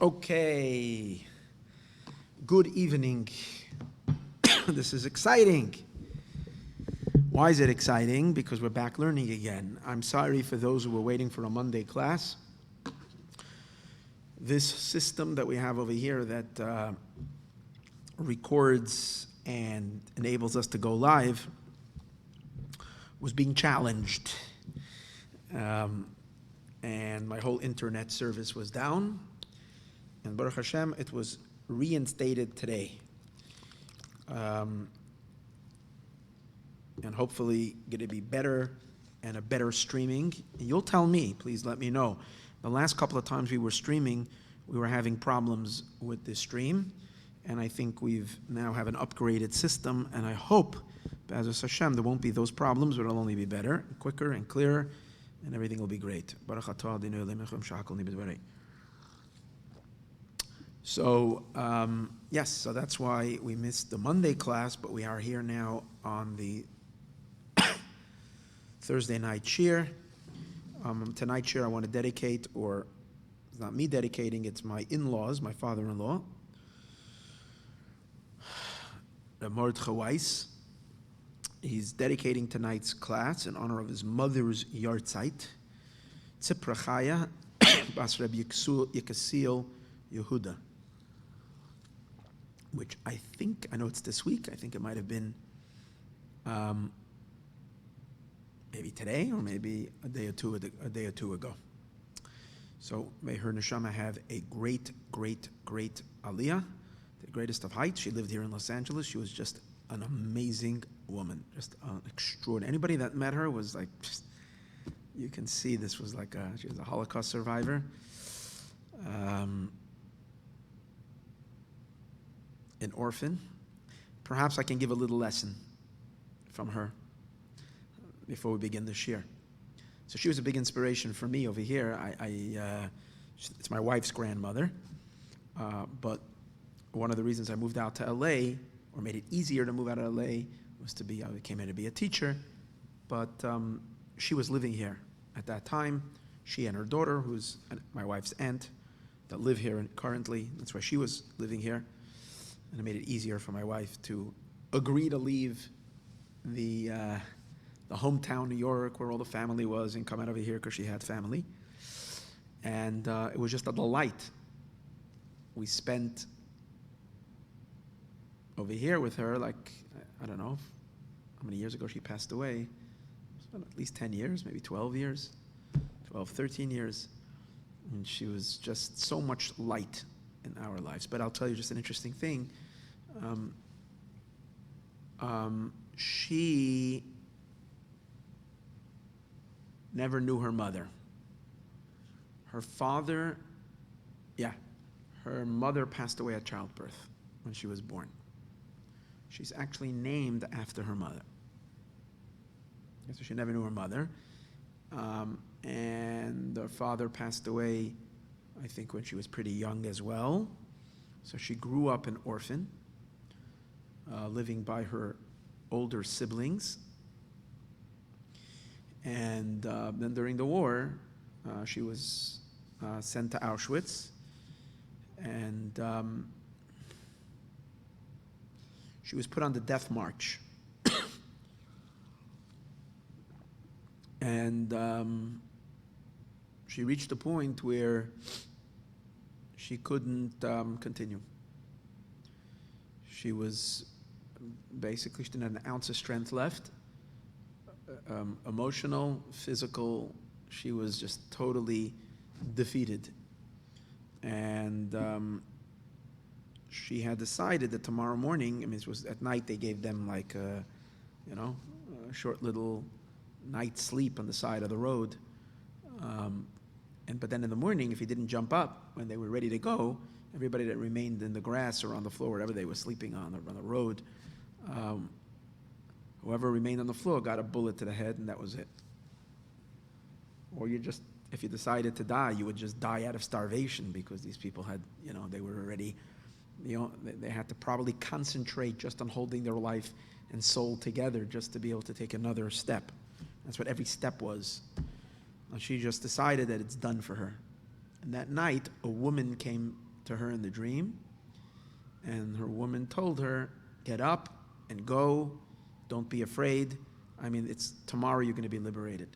Okay, good evening. This is exciting. Why is it exciting? Because we're back learning again. I'm sorry for those who were waiting for a Monday class. This system that we have over here that records and enables us to go live was being challenged. And my whole internet service was down. And Baruch Hashem, it was reinstated today. And hopefully going to be better and a better streaming. And you'll tell me, please let me know. The last couple of times we were streaming, we were having problems with the stream. And I think we've now have an upgraded system. And I hope, B'ezras Hashem, there won't be those problems, but it'll only be better, quicker and clearer, and everything will be great. So, yes, so that's why we missed the Monday class, but we are here now on the Thursday night shir. Tonight's shir I want to dedicate, or it's not me dedicating, it's my in-laws, my father-in-law, Mordechai Weiss. He's dedicating tonight's class in honor of his mother's yahrzeit, Tzipra Chaya, Bas Reb Yekasil Yehuda, which I know it's this week. I think it might have been maybe today or maybe a day or two ago. So may her neshama have a great, great, great aliyah, the greatest of heights. She lived here in Los Angeles. She was just an amazing woman, just extraordinary. Anybody that met her was like, just, you can see this was like she was a Holocaust survivor. An orphan. Perhaps I can give a little lesson from her before we begin this year. So she was a big inspiration for me over here. It's my wife's grandmother, but one of the reasons I moved out to LA, or made it easier to move out of LA, was I came here to be a teacher, but she was living here at that time. She and her daughter, who's my wife's aunt, that live here currently. That's why she was living here. And it made it easier for my wife to agree to leave the hometown New York where all the family was and come out over here because she had family. And it was just a delight. We spent over here with her, like, I don't know how many years ago she passed away. At least 10 years, maybe 12 years, 12, 13 years. And she was just so much light in our lives. But I'll tell you just an interesting thing. She never knew her mother. Her mother passed away at childbirth when she was born. She's actually named after her mother. So she never knew her mother. And her father passed away, I think, when she was pretty young as well. So she grew up an orphan, living by her older siblings. And then during the war, she was sent to Auschwitz. And she was put on the death march. And she reached a point where she couldn't continue. She was basically, she didn't have an ounce of strength left. Emotional, physical, she was just totally defeated. And she had decided that tomorrow morning, it was at night, they gave them like a short little night sleep on the side of the road. But then in the morning, if he didn't jump up when they were ready to go, everybody that remained in the grass or on the floor, wherever they were sleeping on the road, whoever remained on the floor got a bullet to the head, and that was it. Or if you decided to die, you would just die out of starvation, because these people had, they were already, they had to probably concentrate just on holding their life and soul together just to be able to take another step. That's what every step was. And she just decided that it's done for her. And that night, a woman came to her in the dream, and her woman told her, get up and go, don't be afraid. I mean, it's tomorrow you're going to be liberated.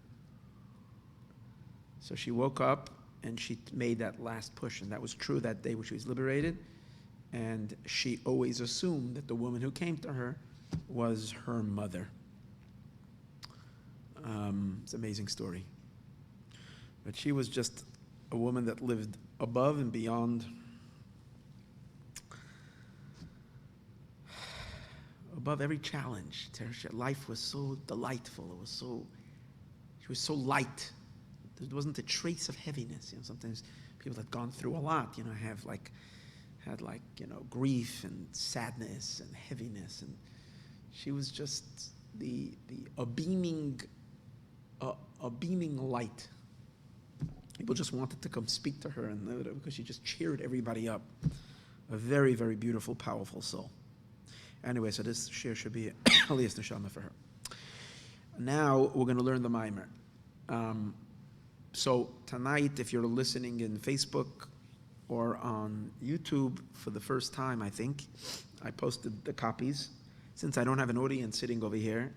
So she woke up and she made that last push, and that was true that day when she was liberated. And she always assumed that the woman who came to her was her mother. It's an amazing story. But she was just a woman that lived above and beyond, above every challenge. Life was so delightful. She was so light. There wasn't a trace of heaviness. Sometimes people that gone through a lot, had grief and sadness and heaviness, and she was just a beaming light. People just wanted to come speak to her, and because she just cheered everybody up. A very, very beautiful, powerful soul. Anyway, so this shir should be Aliyas Neshama for her. Now we're going to learn the Maimer. So tonight, if you're listening in Facebook or on YouTube for the first time, I think, I posted the copies. Since I don't have an audience sitting over here,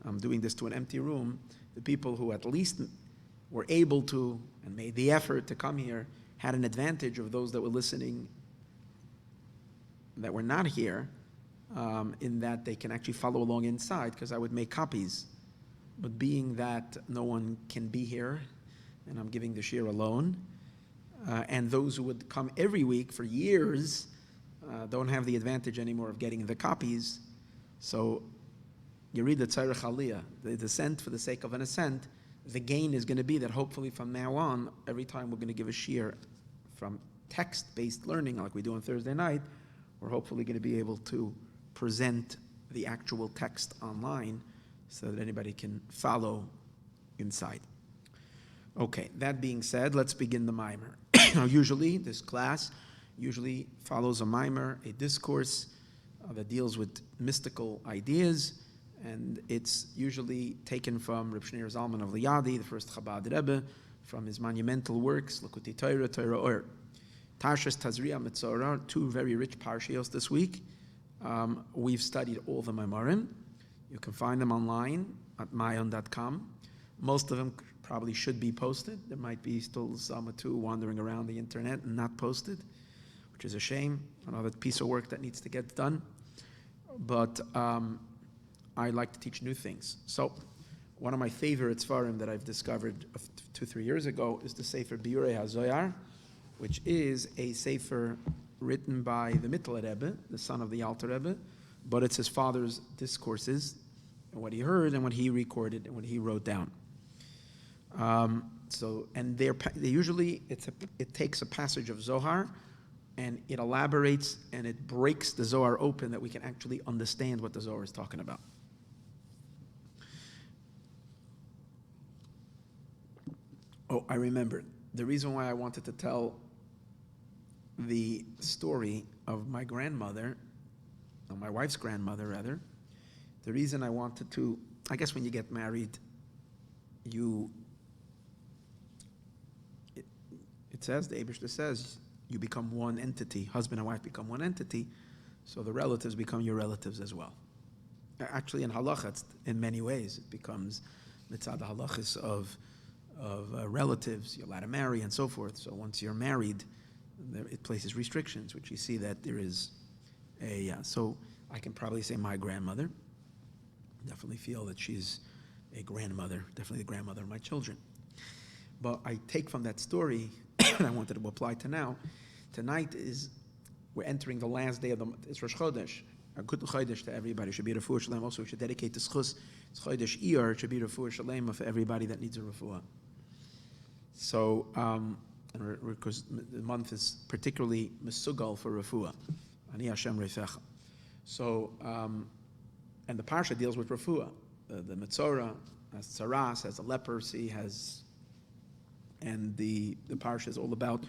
I'm doing this to an empty room. The people who at least were able to and made the effort to come here had an advantage of those that were listening that were not here, in that they can actually follow along inside, because I would make copies. But being that no one can be here, and I'm giving the shir alone, and those who would come every week for years don't have the advantage anymore of getting the copies. So you read the Tzarech Aliyah, the descent for the sake of an ascent. The gain is going to be that hopefully from now on, every time we're going to give a shir from text-based learning like we do on Thursday night, we're hopefully going to be able to present the actual text online so that anybody can follow inside. Okay, that being said, let's begin the mimer. Now, usually, this class usually follows a mimer, a discourse that deals with mystical ideas, and it's usually taken from Reb Shneur Zalman of Liadi, the first Chabad Rebbe, from his monumental works, Likutei Torah, Torah Or. Tarshas Tazria Metzora, two very rich parshios this week. We've studied all the Maimarim. You can find them online at Maayon.com. Most of them probably should be posted. There might be still some or two wandering around the internet and not posted, which is a shame. Another piece of work that needs to get done. But I like to teach new things. So one of my favorite Sfarim that I've discovered 2-3 years ago is the Sefer Biurei HaZoyar, which is a Sefer written by the Mittler Rebbe, the son of the Alter Rebbe, but it's his father's discourses, and what he heard and what he recorded and what he wrote down. They usually, it takes a passage of Zohar, and it elaborates and it breaks the Zohar open that we can actually understand what the Zohar is talking about. Oh, I remembered. The reason why I wanted to tell the story of my grandmother, or my wife's grandmother rather, the reason I wanted to, I guess when you get married, it says, the Eibishter says, you become one entity, husband and wife become one entity, so the relatives become your relatives as well. Actually in halacha, it's in many ways, it becomes mitzad halachis of relatives, you're allowed to marry and so forth. So once you're married, it places restrictions, which you see that there is so I can probably say my grandmother. Definitely feel that she's a grandmother, definitely the grandmother of my children. But I take from that story, and I wanted to apply to now. Tonight we're entering the last day of it's Rosh Chodesh. A good Chodesh to everybody. It should be a refuah shalem. Also, we should dedicate the schus. It's Chodesh Iyar. It should be a refuah shalem for everybody that needs a refuah. So, because the month is particularly mesugal for refuah. Ani Hashem reifecha. So, and the parsha deals with refuah. The Metzora has tzaras, has the leprosy, and the parsha is all about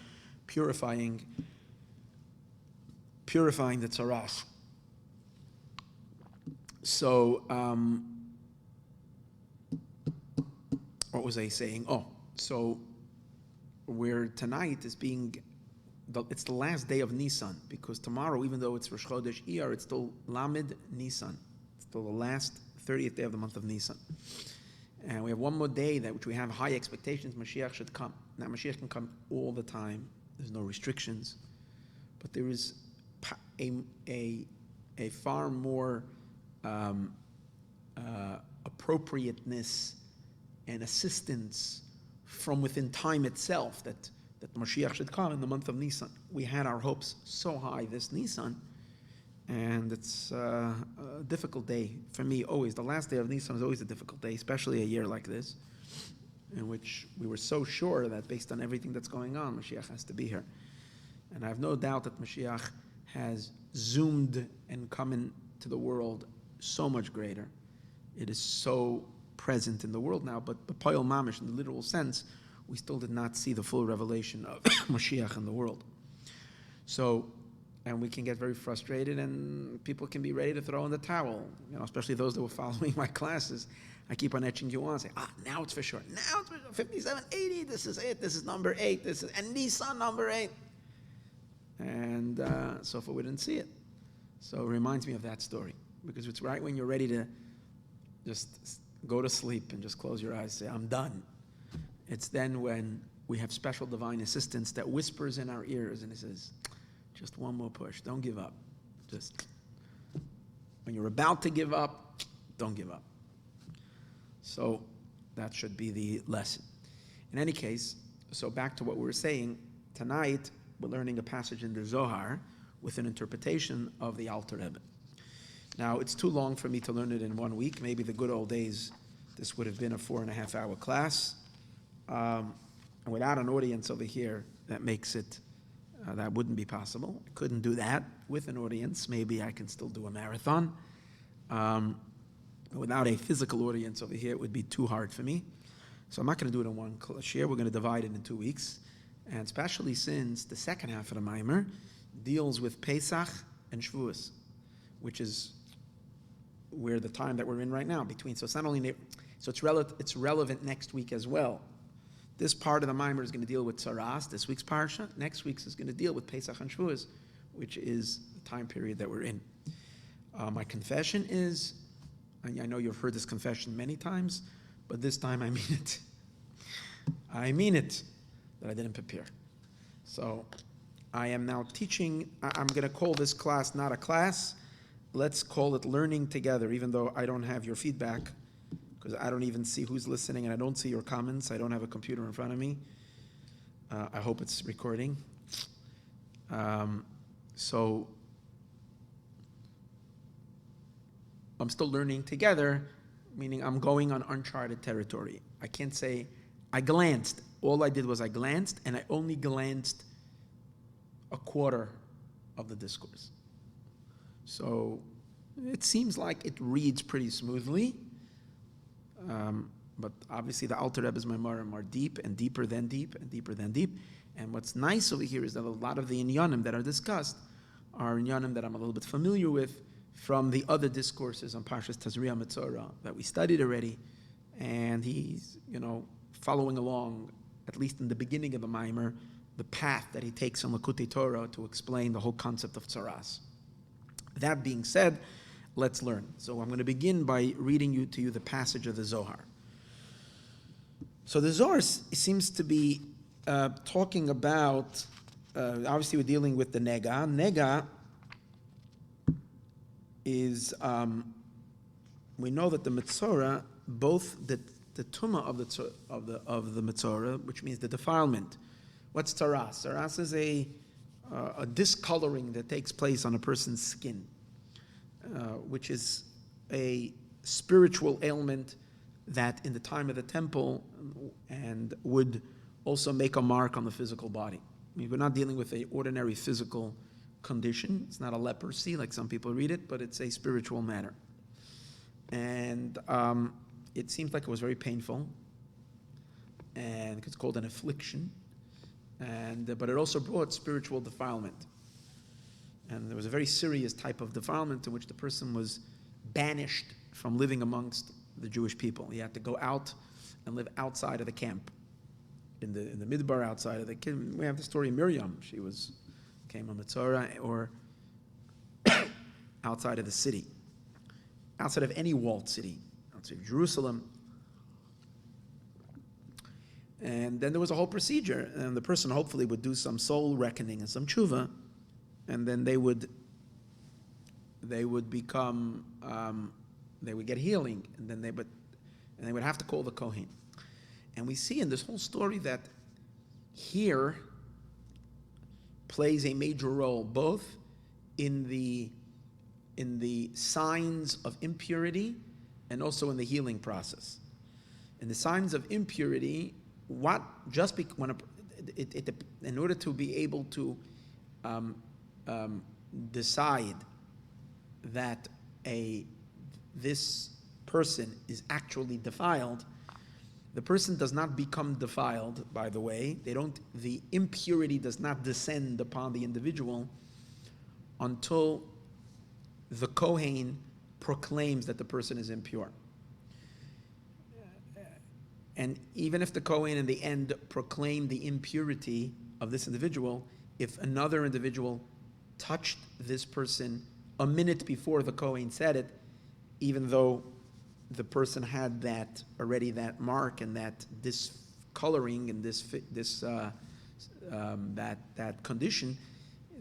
purifying the tzaras. So, what was I saying? Oh, so where tonight is being it's the last day of Nisan, because tomorrow, even though it's Rosh Chodesh Iyar, it's still Lamed Nisan. It's still the last 30th day of the month of Nisan. And we have one more day which we have high expectations, Mashiach should come. Now, Mashiach can come all the time. There's no restrictions. But there is a far more appropriateness and assistance from within time itself that Mashiach should come in the month of Nisan. We had our hopes so high this Nisan, and it's a difficult day for me always. The last day of Nisan is always a difficult day, especially a year like this, in which we were so sure that based on everything that's going on, Mashiach has to be here. And I have no doubt that Mashiach has zoomed and come into the world so much greater. It is so present in the world now, but Poyel Mamish, in the literal sense, we still did not see the full revelation of Mashiach in the world. So, and we can get very frustrated, and people can be ready to throw in the towel, especially those that were following my classes. I keep on etching you on, say, now it's for sure. Now it's for sure. 57, 80, this is it. This is number 8. And Nisan number 8. And so far we didn't see it. So it reminds me of that story, because it's right when you're ready to just go to sleep and just close your eyes, say, I'm done. It's then when we have special divine assistance that whispers in our ears and it says, just one more push, don't give up. Just when you're about to give up, don't give up. So that should be the lesson. In any case, so back to what we were saying, tonight we're learning a passage in the Zohar with an interpretation of the Alter Rebbe. Now, it's too long for me to learn it in 1 week. Maybe the good old days, this would have been a 4.5-hour class. And without an audience over here, that makes it, that wouldn't be possible. I couldn't do that with an audience. Maybe I can still do a marathon. Without a physical audience over here, it would be too hard for me. So I'm not going to do it in one share. We're going to divide it in 2 weeks. And especially since the second half of the Maimer deals with Pesach and Shavuos, which is where the time that we're in right now between. So it's not only, so it's relevant next week as well. This part of the Maimer is going to deal with Tzaras, this week's Parsha. Next week's is going to deal with Pesach and Shavuos, which is the time period that we're in. My confession is, and I know you've heard this confession many times, but this time I mean it. I mean it, that I didn't prepare. So I am now teaching, I'm going to call this class not a class. Let's call it Learning Together, even though I don't have your feedback, because I don't even see who's listening, and I don't see your comments. I don't have a computer in front of me. I hope it's recording. So I'm still learning together, meaning I'm going on uncharted territory. I can't say, I glanced. All I did was I glanced, and I only glanced a quarter of the discourse. So it seems like it reads pretty smoothly, but obviously the Alter Rebbe's Maimarim are deep and deeper than deep and deeper than deep. And what's nice over here is that a lot of the inyanim that are discussed are inyanim that I'm a little bit familiar with from the other discourses on Parshas Tazria Metzora that we studied already. And he's, following along, at least in the beginning of the Maimer, the path that he takes on Likutei Torah to explain the whole concept of Tzaras. That being said, let's learn. So I'm going to begin by reading to you the passage of the Zohar. So the Zohar seems to be talking about, obviously we're dealing with the Nega. Nega is, we know that the Metzora, both the Tumah of the Metzora, which means the defilement. What's Tzaras? Tzaras is a discoloring that takes place on a person's skin, which is a spiritual ailment that in the time of the temple and would also make a mark on the physical body. I mean, we're not dealing with an ordinary physical condition. It's not a leprosy like some people read it, but it's a spiritual matter. And it seems like it was very painful, and it's called an affliction. But it also brought spiritual defilement. And there was a very serious type of defilement in which the person was banished from living amongst the Jewish people. He had to go out and live outside of the camp. in the midbar outside of the kid. We have the story of Miriam. She came on Mitzorah, or outside of the city, outside of any walled city, outside of Jerusalem. And then there was a whole procedure, and the person hopefully would do some soul reckoning and some tshuva, and then they would become, they would get healing, and then they would have to call the Kohen. And we see in this whole story that here plays a major role, both in the signs of impurity and also in the healing process. In the signs of impurity, in order to be able to decide that this person is actually defiled, the person does not become defiled, by the way. The impurity does not descend upon the individual until the Kohen proclaims that the person is impure. And even if the Kohen in the end proclaimed the impurity of this individual, if another individual touched this person a minute before the Kohen said it, even though the person had that mark and that discoloring and that condition,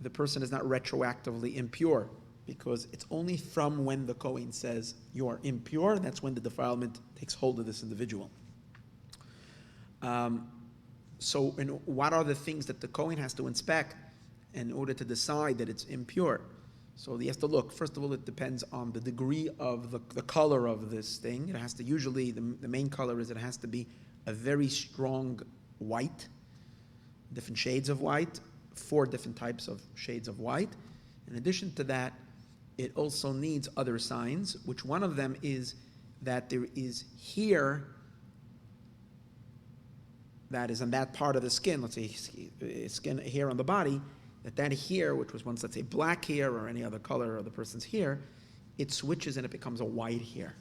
the person is not retroactively impure, because it's only from when the Kohen says you're impure, that's when the defilement takes hold of this individual. So what are the things that the Kohen has to inspect in order to decide that it's impure? So he has to look. First of all, it depends on the degree of the color of this thing. It has to usually, the main color is it has to be a very strong white, different shades of white, 4 different types of shades of white. In addition to that, it also needs other signs, which one of them is that there is hair that is on that part of the skin, let's say skin hair on the body, that hair, which was once, let's say, black hair or any other color of the person's hair, it switches and it becomes a white hair.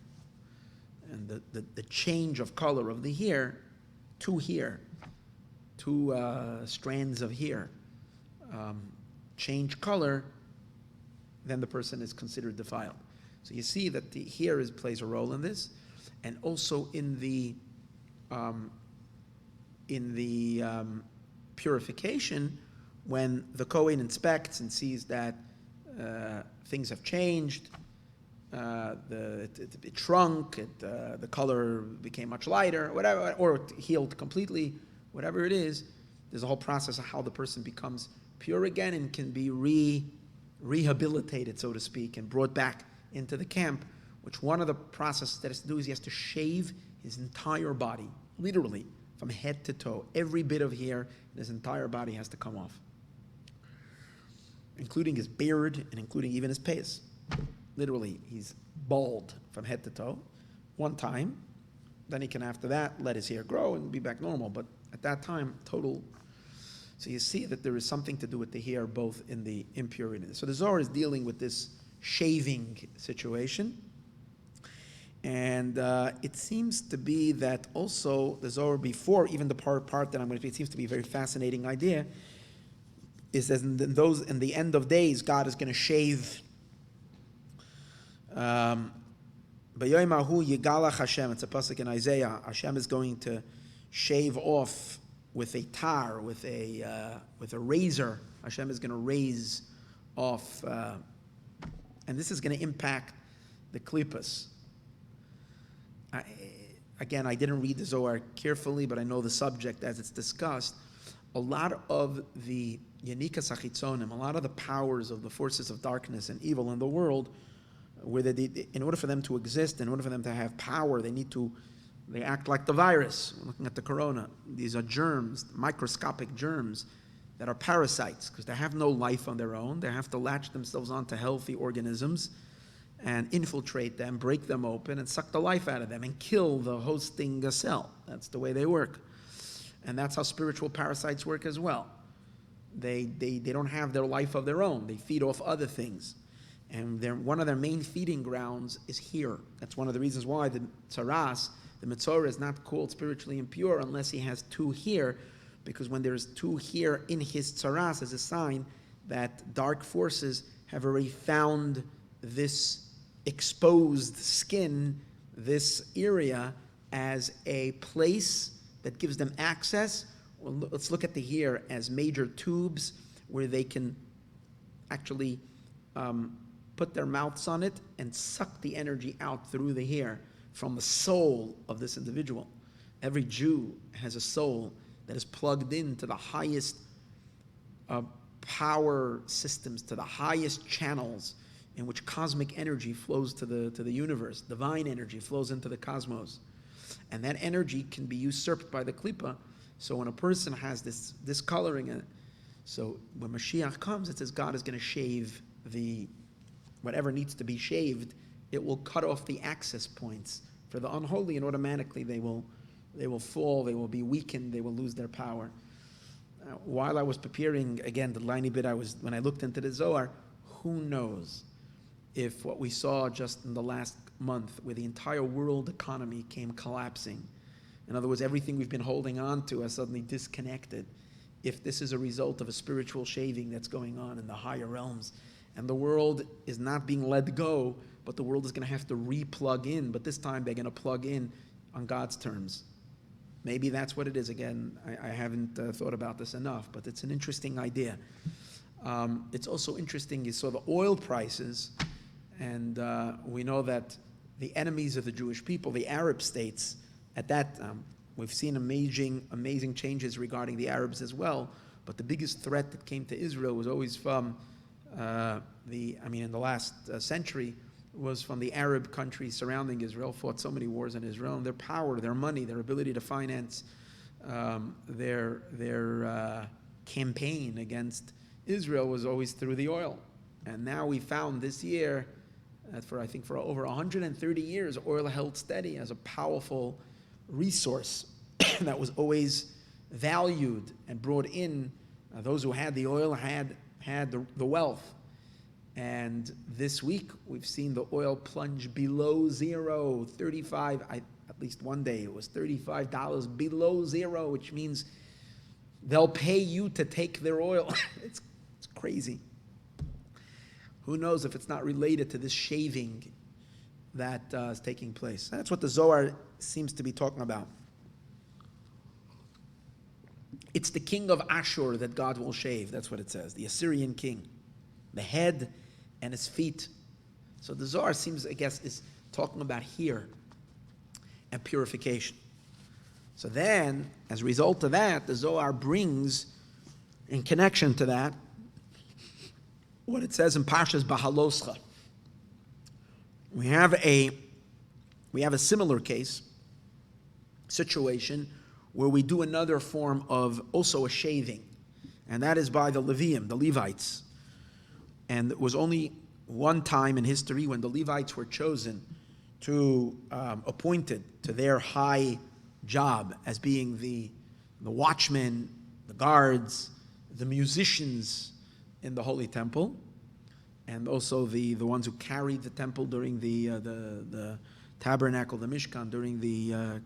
And the change of color of the hair, two strands of hair, change color, then the person is considered defiled. So you see that the hair plays a role in this, and also in the purification, when the Kohen inspects and sees that things have changed, it shrunk, the color became much lighter, whatever, or it healed completely, whatever it is, there's a whole process of how the person becomes pure again and can be rehabilitated, so to speak, and brought back into the camp, which one of the processes that he has to do is he has to shave his entire body, literally, from head to toe. Every bit of hair in his entire body has to come off, including his beard and including even his payas. Literally, he's bald from head to toe one time. Then he can, after that, let his hair grow and be back normal. But at that time, total. So you see that there is something to do with the hair, both in the impurity. So the Zohar is dealing with this shaving situation. And it seems to be that also the Zohar, before even the part that I'm going to read, it seems to be a very fascinating idea, is that in the end of days, God is going to shave. B'yoyim hahu yigalach Hashem. It's a pasuk in Isaiah. Hashem is going to shave off with a tar, with a razor. Hashem is going to raise off, and this is going to impact the klippas. Again, I didn't read the Zohar carefully, but I know the subject as it's discussed. A lot of the Yanikas Achitzonim, a lot of the powers of the forces of darkness and evil in the world, where in order for them to exist, in order for them to have power, they act like the virus. We're looking at the corona. These are germs, microscopic germs that are parasites, because they have no life on their own. They have to latch themselves onto healthy organisms and infiltrate them, break them open, and suck the life out of them and kill the hosting cell. That's the way they work. And that's how spiritual parasites work as well. They don't have their life of their own. They feed off other things. And one of their main feeding grounds is here. That's one of the reasons why the tzaras, the Mitzorah, is not called spiritually impure unless he has 2 here, because when there's two here in his tzaras, as a sign that dark forces have already found this exposed skin, this area, as a place that gives them access. Well, let's look at the hair as major tubes where they can actually put their mouths on it and suck the energy out through the hair from the soul of this individual. Every Jew has a soul that is plugged into the highest power systems, to the highest channels in which cosmic energy flows to the universe. Divine energy flows into the cosmos. And that energy can be usurped by the klipa. So when a person has this coloring in it, so when Mashiach comes, it says God is going to shave whatever needs to be shaved. It will cut off the access points for the unholy, and automatically they will fall, they will be weakened, they will lose their power. While I was preparing, again, the tiny bit when I looked into the Zohar, who knows if what we saw just in the last month, where the entire world economy came collapsing, in other words, everything we've been holding on to has suddenly disconnected, if this is a result of a spiritual shaving that's going on in the higher realms, and the world is not being let go, but the world is going to have to re-plug in, but this time they're going to plug in on God's terms. Maybe that's what it is. Again, I haven't thought about this enough, but it's an interesting idea. It's also interesting, you saw the oil prices, and we know that the enemies of the Jewish people, the Arab states, at that we've seen amazing changes regarding the Arabs as well, but the biggest threat that came to Israel was always from in the last century, was from the Arab countries surrounding Israel, fought so many wars in Israel, and their power, their money, their ability to finance their campaign against Israel was always through the oil. And now we found this year, for over 130 years, oil held steady as a powerful resource that was always valued and brought in. Those who had the oil had the wealth. And this week, we've seen the oil plunge below zero, 35, at least one day it was $35 below zero, which means they'll pay you to take their oil. It's crazy. Who knows if it's not related to this shaving that is taking place. That's what the Zohar seems to be talking about. It's the king of Ashur that God will shave. That's what it says, the Assyrian king. The head and his feet. So the Zohar seems, I guess, is talking about here and purification. So then, as a result of that, the Zohar brings, in connection to that, what it says in Parshas Bahaloscha. We have a similar situation, where we do another form of also a shaving, and that is by the Levium, the Levites. And it was only one time in history when the Levites were chosen appointed to their high job as being the watchmen, the guards, the musicians in the Holy Temple, and also the ones who carried the temple during the tabernacle, the Mishkan, during the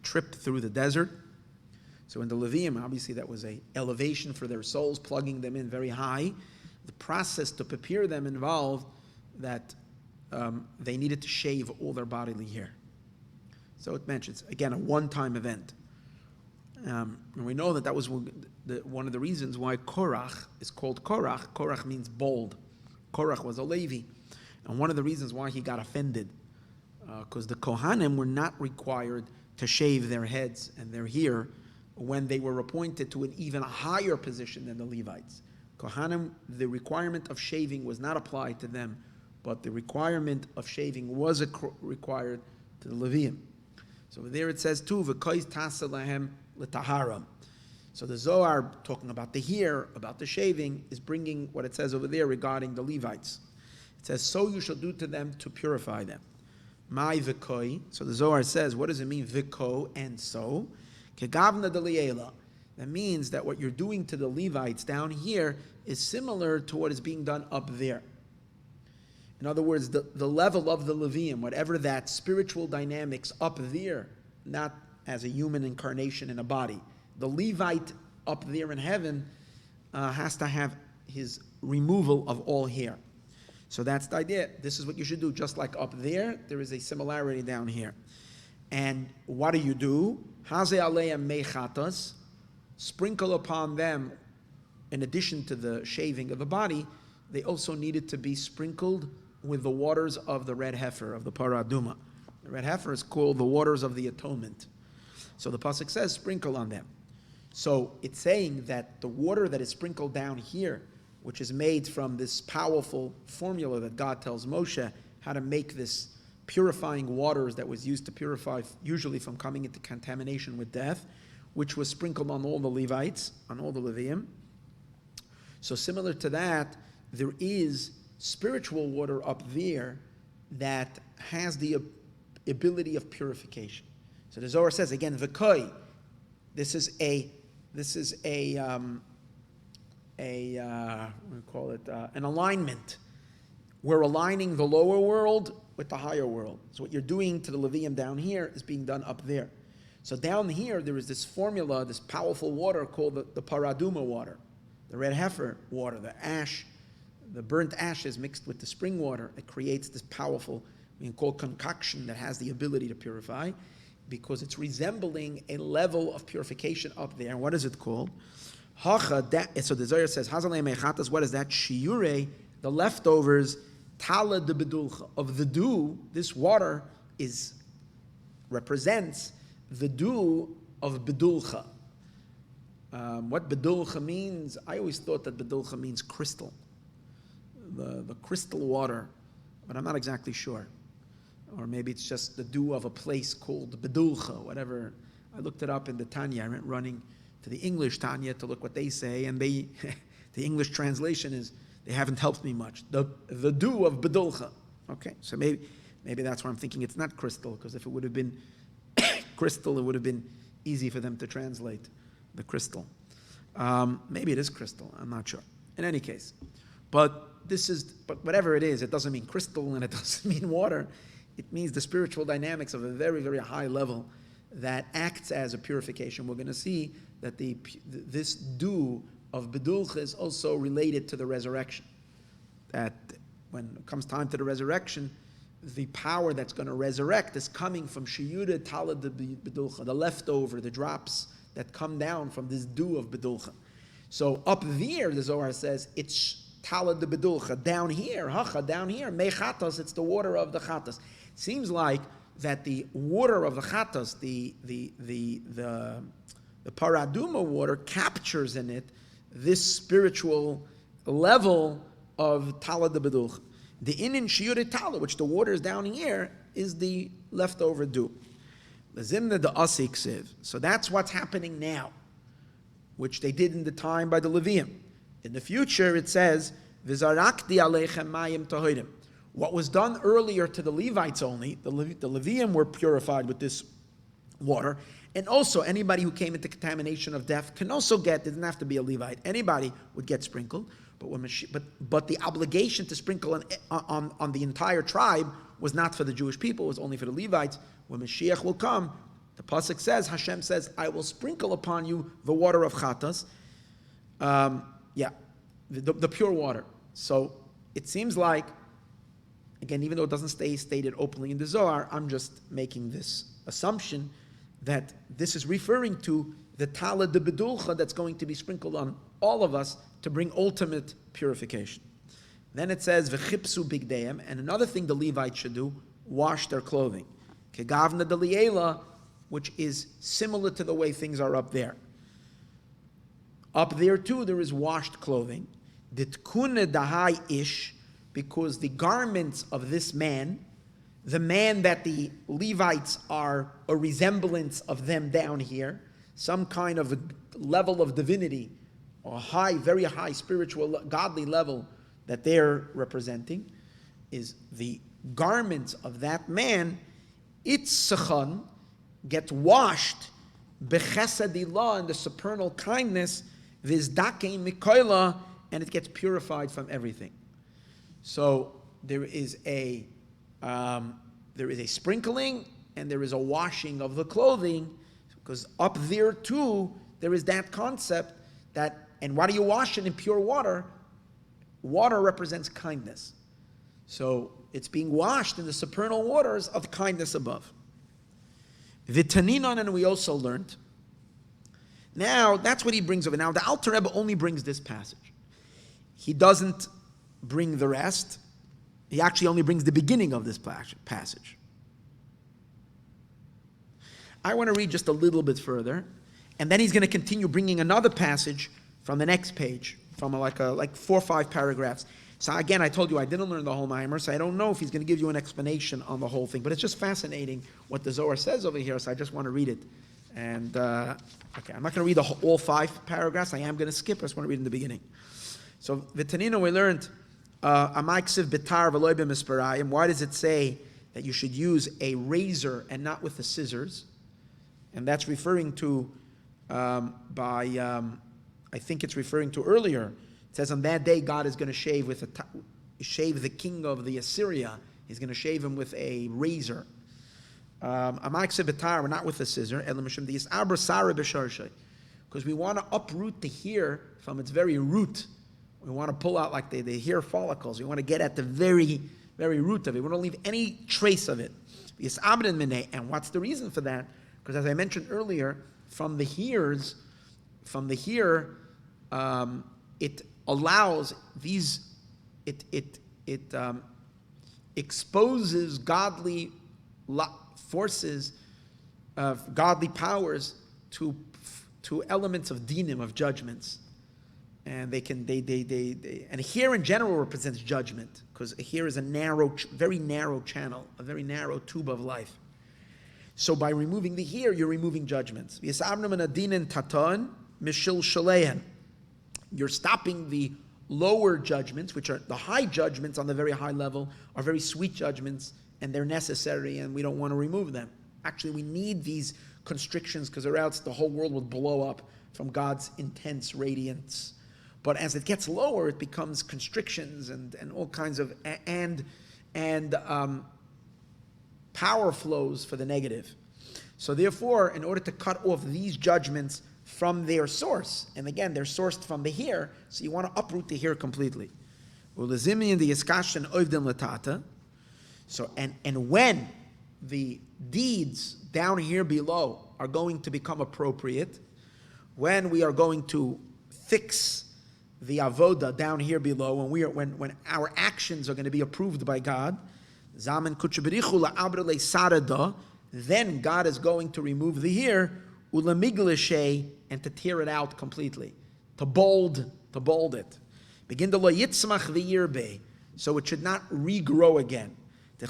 trip through the desert. So in the Levium, obviously that was an elevation for their souls, plugging them in very high. The process to prepare them involved that they needed to shave all their bodily hair. So it mentions, again, a one-time event. And we know that was one of the reasons why Korach is called Korach. Korach means bold. Korach was a Levi. And one of the reasons why he got offended, because the Kohanim were not required to shave their heads and their hair when they were appointed to an even higher position than the Levites. Kohanim, the requirement of shaving was not applied to them, but the requirement of shaving was required to the Levium. So there it says too, v'kois tasa lahem l'taharam. So the Zohar, talking about the hair, about the shaving, is bringing what it says over there regarding the Levites. It says, so you shall do to them to purify them. My v'koi. So the Zohar says, what does it mean, v'ko, and so? Kegavna d'liela. That means that what you're doing to the Levites down here is similar to what is being done up there. In other words, the level of the Levium, whatever that spiritual dynamics up there, not as a human incarnation in a body. The Levite up there in heaven has to have his removal of all hair. So that's the idea. This is what you should do. Just like up there, there is a similarity down here. And what do? Haze aleim mechatas, sprinkle upon them, in addition to the shaving of the body, they also needed to be sprinkled with the waters of the red heifer, of the paraduma. The red heifer is called the waters of the atonement. So the pasuk says, sprinkle on them. So it's saying that the water that is sprinkled down here, which is made from this powerful formula that God tells Moshe how to make this purifying waters that was used to purify, usually from coming into contamination with death, which was sprinkled on all the Levites, on all the Leviim. So similar to that, there is spiritual water up there that has the ability of purification. So the Zohar says again, v'koi. This is an alignment. We're aligning the lower world with the higher world. So what you're doing to the Levium down here is being done up there. So down here, there is this formula, this powerful water called the paraduma water, the red heifer water, the ash, the burnt ashes mixed with the spring water. It creates this powerful, we can call concoction that has the ability to purify, because it's resembling a level of purification up there. And what is it called? So the Zohar says, what is that? Shiure, the leftovers, tala de bedulcha, of the dew. This water represents the dew of bedulcha. What bedulcha means, I always thought that bedulcha means crystal. The crystal water, but I'm not exactly sure. Or maybe it's just the dew of a place called bedulcha, whatever. I looked it up in the Tanya. I went running to the English Tanya to look what they say, and the English translation is, they haven't helped me much. The dew of bedulcha. Okay, so maybe that's why I'm thinking it's not crystal, because if it would have been crystal, it would have been easy for them to translate the crystal. Maybe it is crystal, I'm not sure. In any case, but whatever it is, it doesn't mean crystal and it doesn't mean water. It means the spiritual dynamics of a very, very high level that acts as a purification. We're going to see that this dew of bedulcha is also related to the resurrection. That when it comes time to the resurrection, the power that's going to resurrect is coming from shiyuda talad de bedulcha, the leftover, the drops that come down from this dew of bedulcha. So up there, the Zohar says, it's talad de bedulcha. Down here, mechatas, it's the water of the chatas. Seems like that the water of the chatas, the paraduma water, captures in it this spiritual level of tala de bedulcha. The inin shiure tala, which the water is down here, is the leftover dew. The zimna de asiksiv. So that's what's happening now, which they did in the time by the Levium. In the future, it says, "V'zarakti aleichem mayim tahirim." What was done earlier to the Levites only, the Levium were purified with this water, and also anybody who came into contamination of death can also it didn't have to be a Levite, anybody would get sprinkled, but the obligation to sprinkle on the entire tribe was not for the Jewish people, it was only for the Levites. When Mashiach will come, the pasuk says, Hashem says, I will sprinkle upon you the water of chatas, the pure water. So it seems like, again, even though it doesn't stay stated openly in the Zohar, I'm just making this assumption that this is referring to the tala de bedulcha that's going to be sprinkled on all of us to bring ultimate purification. Then it says, v'chipsu bigdeim, and another thing the Levites should do, wash their clothing. Kegavna de liela, which is similar to the way things are up there. Up there too, there is washed clothing. Ditkune dahai ish, because the garments of this man, the man that the Levites are a resemblance of them down here, some kind of a level of divinity, or high, very high spiritual, godly level that they're representing, is the garments of that man, itzachon, get washed, bechesedilah, in the supernal kindness, vizdake mikoila, and it gets purified from everything. So there is a sprinkling and there is a washing of the clothing, because up there too there is that concept that, and why do you wash it in pure water? Water represents kindness. So it's being washed in the supernal waters of kindness above. Vitaninon, and we also learned. Now, that's what he brings over. Now, the Alter Rebbe only brings this passage. He doesn't bring the rest. He actually only brings the beginning of this passage. I want to read just a little bit further, and then he's going to continue bringing another passage from the next page, from like 4 or 5 paragraphs. So again, I told you I didn't learn the whole Maimer, so I don't know if he's going to give you an explanation on the whole thing. But it's just fascinating what the Zohar says over here, so I just want to read it. And, okay, I'm not going to read all 5 paragraphs. I am going to skip. I just want to read in the beginning. So, V'tanino, we learned, Amaiksiv bitar v'loy b'misparayim. Why does it say that you should use a razor and not with the scissors? And that's referring to, I think it's referring to earlier. It says on that day God is going to shave the king of the Assyria. He's going to shave him with a razor. We're not with a scissor. Because we want to uproot the hair from its very root. We want to pull out like the hair follicles. We want to get at the very, very root of it. We don't leave any trace of it. And what's the reason for that? Because as I mentioned earlier, from the hair, it allows these, it exposes godly forces, godly powers to elements of dinim, of judgments, and and here in general represents judgment, because here is a very narrow channel, a very narrow tube of life. So by removing the here, you're removing judgments. You're stopping the lower judgments, which are the high judgments on the very high level, are very sweet judgments, and they're necessary, and we don't want to remove them. Actually, we need these constrictions, because or else the whole world would blow up from God's intense radiance. But as it gets lower, it becomes constrictions and all kinds of power flows for the negative. So therefore, in order to cut off these judgments from their source, and again, they're sourced from the here, so you want to uproot the here completely. So, and when the deeds down here below are going to become appropriate, when we are going to fix the avoda down here below, when our actions are going to be approved by God, then God is going to remove the here, and to tear it out completely, to bold it. Begin to lo yitzmach v'yirbe, so it should not regrow again. And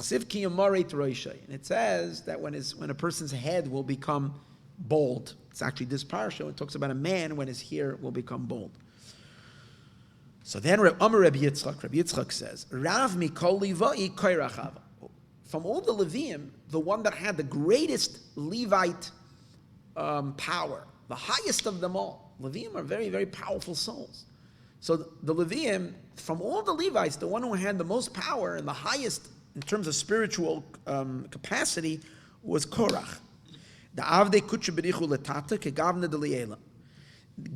it says that when a person's head will become bald, it's actually this parsha. It talks about a man when his hair will become bald. So then Rabbi Yitzchak says, Rav mikol livai koirachav. From all the Leviim, the one that had the greatest Levite power, the highest of them all. Leviim are very, very powerful souls. So the Leviim, from all the Levites, the one who had the most power and the highest in terms of spiritual capacity was Korach.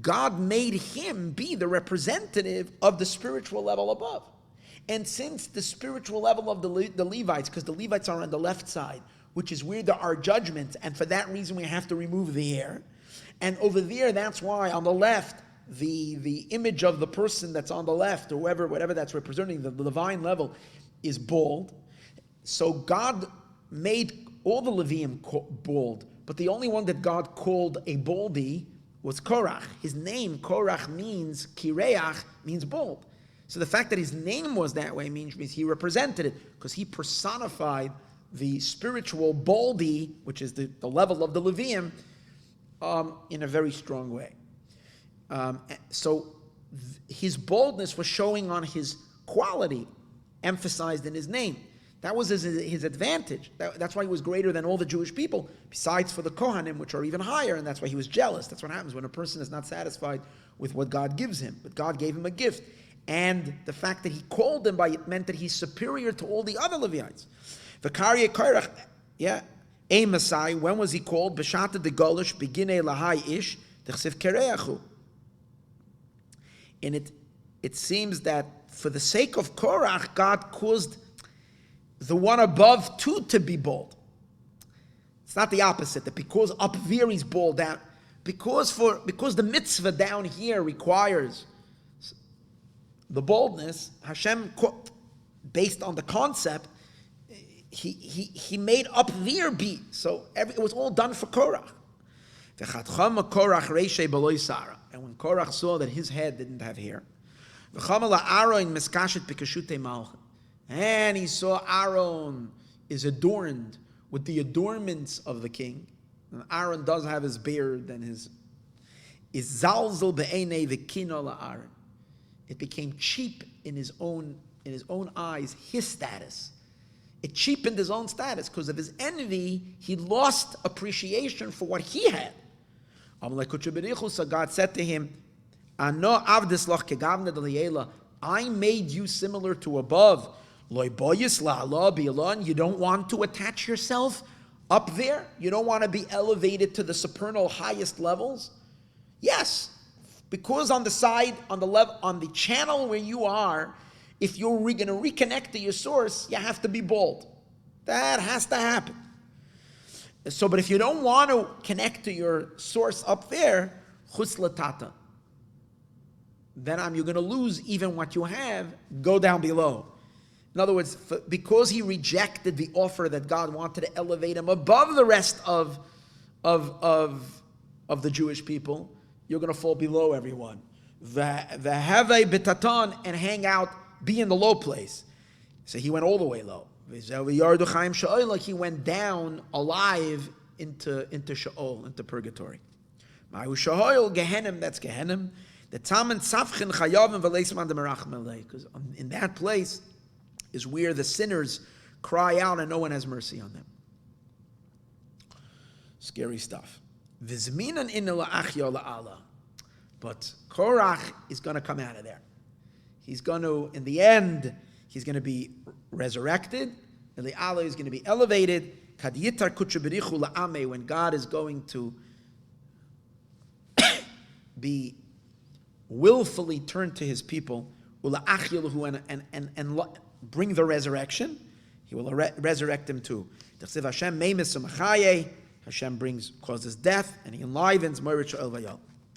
God made him be the representative of the spiritual level above. And since the spiritual level of the Levites, because the Levites are on the left side, which is where there are judgments, and for that reason we have to remove the hair. And over there, that's why on the left, the image of the person that's on the left, or whatever that's representing, the divine level, is bald. So God made all the Leviim bald, but the only one that God called a baldy was Korach. His name, Korach, means Kireach, means bald. So the fact that his name was that way means he represented it, because he personified the spiritual baldy, which is the level of the Leviim, in a very strong way. So his boldness was showing on his quality, emphasized in his name. That was his advantage. That's why he was greater than all the Jewish people, besides for the Kohanim, which are even higher, and that's why he was jealous. That's what happens when a person is not satisfied with what God gives him. But God gave him a gift. And the fact that he called them by it meant that he's superior to all the other Levites. V'karye Kairach, a Messiah, when was he called? B'shata de Golish, begine lahai ish, And it seems that for the sake of Korach, God caused the one above too to be bald. It's not the opposite, that because up there he's bald down. Because the mitzvah down here requires the baldness, Hashem, based on the concept, he made up there be. So it was all done for Korach. And when Korach saw that his head didn't have hair, and he saw Aaron is adorned with the adornments of the king. And Aaron does have his beard and his zalzel be'enei v'kino la'Aaron. It became cheap in his own eyes, his status. It cheapened his own status because of his envy. He lost appreciation for what he had. So God said to him, I made you similar to above. You don't want to attach yourself up there? You don't want to be elevated to the supernal highest levels? Yes, because on the side, on the level, on the channel where you are, if you're going to reconnect to your source, you have to be bald. That has to happen. So, but if you don't want to connect to your source up there, chutz latata, then you're going to lose even what you have. Go down below. In other words, because he rejected the offer that God wanted to elevate him above the rest of the Jewish people, you're going to fall below everyone. V'havei b'tatan, and hang out, be in the low place. So he went all the way low. He went down alive into Sheol, into purgatory. Because in that place is where the sinners cry out and no one has mercy on them. Scary stuff. But Korach is going to come out of there. He's going to, in the end, he's going to be resurrected. Eli'ala is going to be elevated. When God is going to be willfully turned to his people, and bring the resurrection, he will resurrect them too. Hashem causes death, and he enlivens.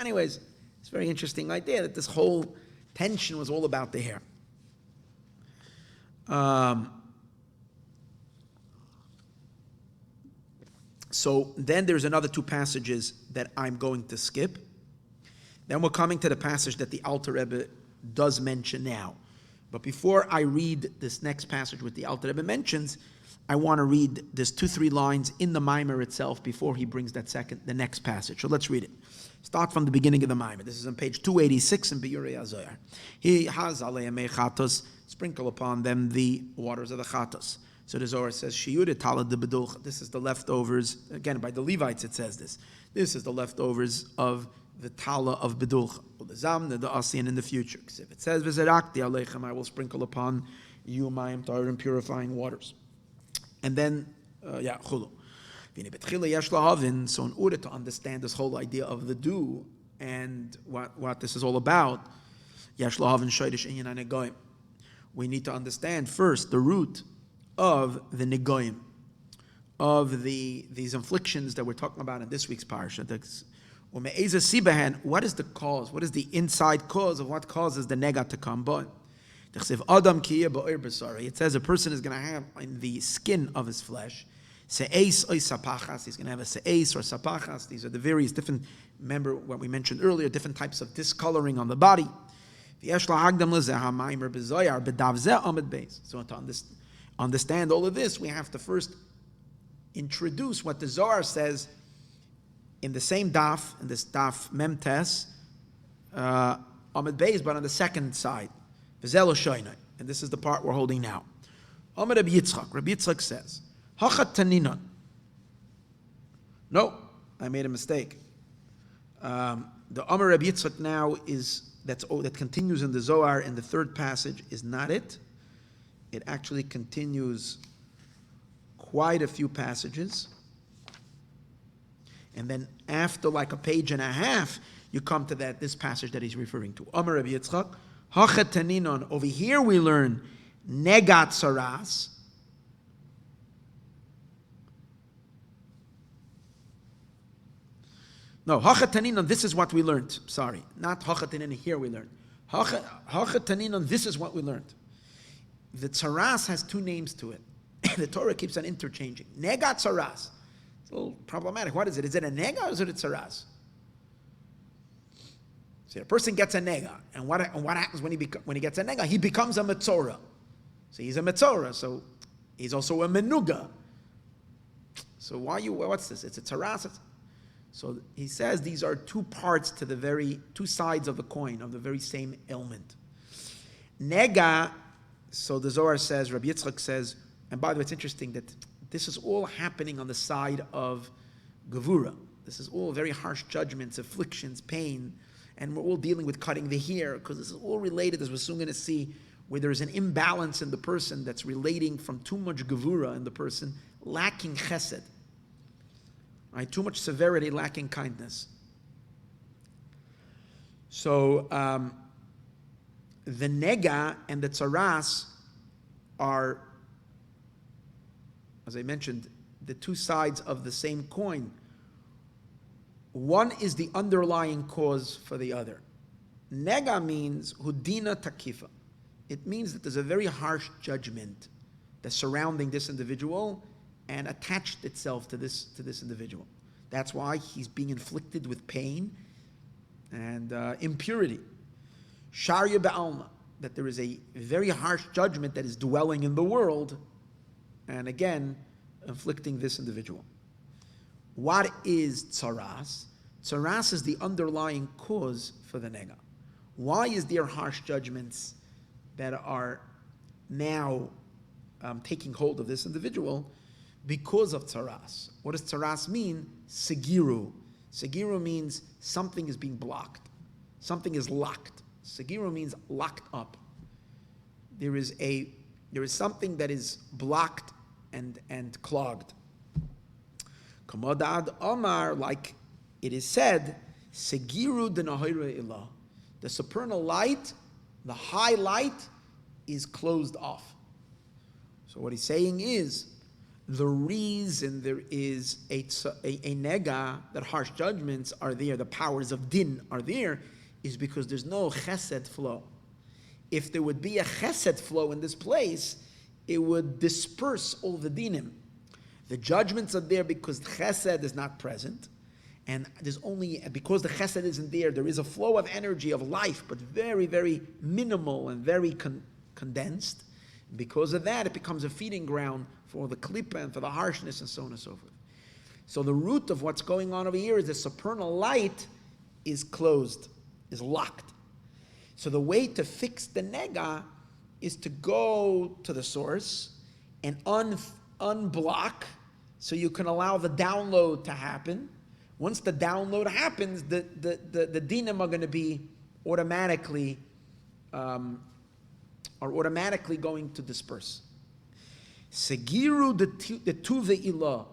Anyways, it's a very interesting idea that this whole tension was all about the hair. So then there's another two passages that I'm going to skip. Then we're coming to the passage that the Alter Rebbe does mention now. But before I read this next passage which the Alter Rebbe mentions, I want to read this 2-3 lines in the Maimer itself before he brings the next passage. So let's read it. Start from the beginning of the Maimer. This is on page 286 in Biyurei HaZohar. He has alei chatos, sprinkle upon them the waters of the chatos. So the Zohar says, Shiyude talad de bedulcha. This is the leftovers, again, by the Levites it says this. This is the leftovers of the tala of bedulcha, the zamna, the asian in the future. If it says, V'zerakti aleichem, I will sprinkle upon you mayim tahor and purifying waters. And then, chulu. So in order to understand this whole idea of the dew and what this is all about, we need to understand first the root of the negoim, of these afflictions that we're talking about in this week's parasha. What is the cause? What is the inside cause of what causes the nega to come? It says a person is going to have in the skin of his flesh se'es or sapachas. He's going to have a se'es or sapachas. These are the various different, remember what we mentioned earlier, different types of discoloring on the body. So to understand all of this, we have to first introduce what the Zohar says in the same daf, in this daf memtes, Amid Beis, but on the second side. And this is the part we're holding now. Rabbi Yitzchak says, Hachat taninon. No, I made a mistake. The Amar Rabbi Yitzchak now that continues in the Zohar in the third passage is not it. It actually continues quite a few passages. And then after like a page and a half, you come to this passage that he's referring to. Amar Rabbi Yitzchak, Hachataninon. Over here we learn negat saras. No, Hachataninon, this is what we learned. Sorry, not Hachataninon, here we learned. Hachataninon, this is what we learned. The tsaras has two names to it. The Torah keeps on interchanging. Negat tsaras. It's a little problematic. What is it? Is it a nega or is it a tsaras? So a person gets a nega, and what happens when he gets a nega? He becomes a metzora. So he's a metzora, so he's also a menuga. So what's this? It's a tsaras. So he says these are two parts to two sides of the coin, of the very same ailment. Nega, so the Zohar says, Rabbi Yitzchak says, and by the way, it's interesting that this is all happening on the side of Gevura. This is all very harsh judgments, afflictions, pain, and we're all dealing with cutting the hair, because this is all related, as we're soon going to see, where there's an imbalance in the person that's relating from too much Gevura in the person, lacking chesed. Right? Too much severity, lacking kindness. So the nega and the tsaras are, as I mentioned, the two sides of the same coin. One is the underlying cause for the other. Nega means hudina takifa. It means that there's a very harsh judgment that's surrounding this individual and attached itself to this individual. That's why he's being inflicted with pain and impurity. Sharia ba'alma, that there is a very harsh judgment that is dwelling in the world, and again, inflicting this individual. What is tsaras? Tsaras is the underlying cause for the nega. Why is there harsh judgments that are now taking hold of this individual? Because of tsaras. What does tsaras mean? Segiru. Segiru means something is being blocked. Something is locked. Segiru means locked up. There is something that is blocked and clogged. Kamadad Omar, like it is said, Segiru de Nahira Ilah. The supernal light, the high light, is closed off. So what he's saying is, the reason there is a nega, that harsh judgments are there, the powers of din are there, is because there's no chesed flow. If there would be a chesed flow in this place, it would disperse all the dinim. The judgments are there because chesed is not present, and there's only, because the chesed isn't there, there is a flow of energy, of life, but very, very minimal and very condensed. Because of that, it becomes a feeding ground for the klippa and for the harshness and so on and so forth. So the root of what's going on over here is the supernal light is closed, is locked. So the way to fix the nega is to go to the source and unblock, so you can allow the download to happen. Once the download happens, the dinim are going to be automatically going to disperse. Segiru the tuve ilah.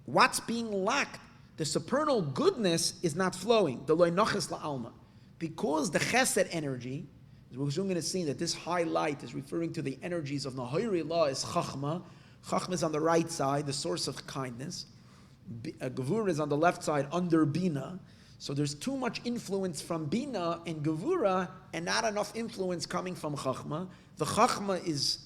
What's being locked? The supernal goodness is not flowing. The loinoches la'alma. Because the chesed energy, as we're soon going to see that this high light is referring to the energies of Nahiri ilah, is chachma. Chachma is on the right side, the source of kindness. Gevura is on the left side, under bina. So there's too much influence from bina and gevura, and not enough influence coming from chachma. The chachma is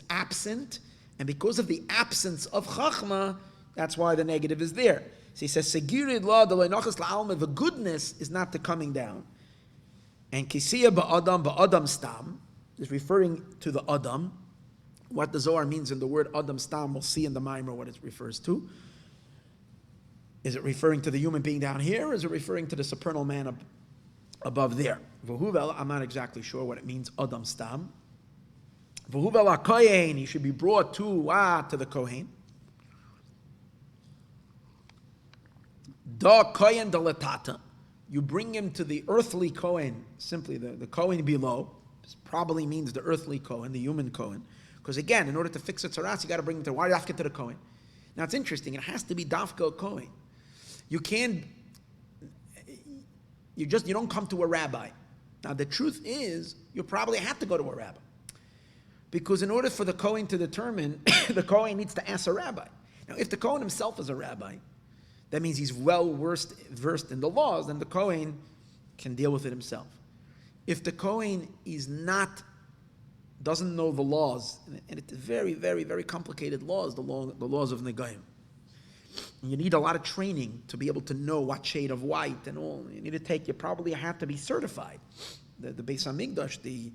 absent, and because of the absence of chachma, that's why the negative is there. So he says, "Segirid la deloinochas la'alma." The goodness is not the coming down. And kisiya ba'adam stam is referring to the adam. What the Zohar means in the word adam stam, we'll see in the Maimer what it refers to. Is it referring to the human being down here, or is it referring to the supernal man above there? V'huvel, I'm not exactly sure what it means, Adam Stam. V'huvel HaKohen, he should be brought to the Kohen. Da Kohen da Latata. You bring him to the earthly Kohen, simply the Kohen below. This probably means the earthly Kohen, the human Kohen. Because again, in order to fix a tzaras, you got to bring him to, why do you have to get to the Kohen? Now it's interesting. It has to be dafka Kohen. You can't. You don't come to a rabbi. Now the truth is, you probably have to go to a rabbi, because in order for the Kohen to determine, the Kohen needs to ask a rabbi. Now, if the Kohen himself is a rabbi, that means he's well versed in the laws, then the Kohen can deal with it himself. If the Kohen doesn't know the laws, and it's very, very, very complicated laws, the laws of Negayim. You need a lot of training to be able to know what shade of white and all. You probably have to be certified. The Beis Hamikdash, the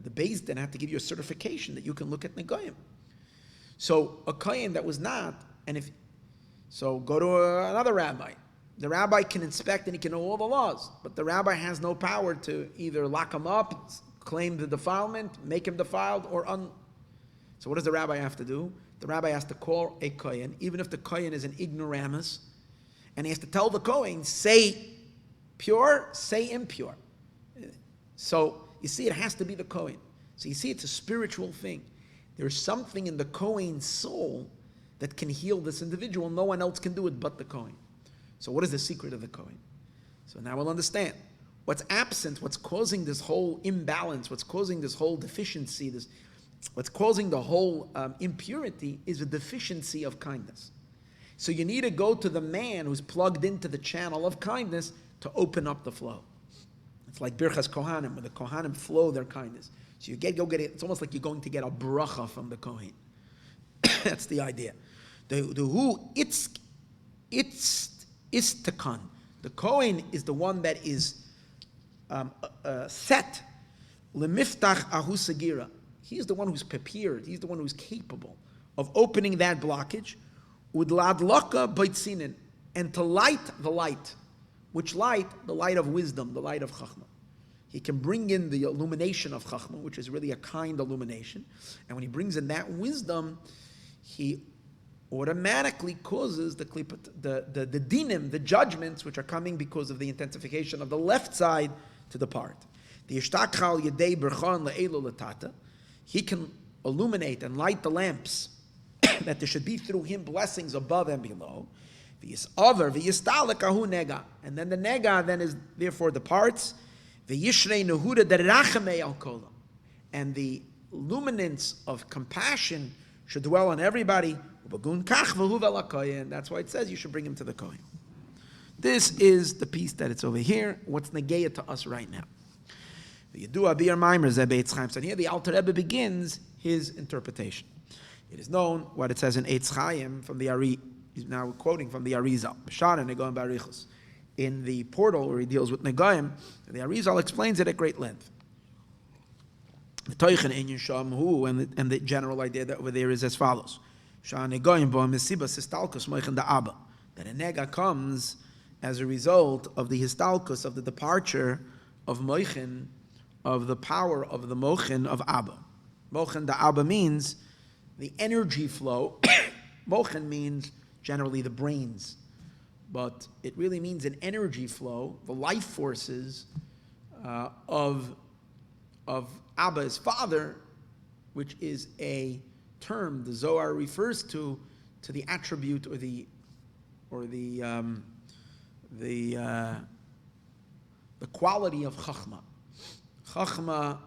Beis Din have to give you a certification that you can look at Negayim. So a Kohen that was not, go to another rabbi. The rabbi can inspect and he can know all the laws, but the rabbi has no power to either lock him up, claim the defilement, make him defiled, So what does the rabbi have to do? The rabbi has to call a Kohen, even if the Kohen is an ignoramus, and he has to tell the Kohen, say pure, say impure. So you see, it has to be the Kohen. So you see, it's a spiritual thing. There's something in the Kohen's soul that can heal this individual. No one else can do it but the Kohen. So what is the secret of the Kohen? So now we'll understand. What's absent, what's causing this whole imbalance, what's causing this whole deficiency, what's causing the whole impurity is a deficiency of kindness. So you need to go to the man who's plugged into the channel of kindness to open up the flow. It's like Birchas Kohanim, where the Kohanim flow their kindness. So you go get it. It's almost like you're going to get a bracha from the Kohen. That's the idea. It's takan. The Kohen is the one that is set lemiftach ahu sagira. He's the one who's prepared. He's the one who's capable of opening that blockage, udladlaka baitzinin, and to light the light. Which light? The light of wisdom, the light of chachma. He can bring in the illumination of chachma, which is really a kind illumination. And when he brings in that wisdom, he automatically causes the dinim, the judgments, which are coming because of the intensification of the left side to depart. The yishtakal yedei berchan le'elo latata. He can illuminate and light the lamps that there should be through him blessings above and below. And then the nega then is therefore departs. And the luminance of compassion should dwell on everybody. And that's why it says you should bring him to the Kohen. This is the piece that it's over here. What's negaya to us right now? So here the Alter Rebbe begins his interpretation. It is known what it says in Eitz Chaim from the Ari. He's now quoting from the Arizal. In the portal where he deals with Negayim, the Arizal explains it at great length. The Toichen Inyan Sham Hu, and the general idea that over there is as follows: that a nega comes as a result of the histalkus, of the departure of moichin, of the power of the mochin of Abba. Mochin da Abba means the energy flow. Mochin means generally the brains, but it really means an energy flow, the life forces of Abba, his father, which is a term the Zohar refers to the attribute or the quality of chachma. Chachma,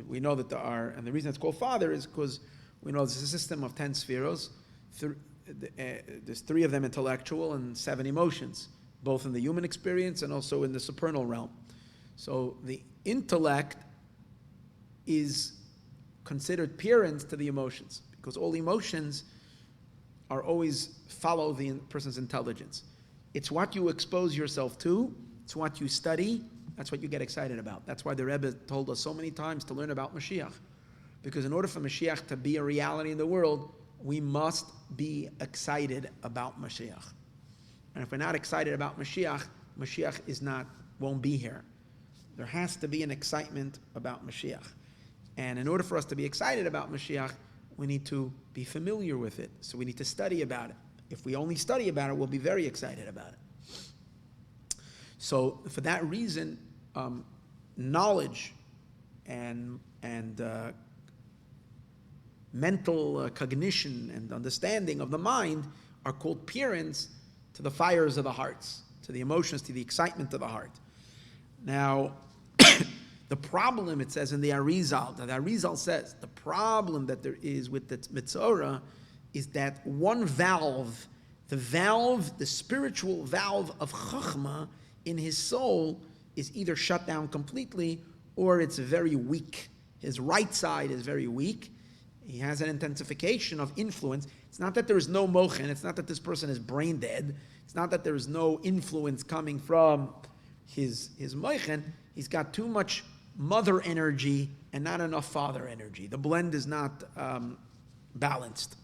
we know that there are, and the reason it's called father is because we know there's a system of 10 spheros. There's 3 of them intellectual and 7 emotions, both in the human experience and also in the supernal realm. So the intellect is considered parents to the emotions, because all emotions are always follow the person's intelligence. It's what you expose yourself to, it's what you study, that's what you get excited about. That's why the Rebbe told us so many times to learn about Mashiach. Because in order for Mashiach to be a reality in the world, we must be excited about Mashiach. And if we're not excited about Mashiach, Mashiach won't be here. There has to be an excitement about Mashiach. And in order for us to be excited about Mashiach, we need to be familiar with it. So we need to study about it. If we only study about it, we'll be very excited about it. So for that reason, knowledge and mental cognition and understanding of the mind are called parents to the fires of the hearts, to the emotions, to the excitement of the heart. Now, the problem, it says in the Arizal, that the Arizal says, the problem that there is with the Mitzorah is that one valve, the spiritual valve of Chachma in his soul is either shut down completely or it's very weak. His right side is very weak. He has an intensification of influence. It's not that there is no mochen. It's not that this person is brain dead. It's not that there is no influence coming from his mochen. He's got too much mother energy and not enough father energy. The blend is not balanced.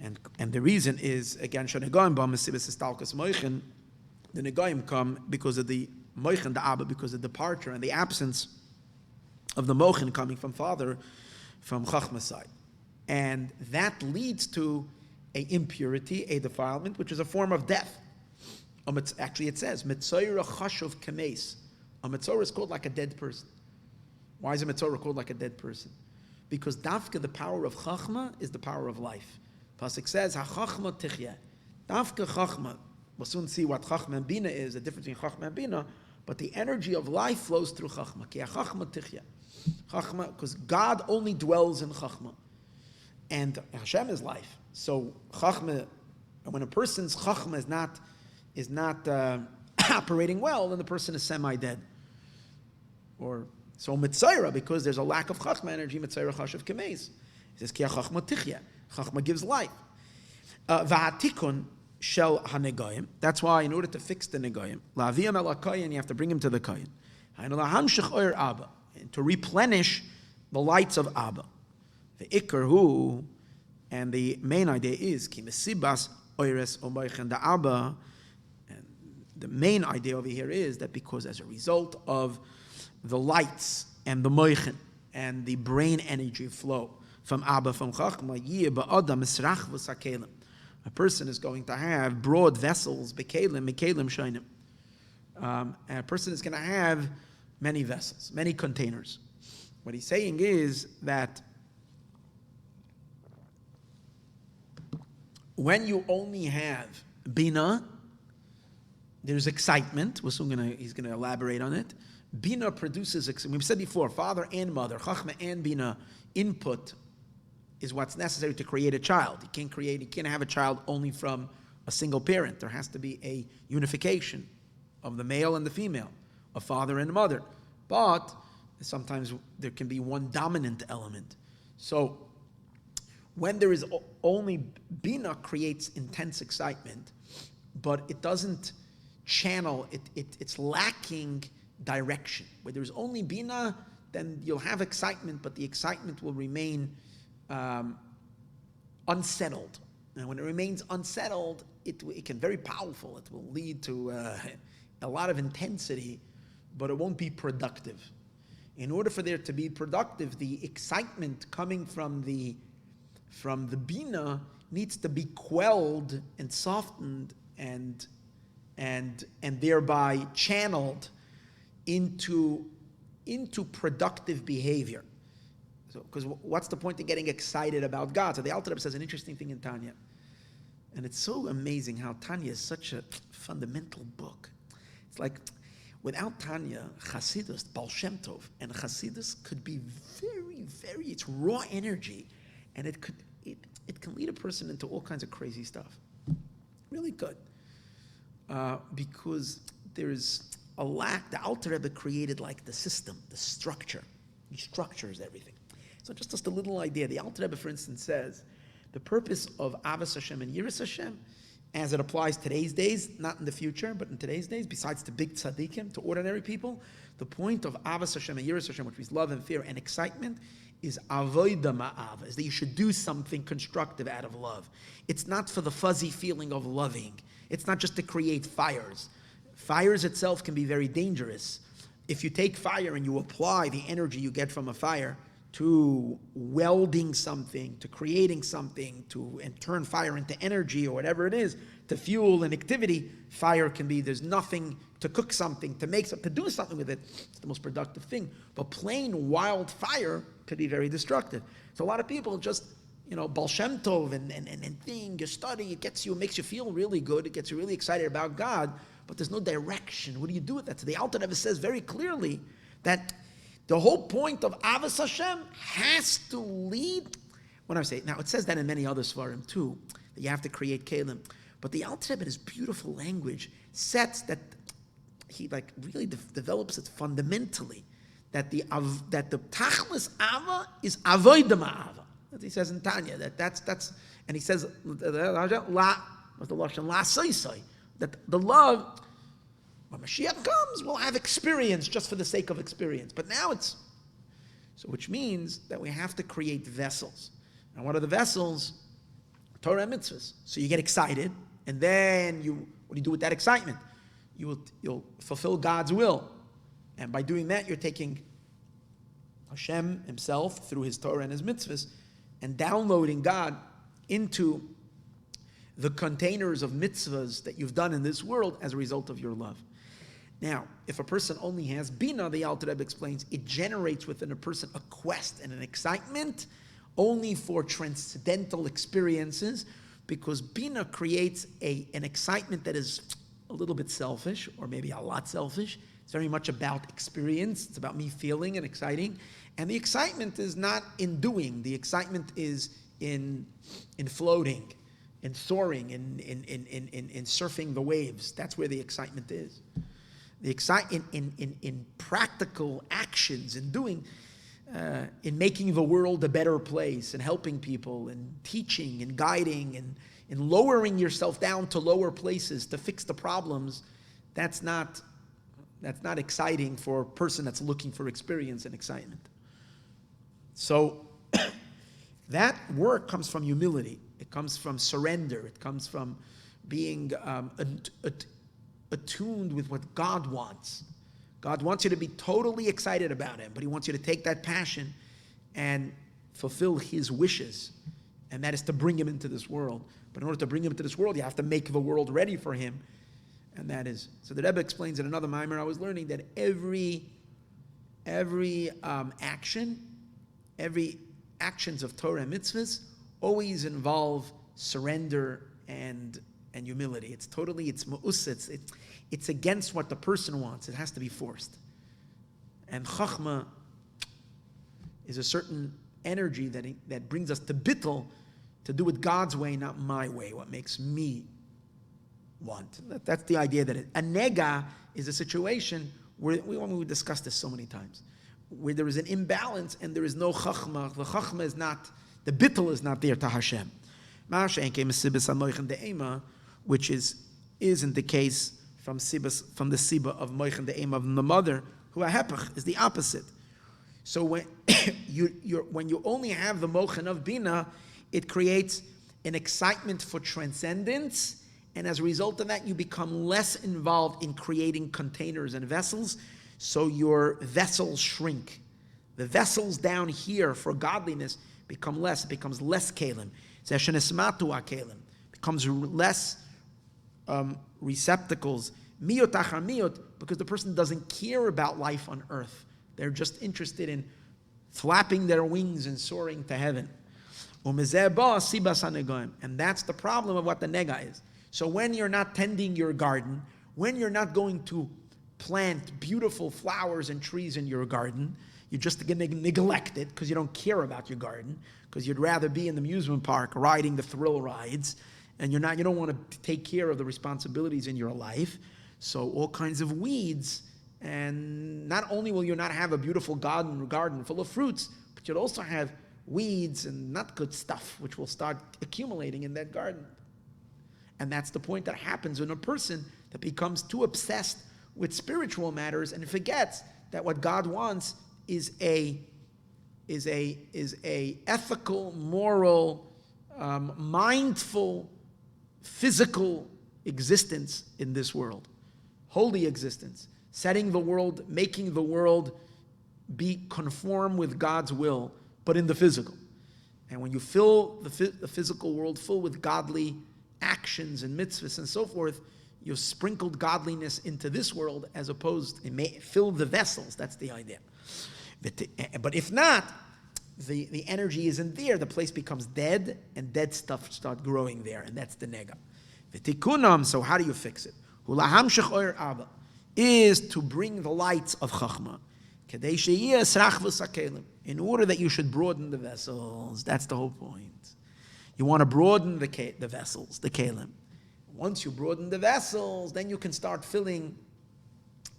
And the reason is, again, the Negoim come because of the mochen, the Abba, because of departure and the absence of the mochen coming from father, from Chachma's side. And that leads to a impurity, a defilement, which is a form of death. Actually, it says, Mitzorah chashuv kameis. A Mitzorah is called like a dead person. Why is a Mitzorah called like a dead person? Because dafka, the power of Chachma, is the power of life. Pasuk says, Ha-Chachma tichya. Dafka Chachma. We'll soon see what Chachma and Bina is, the difference between Chachma and Bina, but the energy of life flows through Chachma. Ki ha-Chachma tichya. Chachma, because God only dwells in Chachma. And Hashem is life. So Chachma, when a person's Chachma is not operating well, then the person is semi-dead. Or so Mitzayra, because there's a lack of Chachma energy, Mitzayra Chashav Kemeis. It says Ki Chachma Tichya. Chachma gives life. Va'atikun shel hanegoyim. That's why in order to fix the negoyim, la'aviyam el hakoyin, you have to bring him to the koyin. And lahamshich oyer Abba, to replenish the lights of Abba. The ikar hu, and the main idea is ki mesibas oires omoichen da Abba. And the main idea over here is that because as a result of the lights and the moichen and the brain energy flow from Abba, from Chachma, yeh ba'adam esrach v'sakelim. A person is going to have broad vessels, bekelim, mekelim shainim. And a person is going to have many vessels, many containers. What he's saying is that when you only have Bina, there's excitement. He's going to elaborate on it. Bina produces, we've said before, father and mother, Chachma and Bina, input is what's necessary to create a child. You can't have a child only from a single parent. There has to be a unification of the male and the female, a father and a mother. But sometimes there can be one dominant element. So when there is only Bina creates intense excitement, but it doesn't channel, it's lacking direction. Where there's only Bina, then you'll have excitement, but the excitement will remain unsettled. And when it remains unsettled, it can be very powerful. It will lead to a lot of intensity, but it won't be productive. In order for there to be productive, the excitement coming from the Bina needs to be quelled and softened and thereby channeled into productive behavior. So, because what's the point in getting excited about God? So the Alter Rebbe says an interesting thing in Tanya, and it's so amazing how Tanya is such a fundamental book. It's like without Tanya, Chassidus, Baal Shem Tov, and Chassidus could be very, very. It's raw energy, and it can lead a person into all kinds of crazy stuff. Really good, because there's a lack. The Alter Rebbe created like the system, the structure. He structures everything. So just a little idea. The Alter Rebbe, for instance, says the purpose of Avos Hashem and Yiras Hashem, as it applies today's days, not in the future, but in today's days, besides to big tzaddikim, to ordinary people, the point of Avos Hashem and Yiras Hashem, which is love and fear and excitement, is avoida ma'av, is that you should do something constructive out of love. It's not for the fuzzy feeling of loving. It's not just to create fires. Fires itself can be very dangerous. If you take fire and you apply the energy you get from a fire to welding something, to creating something, and turn fire into energy or whatever it is, to fuel an activity, fire can be, there's nothing to cook something, to do something with it. It's the most productive thing. But plain wild fire could be very destructive. So a lot of people just Baal Shem Tov and thing, you study, it makes you feel really good, it gets you really excited about God, but there's no direction. What do you do with that? So the Alter Rebbe says very clearly that the whole point of Avos Hashem has to lead. When I say, now it says that in many other Svarim too, that you have to create Kalim. But the Alter Rebbe in his beautiful language sets that, he really develops it fundamentally, that the Tachlis Ava is Avodah Ma'ava. That he says in Tanya, that's and he says what's the lashon la soisoi, that the love, when Mashiach comes, we'll have experience just for the sake of experience. But now which means that we have to create vessels. And what are the vessels? Torah and mitzvahs. So you get excited, and then what do you do with that excitement? You'll fulfill God's will, and by doing that, you're taking Hashem himself through his Torah and his mitzvahs, and downloading God into the containers of mitzvahs that you've done in this world as a result of your love. Now, if a person only has Bina, the Alter Rebbe explains, it generates within a person a quest and an excitement only for transcendental experiences, because Bina creates an excitement that is a little bit selfish, or maybe a lot selfish. It's very much about experience. It's about me feeling and exciting. And the excitement is not in doing. The excitement is in floating, in soaring, in surfing the waves. That's where the excitement is. The excitement in practical actions, in doing, in making the world a better place, and helping people, and teaching, and guiding, and in lowering yourself down to lower places to fix the problems. That's not exciting for a person that's looking for experience and excitement. So that work comes from humility. It comes from surrender. It comes from being attuned with what God wants. God wants you to be totally excited about him, but he wants you to take that passion and fulfill his wishes, and that is to bring him into this world. But in order to bring him into this world, you have to make the world ready for him. And that is, so the Rebbe explains in another Maayon I was learning that every actions of Torah and mitzvahs always involve surrender and humility. It's ma'us, it's against what the person wants. It has to be forced. And chachma is a certain energy that brings us to bittul, to do it God's way, not my way, what makes me want. That's the idea that a nega is a situation where we discussed this so many times, where there is an imbalance and there is no chachma. The chachma is not, the bittul is not there to Hashem. Which isn't the case from the siba of moichen de'ema of the mother, who ahepach is the opposite. So when you only have the mochen of bina, it creates an excitement for transcendence, and as a result of that, you become less involved in creating containers and vessels, so your vessels shrink. The vessels down here for godliness become less. It becomes less kelim. Becomes less receptacles. Miyot achar miyot, because the person doesn't care about life on earth. They're just interested in flapping their wings and soaring to heaven. And that's the problem of what the nega is. So when you're not tending your garden, when you're not going to plant beautiful flowers and trees in your garden, you're just going to neglect it because you don't care about your garden, because you'd rather be in the amusement park riding the thrill rides, and you don't want to take care of the responsibilities in your life. So all kinds of weeds, and not only will you not have a beautiful garden full of fruits, but you'll also have weeds and not good stuff, which will start accumulating in that garden. And that's the point that happens in a person that becomes too obsessed with spiritual matters and forgets that what God wants is a ethical, moral, mindful, physical existence in this world, holy existence, setting the world, making the world be conform with God's will, but in the physical. And when you fill the physical world full with godly actions and mitzvahs and so forth, you've sprinkled godliness into this world, as opposed to fill the vessels. That's the idea. But if not, the energy isn't there, the place becomes dead, and dead stuff start growing there, and that's the nega. V'tikunam, so how do you fix it? Hulahamshech oyer Abba, is to bring the lights of Chachma, kedei sheyeh srachvus hakelim, in order that you should broaden the vessels. That's the whole point. You want to broaden the vessels, the kelim. Once you broaden the vessels, then you can start filling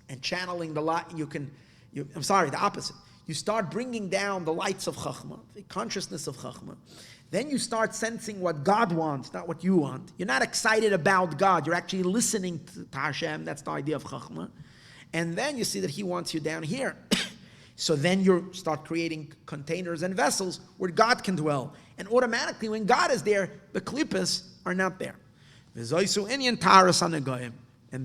and channeling the light. The opposite. You start bringing down the lights of Chachma, the consciousness of Chachma. Then you start sensing what God wants, not what you want. You're not excited about God. You're actually listening to Hashem. That's the idea of Chachma. And then you see that He wants you down here. So then you start creating containers and vessels where God can dwell. And automatically, when God is there, the klippas are not there. And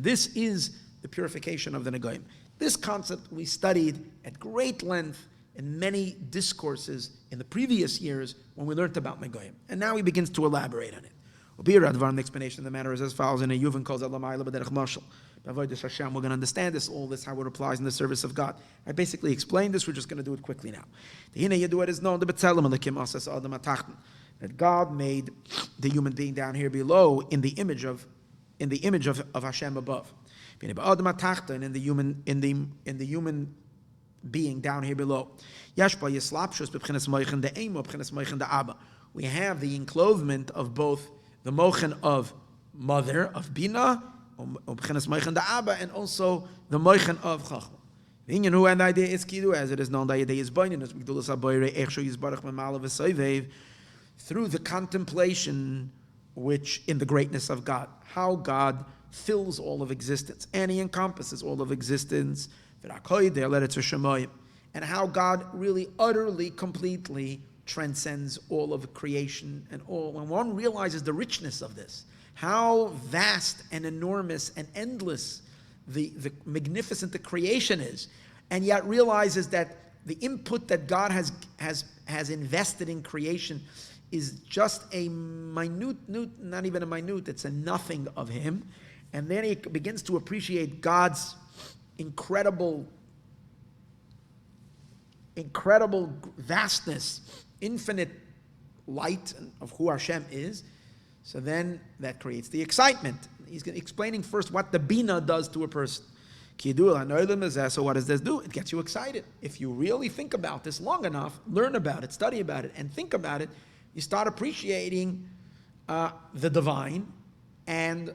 this is the purification of the Negoim. This concept we studied at great length in many discourses in the previous years when we learned about Negoim. And now he begins to elaborate on it. The explanation of the matter is as follows. In a Yuvin calls it Lamayla B'derech Mashal. We're going to understand this, all this, how it applies in the service of God. I basically explained this. We're just going to do it quickly now. It is known that God made the human being down here below in the image of Hashem above. And in the human being down here below. We have the enclothement of both the mochen of mother, of Bina, and also the mochen of Chachma. And the idea is kidu, as it is known, the idea is through the contemplation, which in the greatness of God, how God fills all of existence, and He encompasses all of existence, and how God really, utterly, completely transcends all of creation and all. When one realizes the richness of this, how vast and enormous and endless the magnificent the creation is, and yet realizes that the input that God has invested in creation is just a minute, not even a minute, it's a nothing of Him. And then he begins to appreciate God's incredible vastness, infinite light of who Hashem is. So then that creates the excitement. He's explaining first what the Bina does to a person. So what does this do? It gets you excited. If you really think about this long enough, learn about it, study about it, and think about it, you start appreciating the divine and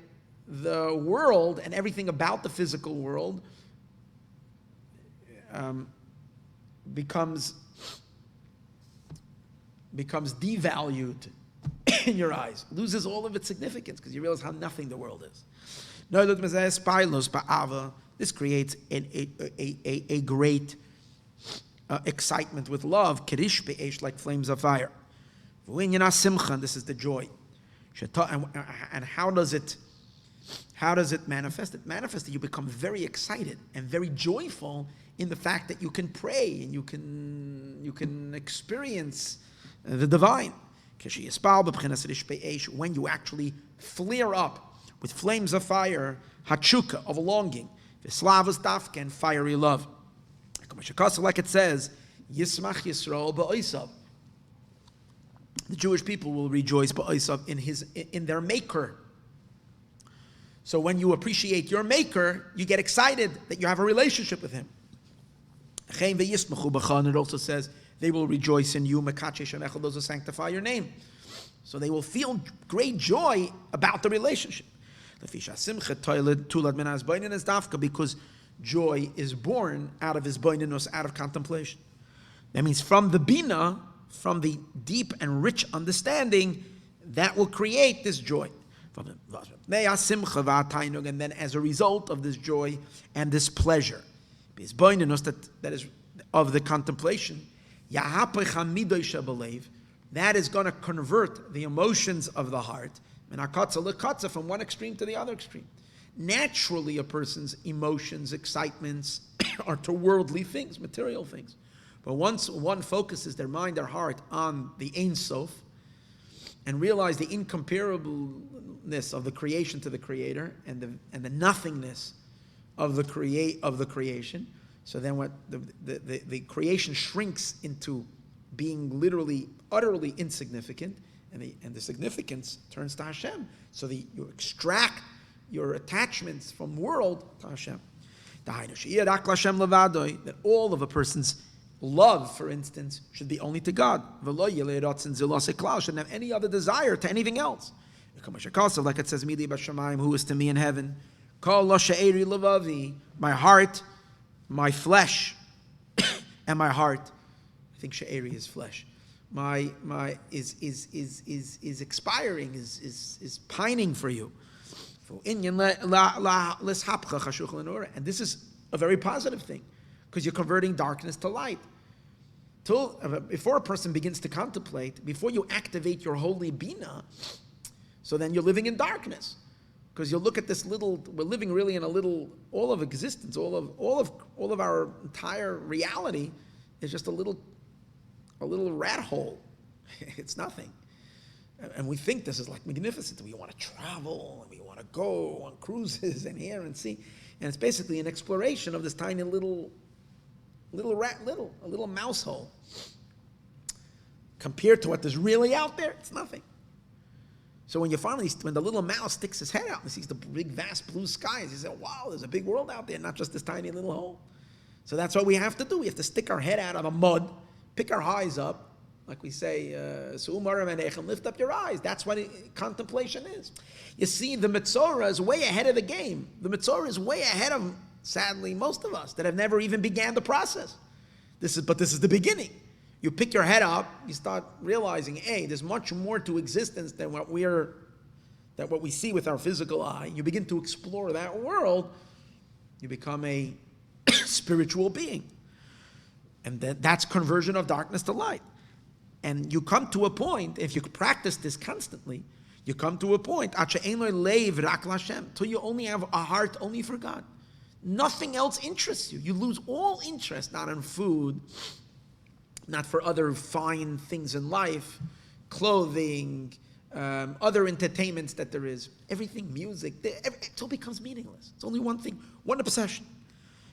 the world and everything about the physical world becomes devalued in your eyes, loses all of its significance because you realize how nothing the world is. This creates a great excitement with love, kirish be'esh, like flames of fire. This is the joy. And how does it manifest? It manifests that you become very excited and very joyful in the fact that you can pray and you can experience the divine. When you actually flare up with flames of fire, hatshuka, of longing, v'slavas dafka, and fiery love. Like it says, Yismach Yisroel ba'osav. The Jewish people will rejoice ba'osav in their Maker. So when you appreciate your Maker, you get excited that you have a relationship with Him. And it also says, they will rejoice in you, those who sanctify your name. So they will feel great joy about the relationship. Because joy is born out of his boinenus, out of contemplation. That means from the bina, from the deep and rich understanding, that will create this joy. And then as a result of this joy and this pleasure, that is of the contemplation, that is going to convert the emotions of the heart from one extreme to the other extreme. Naturally, a person's emotions, excitements are to worldly things, material things. But once one focuses their mind, their heart on the Ein Sof, and realize the incomparableness of the creation to the Creator and the nothingness of the creation, so then what the creation shrinks into being literally, utterly insignificant, and the significance turns to Hashem. So you extract your attachments from world to Hashem. That all of a person's love, for instance, should be only to God. Shouldn't have any other desire to anything else. Like it says, who is to me in heaven? My heart, my flesh, and my heart. I think she'eri is flesh. My is expiring, is pining for you. And this is a very positive thing, because you're converting darkness to light. Before a person begins to contemplate, before you activate your holy bina, so then you're living in darkness. Because you look at this we're living really in all of existence, all of our entire reality is just a little rat hole. It's nothing. And we think this is like magnificent. We want to travel, and we want to go on cruises and hear and see. And it's basically an exploration of this tiny little mouse hole. Compared to what there's really out there, it's nothing. So when the little mouse sticks his head out and sees the big, vast blue skies, he says, wow, there's a big world out there, not just this tiny little hole. So that's what we have to do. We have to stick our head out of the mud, pick our eyes up, like we say, lift up your eyes. That's what contemplation is. You see, the Metzorah is way ahead of the game. The Metzorah is way ahead of, sadly, most of us that have never even began the process. But this is the beginning. You pick your head up, you start realizing, hey, there's much more to existence than what we see with our physical eye. You begin to explore that world, you become a spiritual being. And that's conversion of darkness to light. And you come to a point, if you practice this constantly, you come to a point, till you only have a heart only for God. Nothing else interests you. You lose all interest, not in food, not for other fine things in life, clothing, other entertainments that there is. Everything, music, it all becomes meaningless. It's only one thing, one obsession.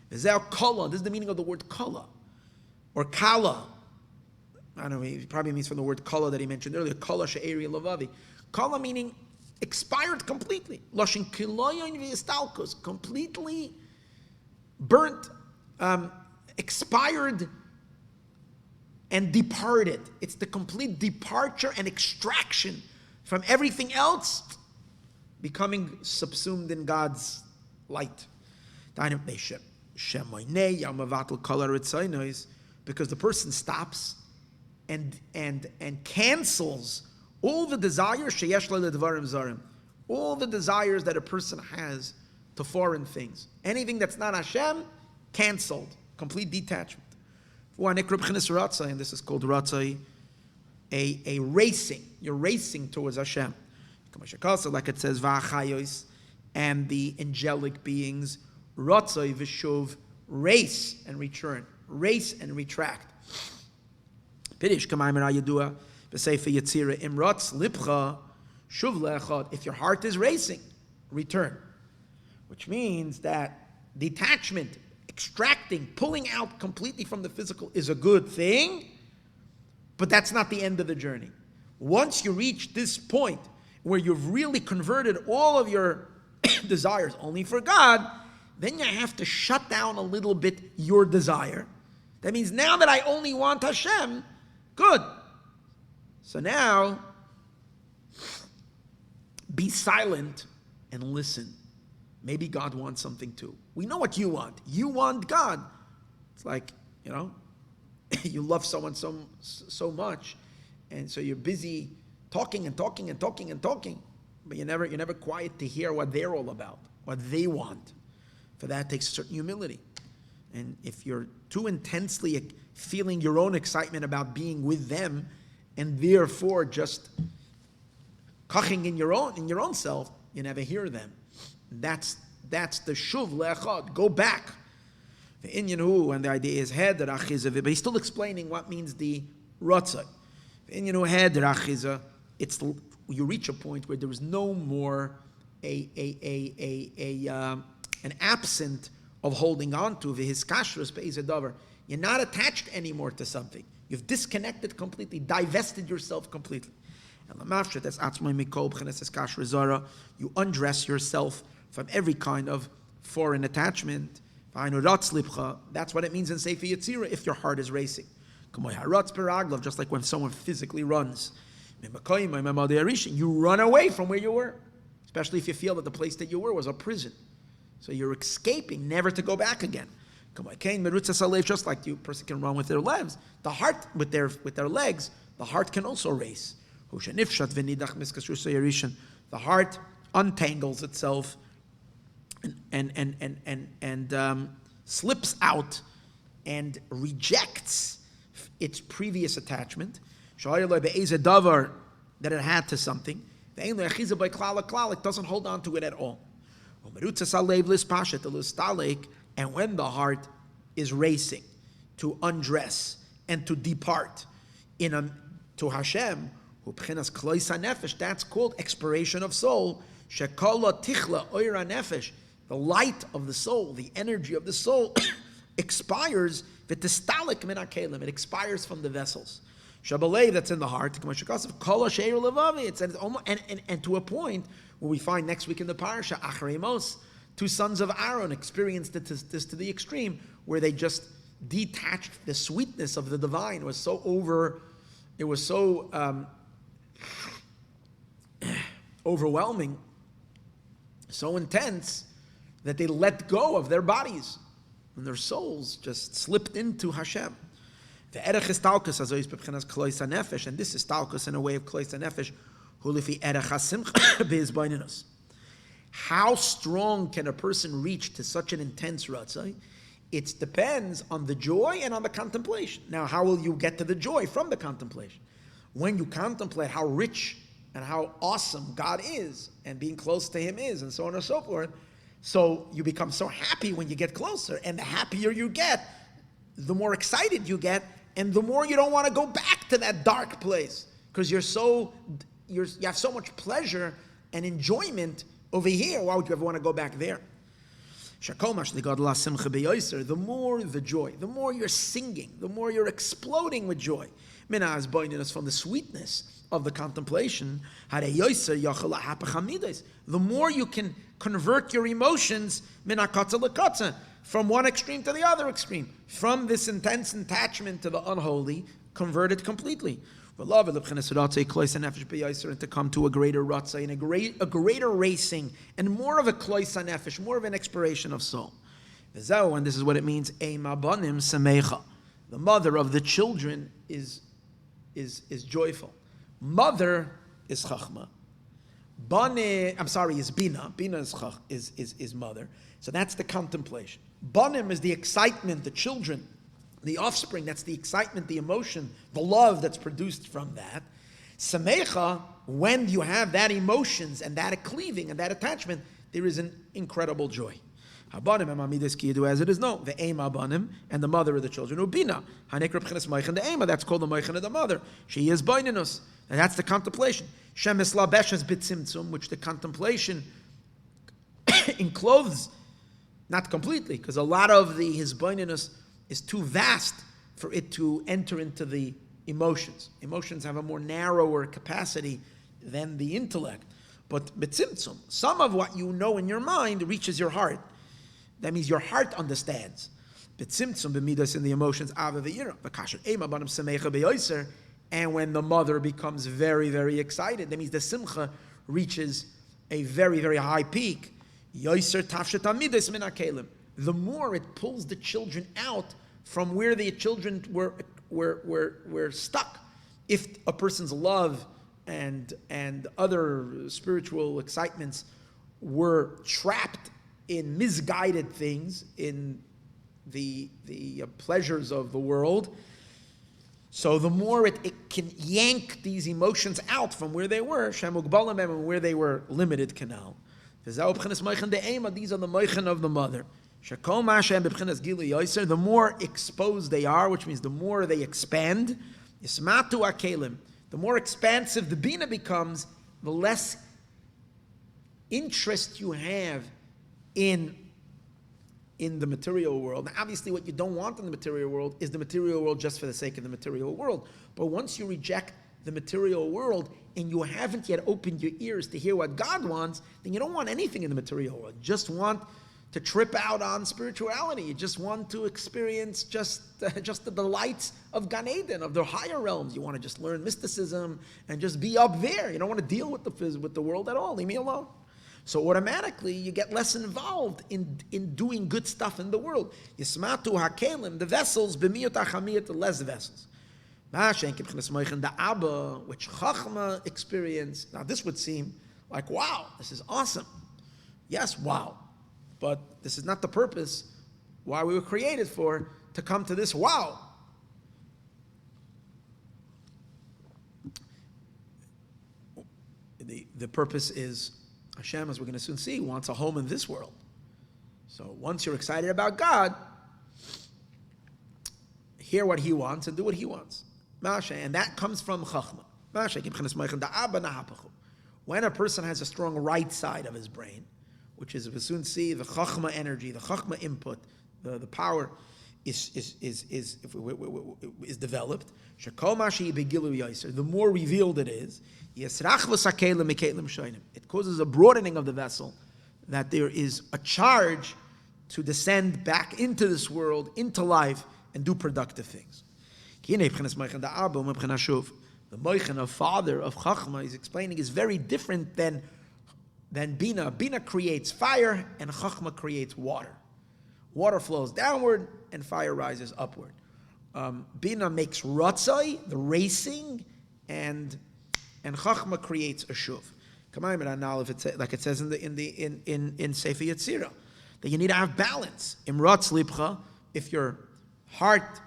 This is the meaning of the word kala, or kala. I don't know, it probably means from the word kala that he mentioned earlier, kala she'eri lavavi. Kala meaning expired completely. Loshin kiloyon v'yistalkos, completely burnt, expired, and departed. It's the complete departure and extraction from everything else, becoming subsumed in God's light. Because the person stops and cancels all the desires, all the desires that a person has to foreign things. Anything that's not Hashem, canceled, complete detachment. And this is called ratzai, a racing. You're racing towards Hashem. Like it says, v'achayos, and the angelic beings, ratzai v'shuv, race and return, race and retract. Pidish k'maymer ayadua v'seifa yitzira imratz lipcha shuv le'echad. If your heart is racing, return. Which means that detachment, extracting, pulling out completely from the physical is a good thing, but that's not the end of the journey. Once you reach this point where you've really converted all of your desires only for God, then you have to shut down a little bit your desire. That means now that I only want Hashem, good. So now, be silent and listen. Maybe God wants something too. We know what you want. You want God. It's like, you love someone so much, and so you're busy talking, but you're never quiet to hear what they're all about, what they want. For that takes a certain humility. And if you're too intensely feeling your own excitement about being with them, and therefore just kaching in your own self, you never hear them. That's the shuv le'echad. Go back. The inyan and the idea is head rachiza, but he's still explaining what means the ratzah. The inyan head rachiza. It's you reach a point where there is no more an absent of holding on to his kashrus be'ezadavar. You're not attached anymore to something. You've disconnected completely, divested yourself completely. You undress yourself from every kind of foreign attachment. That's what it means in Sefer Yetzirah if your heart is racing. Just like when someone physically runs. You run away from where you were, especially if you feel that the place that you were was a prison. So you're escaping, never to go back again. Just like a person can run with their legs, the heart with their legs, the heart can also race. The heart untangles itself and slips out and rejects its previous attachment that it had to something. It doesn't hold on to it at all. And when the heart is racing to undress and to depart to Hashem, that's called expiration of soul. The light of the soul, the energy of the soul expires. It expires from the vessels. Shabalev, that's in the heart. And to a point where we find next week in the parasha, Achremos, 2 sons of Aaron experienced this to the extreme, where they just detached the sweetness of the divine. It was so overwhelming, so intense, that they let go of their bodies, and their souls just slipped into Hashem. The erech is talkus, as is b'bchinas klois hanefesh, and this is talkus in a way of klois hanefesh, hu lefi erech hasimcha be'izbaininus. How strong can a person reach to such an intense ratzai? It depends on the joy and on the contemplation. Now, how will you get to the joy from the contemplation? When you contemplate how rich and how awesome God is, and being close to Him is, and so on and so forth, so you become so happy when you get closer, and the happier you get, the more excited you get, and the more you don't want to go back to that dark place, because you have so much pleasure and enjoyment over here. Why would you ever want to go back there? The more the joy, the more you're singing, the more you're exploding with joy. From the sweetness of the contemplation, the more you can convert your emotions from one extreme to the other extreme. From this intense attachment to the unholy, convert it completely. And to come to a greater ratzah, and a greater racing, and more of a klois nefesh, more of an expiration of soul. And this is what it means. The mother of the children is joyful. Mother is chachma. Is bina. Bina is mother. So that's the contemplation. Banim is the excitement, the children, the offspring. That's the excitement, the emotion, the love that's produced from that. Samecha, when you have that emotions and that cleaving and that attachment, there is an incredible joy. Habanim amamidas kidu, as it is known, the ema banim, and the mother of the children, ubina hanekra b'chinas moichan the ema. That's called the moichan of the mother. She is baininus, and that's the contemplation. Shem eslabeshes bitzimtzum, which the contemplation encloses, not completely, because a lot of his baininus is too vast for it to enter into the emotions. Emotions have a more narrower capacity than the intellect. But bitzimtzum, some of what you know in your mind reaches your heart. That means your heart understands. Bitzimtzum b'midas in the emotions, ava v'yira. V'kasher ema banim semecha be'yoser. And when the mother becomes very, very excited, that means the simcha reaches a very, very high peak. Yoser tafshet amidas min hakelim. The more it pulls the children out from where the children were stuck. If a person's love and other spiritual excitements were trapped in misguided things, in the pleasures of the world, so the more it can yank these emotions out from where they were, and where they were limited canal. These are the moichan of the mother. The more exposed they are, which means the more they expand, the more expansive the bina becomes, the less interest you have in in the material world. Now, obviously, what you don't want in the material world is the material world just for the sake of the material world. But once you reject the material world and you haven't yet opened your ears to hear what God wants, then you don't want anything in the material world. You just want to trip out on spirituality. You just want to experience just the delights of Gan Eden, of the higher realms. You want to just learn mysticism and just be up there. You don't want to deal with the world at all. Leave me alone. So automatically, you get less involved in doing good stuff in the world. Yismatu hakelim, the vessels, b'miyot achamiyot, the less vessels. The Abba, which Chachma experienced. Now this would seem like, wow, this is awesome. Yes, wow. But this is not the purpose why we were created for, to come to this wow. The purpose is, Hashem, as we're going to soon see, wants a home in this world. So once you're excited about God, hear what He wants and do what He wants. And that comes from Chachma. When a person has a strong right side of his brain, which is, we'll soon see, the Chachma energy, the Chachma input, the power is developed. The more revealed it is, it causes a broadening of the vessel, that there is a charge to descend back into this world, into life, and do productive things. The moichin of father of Chachma, he's explaining, is very different than Bina. Bina creates fire, and Chachma creates water. Water flows downward, and fire rises upward. Bina makes ratzai, the racing, and Chachma creates a shuv. Now, if it's like it says in Sefer Yetzirah, that you need to have balance. Imratz libcha, if your heart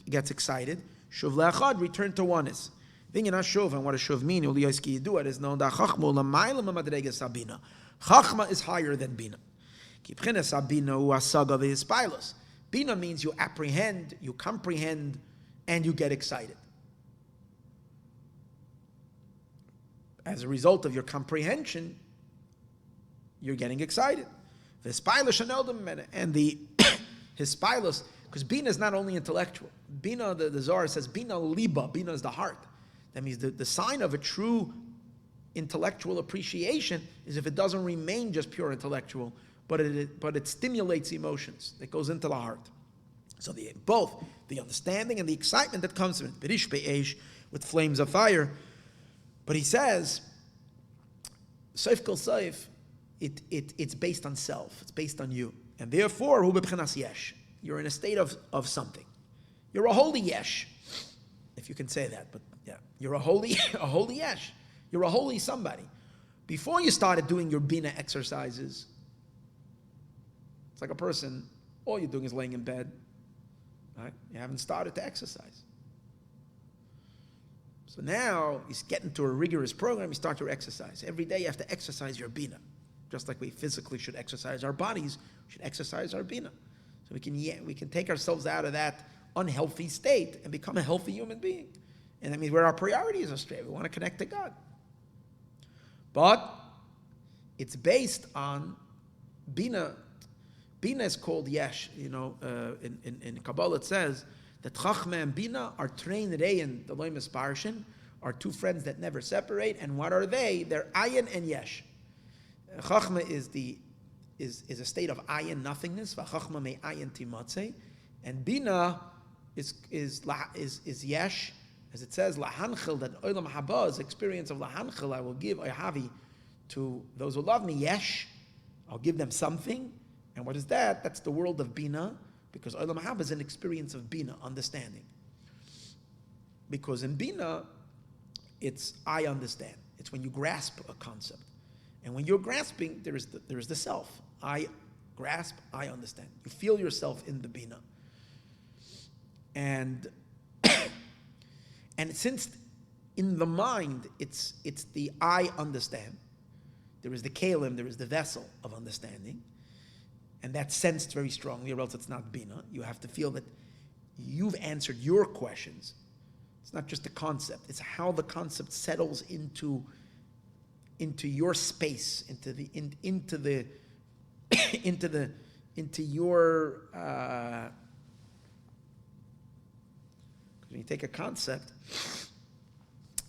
gets excited, shuv le'achad, return to oneness. Then you're not shuv, and what does shuv mean? It is known that Chachma is higher than Bina. Bina means you apprehend, you comprehend, and you get excited. As a result of your comprehension, you're getting excited. And the hispilus, because Bina is not only intellectual. Bina, the Zohar says, Bina liba, Bina is the heart. That means the sign of a true intellectual appreciation is if it doesn't remain just pure intellectual, but it stimulates emotions. It goes into the heart. So both the understanding and the excitement that comes from it, b'rish be'esh, with flames of fire. But he says, Seif kol seif, it's based on self. It's based on you. And therefore, hu b'b'chinas yesh. You're in a state of something. You're a holy yesh, if you can say that. But yeah, you're a holy yesh. You're a holy somebody. Before you started doing your Bina exercises, it's like a person, all you're doing is laying in bed. Right? You haven't started to exercise. So now you get into a rigorous program, you start your exercise. Every day you have to exercise your Bina. Just like we physically should exercise our bodies, we should exercise our Bina. So we can take ourselves out of that unhealthy state and become a healthy human being. And that means where our priorities are straight. We want to connect to God. But it's based on Bina. Bina is called Yesh. In Kabbalah it says that Chachma and Bina are trained rein, the Loimus Parshin, are two friends that never separate. And what are they? They're Ayin and Yesh. Chachma is a state of Ayin, nothingness. V'Chachma me Ayin timatze. And Bina is Yesh, as it says, Lahanchel, that Olam Haba, experience of Lahanchel, I will give Ohavi to those who love me. Yesh, I'll give them something. And what is that? That's the world of Bina, because Olam Haba is an experience of Bina, understanding. Because in Bina, it's I understand. It's when you grasp a concept. And when you're grasping, there is the self. I grasp, I understand. You feel yourself in the Bina. And since in the mind it's the I understand, there is the kalim, there is the vessel of understanding, and that's sensed very strongly, or else it's not Bina. You have to feel that you've answered your questions. It's not just the concept; it's how the concept settles into your space, into the into your, when you take a concept,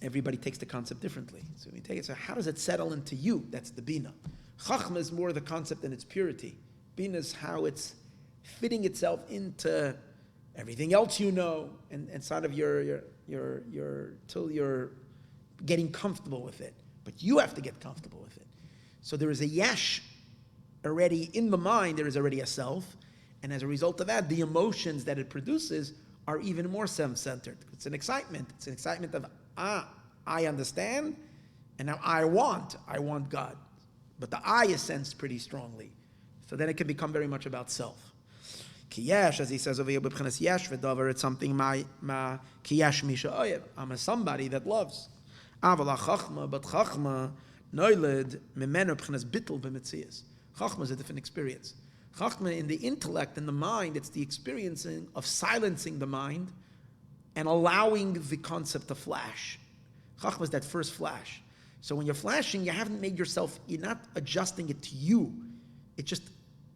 everybody takes the concept differently. So when you take it, so how does it settle into you? That's the bina. Chachma is more the concept in its purity. Bina is how it's fitting itself into everything else you know, and inside of your till you're getting comfortable with it. But you have to get comfortable with it. So there is a yesh already in the mind. There is already a self, and as a result of that, the emotions that it produces are even more self-centered. It's an excitement. It's an excitement of I understand, and now I want God. But the I is sensed pretty strongly. So then it can become very much about self. Kiyesh, as he says over here, it's something kiyesh misha oyev. I'm a somebody that loves. Avala chachma, but chachma noiled memenu b'chinas bittul b'metzias. Chachma is a different experience. Chachma in the intellect, in the mind, it's the experiencing of silencing the mind and allowing the concept to flash. Chachma is that first flash. So when you're flashing, you haven't made yourself, you're not adjusting it to you. It's just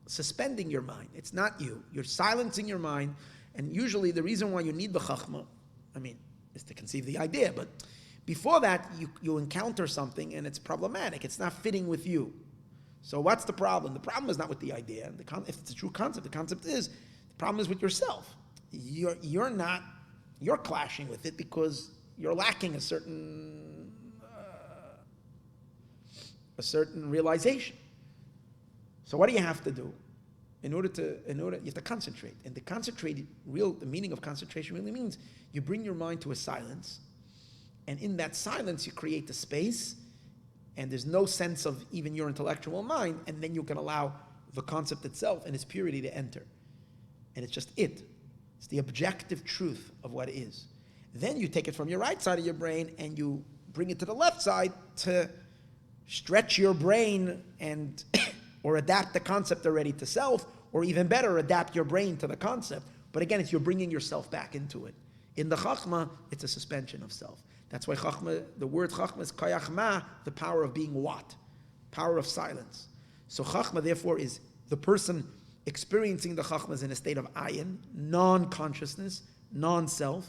suspending your mind. It's not you. You're silencing your mind. And usually the reason why you need the chachma, is to conceive the idea. But before that, you encounter something and it's problematic. It's not fitting with you. So what's the problem? The problem is not with the idea. If it's a true concept, the concept is, the problem is with yourself. You're clashing with it because you're lacking a certain realization. So what do you have to do? You have to concentrate. And the meaning of concentration really means you bring your mind to a silence, and in that silence you create the space, and there's no sense of even your intellectual mind, and then you can allow the concept itself and its purity to enter. And it's just it. It's the objective truth of what is. Then you take it from your right side of your brain and you bring it to the left side to stretch your brain and or adapt the concept already to self, or even better, adapt your brain to the concept. But again, you're bringing yourself back into it. In the chachma, it's a suspension of self. That's why chachma, the word chachma is kayachma, the power of being what? Power of silence. So chachma, therefore, is the person experiencing the chachmas in a state of ayin, non-consciousness, non-self.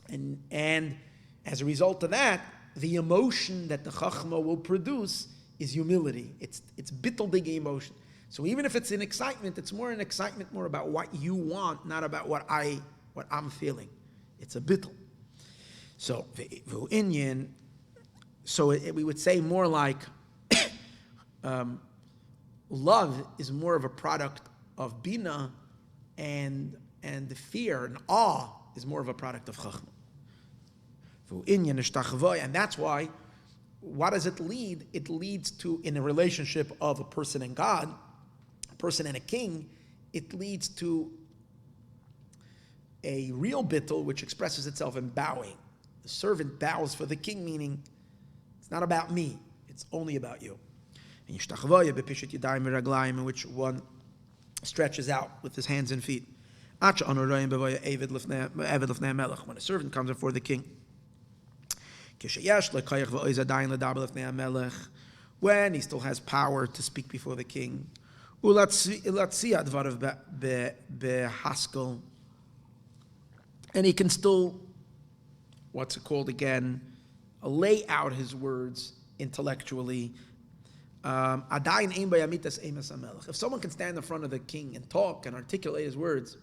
And as a result of that, the emotion that the chachma will produce is humility. It's bitteldige emotion. So even if it's an excitement, it's more an excitement more about what you want, not about what I'm feeling. It's a bittel. So we would say more like love is more of a product of bina, and the fear and awe is more of a product of chachma. And that's why, what does it lead? It leads to, in a relationship of a person and God, a person and a king, it leads to a real bittul which expresses itself in bowing. The servant bows for the king, meaning it's not about me, it's only about you. In which one stretches out with his hands and feet. When a servant comes before the king, when he still has power to speak before the king, and he can still, what's it called again, lay out his words intellectually. If someone can stand in front of the king and talk and articulate his words,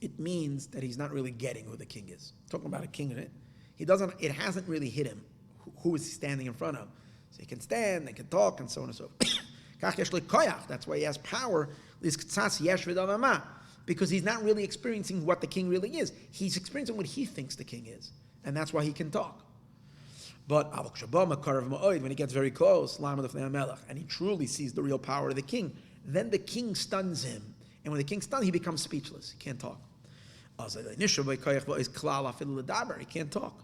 it means that he's not really getting who the king is. Talking about a king, it hasn't really hit him who is he standing in front of. So he can stand, they can talk, and so on and so forth. That's why he has power, because he's not really experiencing what the king really is. He's experiencing what he thinks the king is, and that's why he can talk. But when he gets very close, and he truly sees the real power of the king, then the king stuns him. And when the king stuns, he becomes speechless. He can't talk. He can't talk.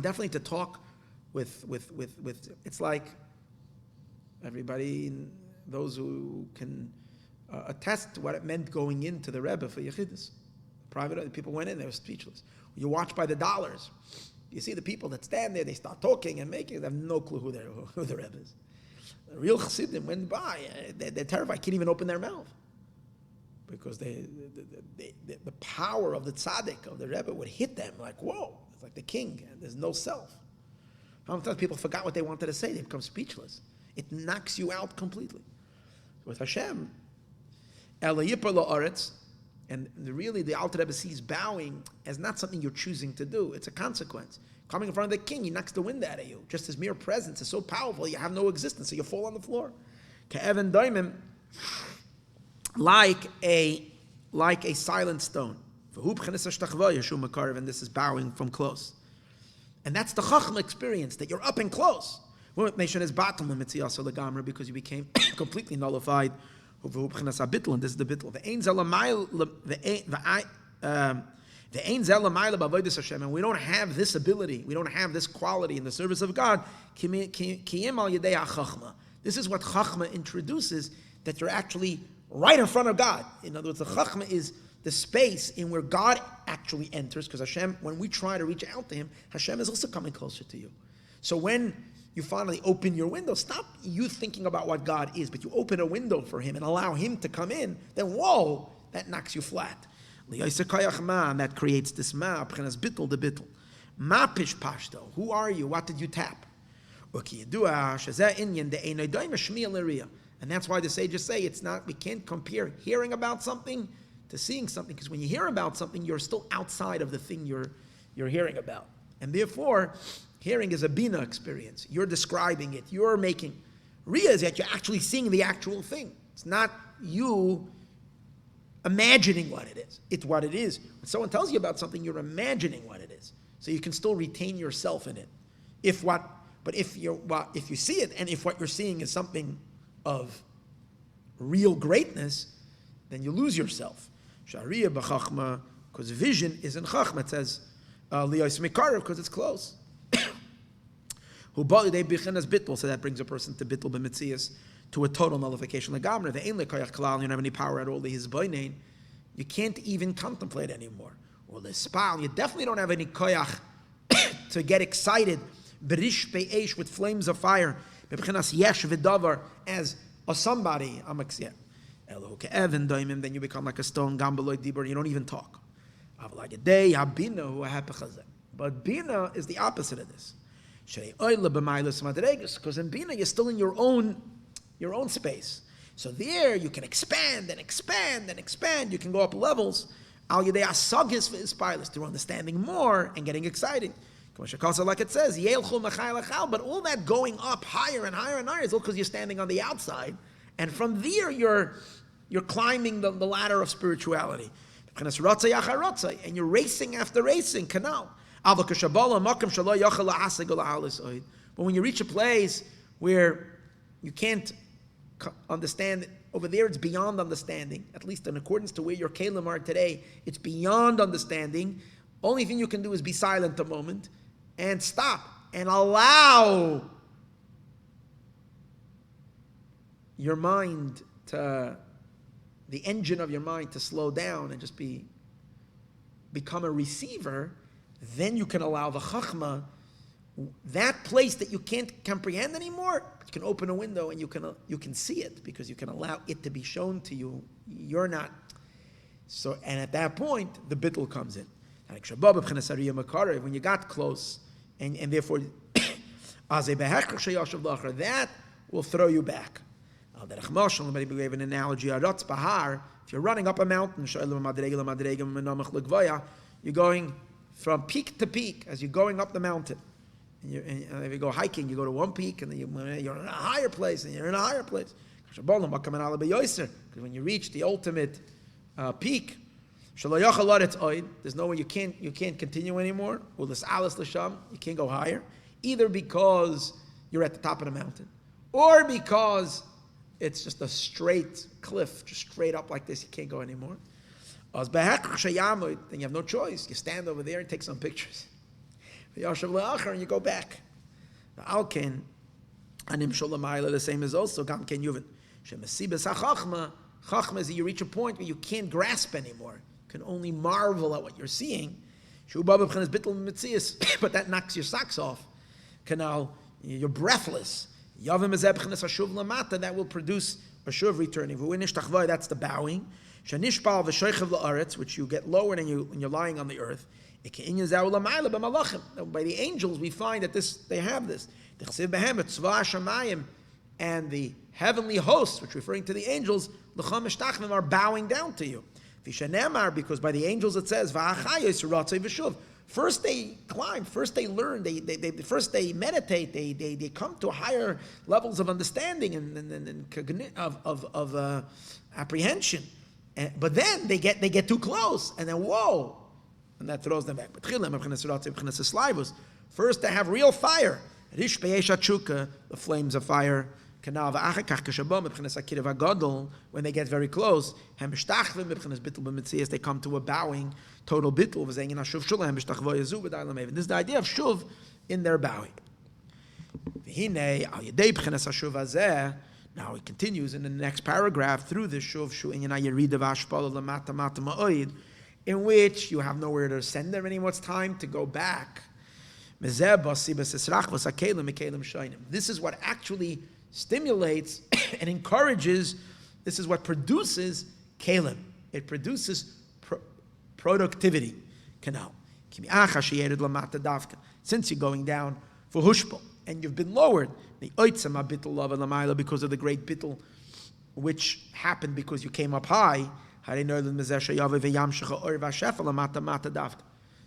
Definitely to talk with it's like everybody, those who can attest to what it meant going into the Rebbe for Yechidus. Private people went in, they were speechless. You watch by the dollars. You see the people that stand there, they start talking and making, they have no clue who the Rebbe is. The real Chassidim went by, they're terrified, can't even open their mouth. Because the power of the tzaddik, of the Rebbe, would hit them like, whoa, it's like the king, and there's no self. Sometimes people forgot what they wanted to say, they become speechless. It knocks you out completely. With Hashem, Ela Yipar La'aretz, and really the Alter Rebbe sees bowing as not something you're choosing to do, it's a consequence. Coming in front of the king, he knocks the wind out of you. Just his mere presence is so powerful, you have no existence, so you fall on the floor. Ke'evan Daimim, like a silent stone. And this is bowing from close. And that's the Chachma experience, that you're up and close. Because you became completely nullified. And this is the bittul. And we don't have this ability, we don't have this quality in the service of God. This is what Chachma introduces, that you're actually right in front of God. In other words, the Chachma is the space in where God actually enters, because Hashem, when we try to reach out to Him, Hashem is also coming closer to you. So when you finally open your window, stop you thinking about what God is, but you open a window for Him and allow Him to come in, then whoa, that knocks you flat. And that creates this ma, bittul the bittul. Ma pish pashto, who are you? What did you tap? And that's why the sages say it's not, we can't compare hearing about something to seeing something, because when you hear about something, you're still outside of the thing you're hearing about. And therefore, hearing is a bina experience. You're describing it, you're making. Riyah is that you're actually seeing the actual thing. It's not you imagining what it is. It's what it is. When someone tells you about something, you're imagining what it is. So you can still retain yourself in it. If you see it, and if what you're seeing is something of real greatness, then you lose yourself. Shariah b'chachma, because vision is in chachma. It says liyos mikarev, because it's close. Who bought they bichenas bittul, so that brings a person to bittul b'mitzias, to a total nullification. Legamre the ein lekayach klal, you don't have any power at all. His boinein, you can't even contemplate anymore. Or lespal, you definitely don't have any koyach to get excited. Berish be'esh, with flames of fire. B'chenas yesh v'davar, as a somebody. Then you become like a stone. You don't even talk. But bina is the opposite of this. Because in bina you're still in your own space. So there you can expand and expand and expand. You can go up levels. Through understanding more and getting excited. Like it says, but all that going up higher and higher and higher is all because you're standing on the outside. And from there, you're climbing the ladder of spirituality. And you're racing after racing, canal. But when you reach a place where you can't understand, over there it's beyond understanding, at least in accordance to where your kelim are today, it's beyond understanding. Only thing you can do is be silent a moment and stop and allow your mind to, the engine of your mind to slow down and just become a receiver. Then you can allow the chachma, that place that you can't comprehend anymore, you can open a window and you can see it, because you can allow it to be shown to you. You're not. So, and at that point, the bittul comes in. When you got close, and therefore, that will throw you back. Let me give an analogy. If you're running up a mountain, you're going from peak to peak as you're going up the mountain. And if you go hiking, you go to one peak, and then you're in a higher place, and you're in a higher place. Because when you reach the ultimate peak, there's no way you can't continue anymore. You can't go higher, either because you're at the top of the mountain, or because it's just a straight cliff, just straight up like this. You can't go anymore. Then you have no choice. You stand over there and take some pictures. And you go back. The same is also Gamken Yuvin. Chachma is that you reach a point where you can't grasp anymore. You can only marvel at what you're seeing. But that knocks your socks off. You're breathless. Yavim is ebchenes hashuv lamata, that will produce a shuv returning. That's the bowing. Shanishpal v'shoichev la'aretz, which you get lowered and you're lying on the earth. By the angels, we find that they have this. And the heavenly hosts, which referring to the angels, are bowing down to you. Because by the angels it says, first they climb, first they learn, first they meditate, they come to higher levels of understanding and of apprehension. But then they get too close, and then whoa, and that throws them back. First they have real fire, the flames of fire. When they get very close, they come to a bowing, total bittul. This is the idea of shuv in their bowing. Now it continues in the next paragraph through the shuv in which you have nowhere to send them anymore. It's time to go back. This is what actually stimulates and encourages. This is what produces kalim. It produces productivity. Since you're going down for hushpal and you've been lowered, because of the great bittul which happened because you came up high.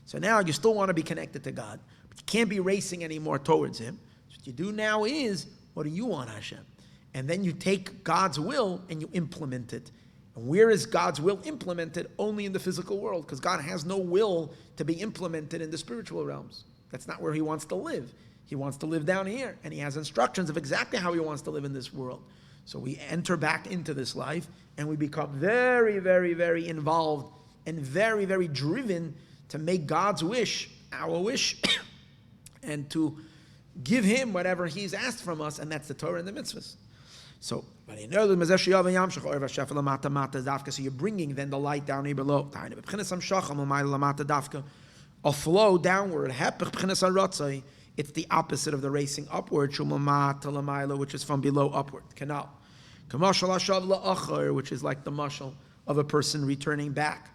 So now you still want to be connected to God, but you can't be racing anymore towards Him. So what you do now is, what do you want, Hashem? And then you take God's will and you implement it. And where is God's will implemented? Only in the physical world, because God has no will to be implemented in the spiritual realms. That's not where He wants to live. He wants to live down here, and He has instructions of exactly how He wants to live in this world. So we enter back into this life, and we become very, very, very involved and very, very driven to make God's wish our wish, and to give Him whatever He's asked from us, and that's the Torah and the mitzvahs. So you're bringing then the light down here below. A flow downward. It's the opposite of the racing upward, which is from below upward. Canal. Which is like the mashal of a person returning back.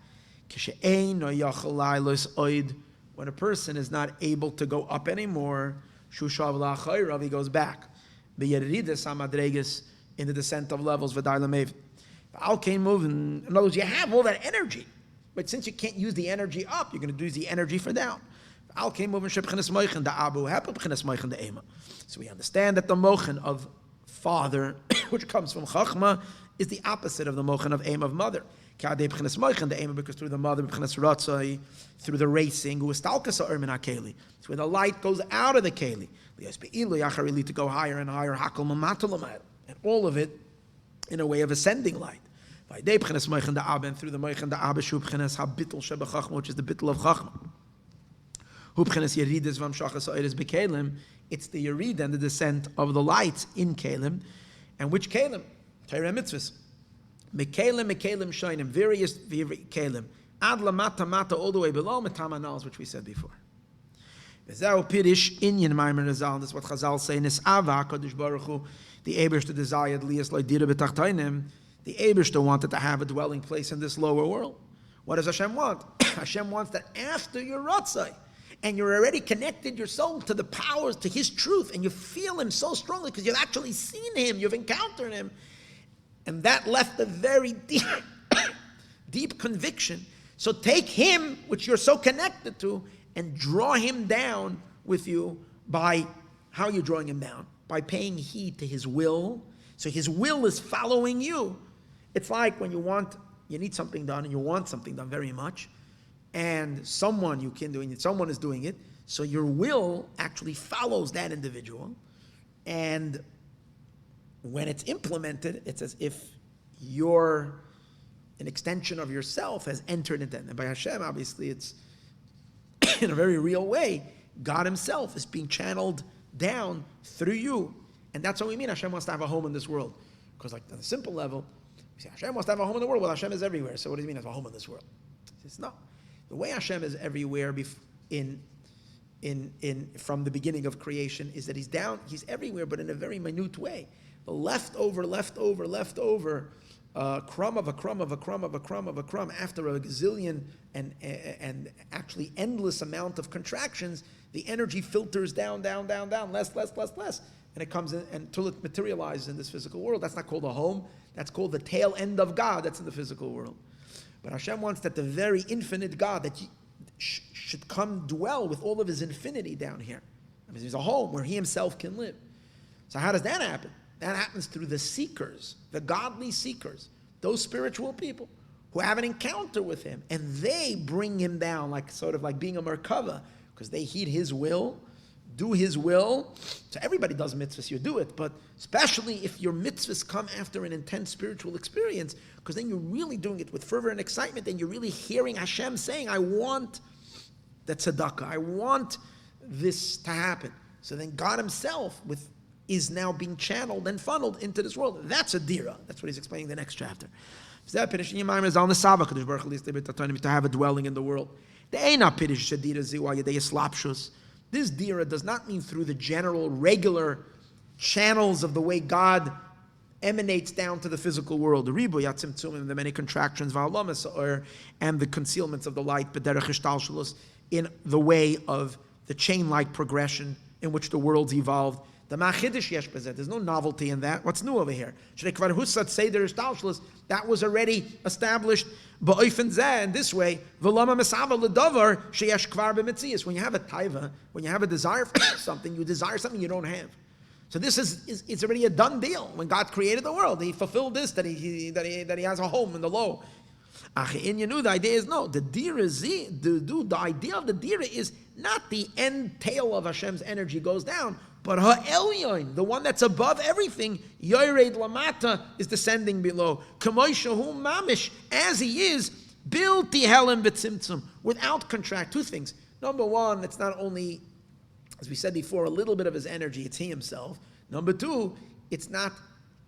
When a person is not able to go up anymore, he goes back. In the descent of levels. In other words, you have all that energy, but since you can't use the energy up, you're going to use the energy for down. So we understand that the mochen of father, which comes from chachma, is the opposite of the mochen of aim of mother. Because through the mother, through the racing, it's where the light goes out of the keli to go higher and higher, and all of it in a way of ascending light. And through the mochen the abba, which is the bittul of chachma. It's the yerid and the descent of the lights in kelim. And which kelim? Torah mitzvahs. Mekelim shainim, various kelim. Ad lamata mata, all the way below, metamanals, which we said before. V'zau pirish inyan maimer nazal. That's what Chazal say. Nis'ava HaKadosh Baruch Hu, the Eibishter desired liyas lo'dira b'tachtainim. The Eibishter wanted to have a dwelling place in this lower world. What does Hashem want? Hashem wants that after your ratzai, and you're already connected your soul to the powers, to His truth, and you feel Him so strongly because you've actually seen Him, you've encountered Him, and that left a very deep, deep conviction. So take Him, which you're so connected to, and draw Him down with you by how you're drawing Him down? By paying heed to His will. So His will is following you. It's like when you need something done, and you want something done very much, and someone is doing it, so your will actually follows that individual, and when it's implemented, it's as if an extension of yourself has entered into it. And by Hashem, obviously, it's in a very real way, God Himself is being channeled down through you. And that's what we mean Hashem wants to have a home in this world. Because like on a simple level, we say Hashem wants to have a home in the world. Well, Hashem is everywhere. So what does He mean have a home in this world? He says, no. The way Hashem is everywhere in from the beginning of creation is that he's everywhere, but in a very minute way. The leftover, crumb of a crumb of a crumb of a crumb of a crumb, after a gazillion and actually endless amount of contractions, the energy filters down, less, and it comes in until it materializes in this physical world. That's not called a home. That's called the tail end of God. That's in the physical world. But Hashem wants that the very infinite God that should come dwell with all of his infinity down here. I mean, there's a home where he himself can live. So how does that happen? That happens through the seekers, the godly seekers, those spiritual people who have an encounter with him, and they bring him down, sort of like being a merkava, because they heed his will, do his will. So everybody does mitzvahs, you do it, but especially if your mitzvahs come after an intense spiritual experience, because then you're really doing it with fervor and excitement, and you're really hearing Hashem saying, I want that tzedakah, I want this to happen. So then God himself is now being channeled and funneled into this world. That's a dira. That's what he's explaining in the next chapter. To have a dwelling in the world. This dira does not mean through the general, regular channels of the way God emanates down to the physical world. The many contractions and the concealments of the light, in the way of the chain-like progression in which the world's evolved. The machidish yesh bezeh. There's no novelty in that. What's new over here? That was already established in this way. When you have a taiva, when you have a desire for something, you desire something you don't have. So this it's already a done deal. When God created the world, he fulfilled this, that he has a home in the low. The idea is no. The idea of the dira is not the end tail of Hashem's energy goes down, but ha'elyon, the one that's above everything, yored lamata, is descending below. Kamoishahu mamish, as he is, bilti helen betzimtzum, without contract. Two things. Number one, it's not only, as we said before, a little bit of his energy, it's he himself. Number two, it's not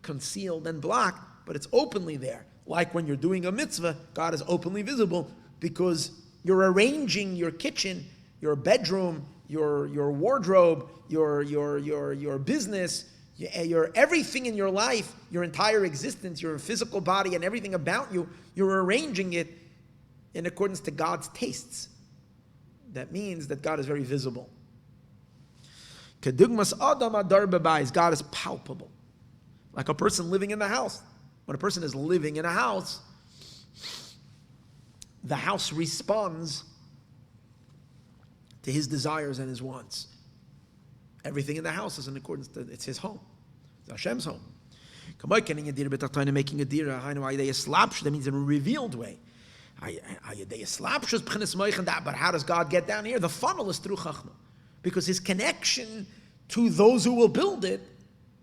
concealed and blocked, but it's openly there. Like when you're doing a mitzvah, God is openly visible because you're arranging your kitchen, your bedroom, your wardrobe, your business, your everything in your life, your entire existence, your physical body and everything about you, you're arranging it in accordance to God's tastes. That means that God is very visible. God is palpable. Like a person living in the house. When a person is living in a house, the house responds to his desires and his wants. Everything in the house is in accordance to, it's his home. It's Hashem's home. Making a dira, that means in a revealed way. But how does God get down here? The funnel is through Chachma. Because his connection to those who will build it,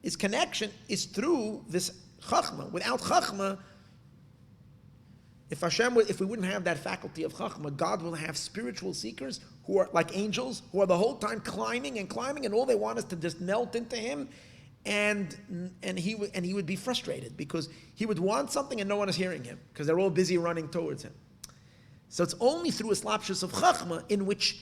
his connection is through this Chachma. Without Chachma, if we wouldn't have that faculty of Chachma, God will have spiritual seekers who are like angels, who are the whole time climbing, and all they want is to just melt into him, and he would be frustrated because he would want something and no one is hearing him because they're all busy running towards him. So it's only through a slapshus of Chachma in which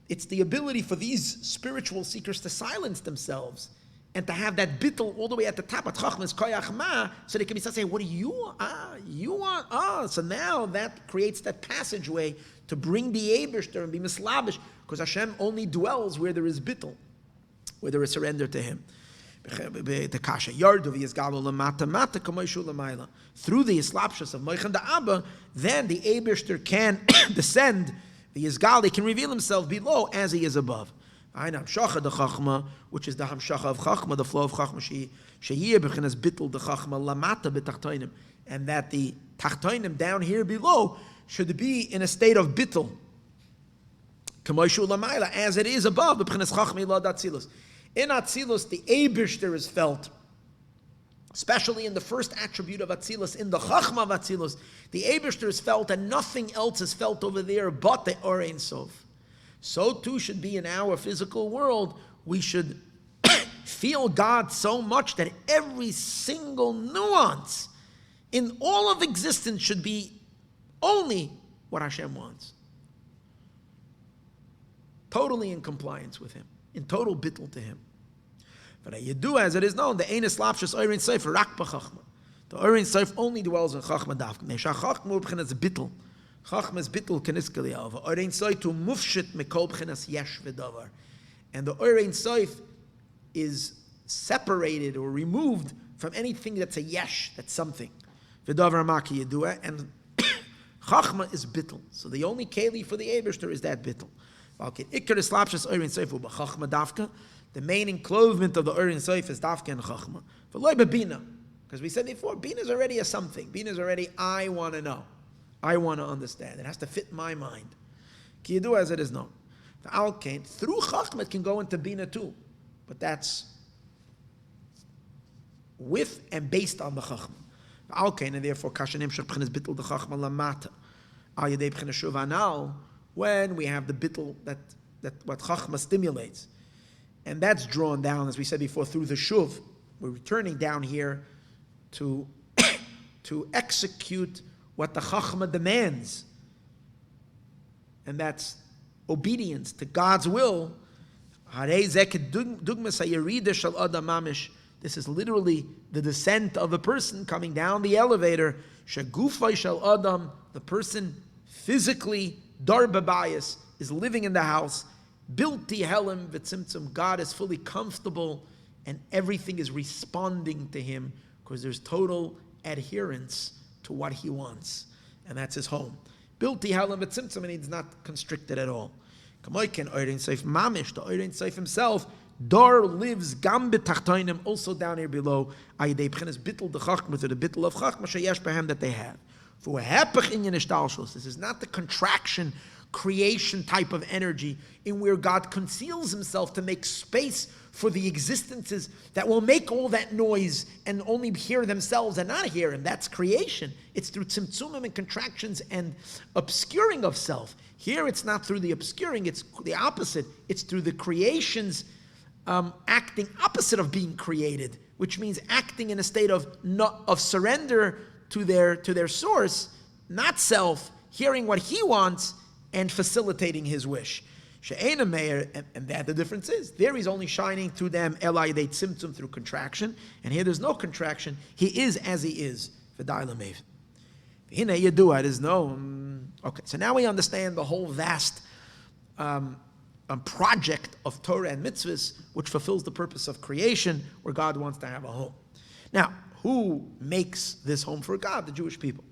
it's the ability for these spiritual seekers to silence themselves and to have that bittul all the way at the top, at Chachmas koyach ma, so they can be saying, what do you want? You want? So now that creates that passageway to bring the Eibishter and be mislabish, because Hashem only dwells where there is bittul, where there is surrender to him. Through the islapshus of Moichan Da'aba, then the Eibishter can descend, the Yizgali can reveal himself below as he is above. Hamshacha the Chachma, which is the Hamshacha of Chachma, the flow of Chachma, Sheyir b'chinas bittul the Chachma lamata b'tachtoinim, and that the tachtoinim down here below should be in a state of bittul, k'moishu lamayla, as it is above b'chinas Chachma ilad atzilus. In Atzilus, the Eibishter is felt, especially in the first attribute of Atzilus, in the Chachma of Atzilus, the Eibishter is felt, and nothing else is felt over there but the Or Ein Sof. So too should be in our physical world. We should feel God so much that every single nuance in all of existence should be only what Hashem wants. totally in compliance with him, in total bittul to him. But you do as it is known, the Ein Slapshus Oirin Seif Rak B'Chachma. The Oirin Seif only dwells in Chachma Davka. Mesha Chachma B'Chinas Bittul. Chachma is Bittul Keniskali Alva. Oirin Seif to Mufshit Mikol B'Chinas Yesh V'Davar. And the Oirin Seif is separated or removed from anything that's a yesh, that's something. V'Davar Maki Yedua. And Chachma is Bittul. So the only keli for the Eibishter is that Bittul. Okay, Ikar Slapshus Oirin Seif B'Chachma Davka. The main enclosement of the Oirin Seif is Dafka and Chachma. V'loi B'Bina. Because we said before, Bina is already a something. Bina is already, I want to know. I want to understand. It has to fit my mind. Ki Yidu as it is known. The Alkain, through Chachma it can go into Bina too. But that's with and based on the Chachma. The Alkain, and therefore, Kashanim Shach B'chinas Bittul the Chachma Lamata. Al Yedei B'chinas Shuvanal, when we have the Bittul that what Chachma stimulates. And that's drawn down, as we said before, through the Shuv. We're returning down here to execute what the Chachma demands. And that's obedience to God's will. This is literally the descent of a person coming down the elevator. The person physically, darbabayas, is living in the house. Bilti helim v'tzimtzum, God is fully comfortable and everything is responding to him because there's total adherence to what he wants. And that's his home. Bilti helim v'tzimtzum, and he's not constricted at all. Kamoiken Oirin Seif Mamish, the Oirin Seif himself, Dar lives gam b'tachtoinim, also down here below, ayidei b'chinas bittul the chachma, to the bittul of chachma sheyesh b'hem that they have. For hepech inyan ishtalshus, this is not the contraction, creation type of energy in where God conceals himself to make space for the existences that will make all that noise and only hear themselves and not hear him. That's creation. It's through tzimtzumim and contractions and obscuring of self. Here it's not through the obscuring, it's the opposite. It's through the creations acting opposite of being created, which means acting in a state of surrender to their source, not self, hearing what he wants and facilitating his wish. She'ena meir, and that the difference is. There he's only shining through them, elai they tzimtzum, through contraction, and here there's no contraction. He is as he is. V'dai l'meiv. V'hinei yedua, it is known. Okay, so now we understand the whole vast project of Torah and mitzvahs, which fulfills the purpose of creation, where God wants to have a home. Now, who makes this home for God? The Jewish people.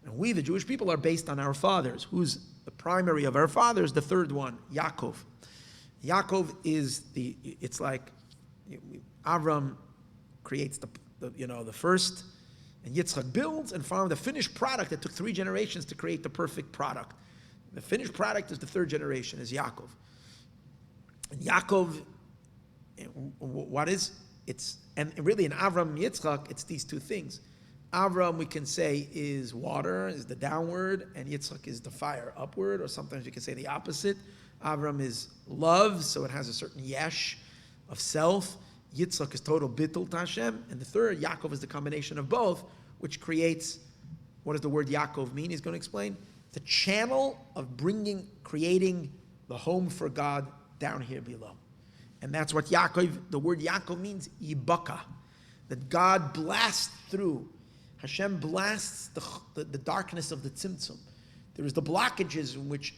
And we, the Jewish people, are based on our fathers. Who's the primary of our fathers? The third one, Yaakov. Yaakov is it's like Avram creates the first, and Yitzchak builds, and from the finished product, it took 3 generations to create the perfect product. The finished product is the 3rd generation, is Yaakov. And Yaakov, what is? And really in Avram Yitzchak, it's these 2 things. Avram, we can say, is water, is the downward, and Yitzchak is the fire, upward, or sometimes you can say the opposite. Avram is love, so it has a certain yesh of self. Yitzchak is total bittul to Hashem. And the 3rd, Yaakov, is the combination of both, which creates, what does the word Yaakov mean? He's going to explain. The channel of creating the home for God down here below. And that's what the word Yaakov means, yibaka, that God blasts through. Hashem blasts the darkness of the tzimtzum. There is the blockages in which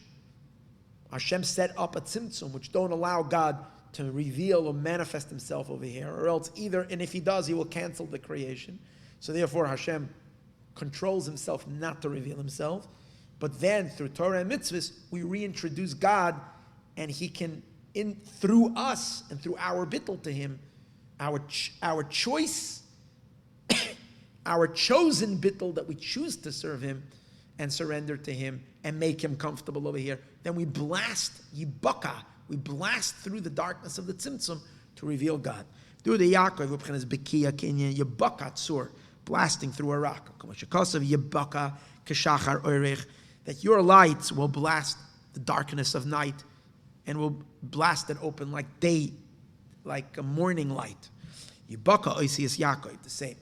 Hashem set up a tzimtzum, which don't allow God to reveal or manifest himself over here, or else and if he does, he will cancel the creation. So therefore Hashem controls himself not to reveal himself. But then through Torah and mitzvahs, we reintroduce God, and he can, through us and through our bittul to him, our choice, our chosen bittul that we choose to serve him and surrender to him and make him comfortable over here. Then we blast yibaka, we blast through the darkness of the tzimtzum to reveal God. Through the Yaakov, yibaka tzur, blasting through a rock. Yibaka keshachar oirech, that your lights will blast the darkness of night and will blast it open like day, like a morning light. Yibaka oisias Yaakov, the same.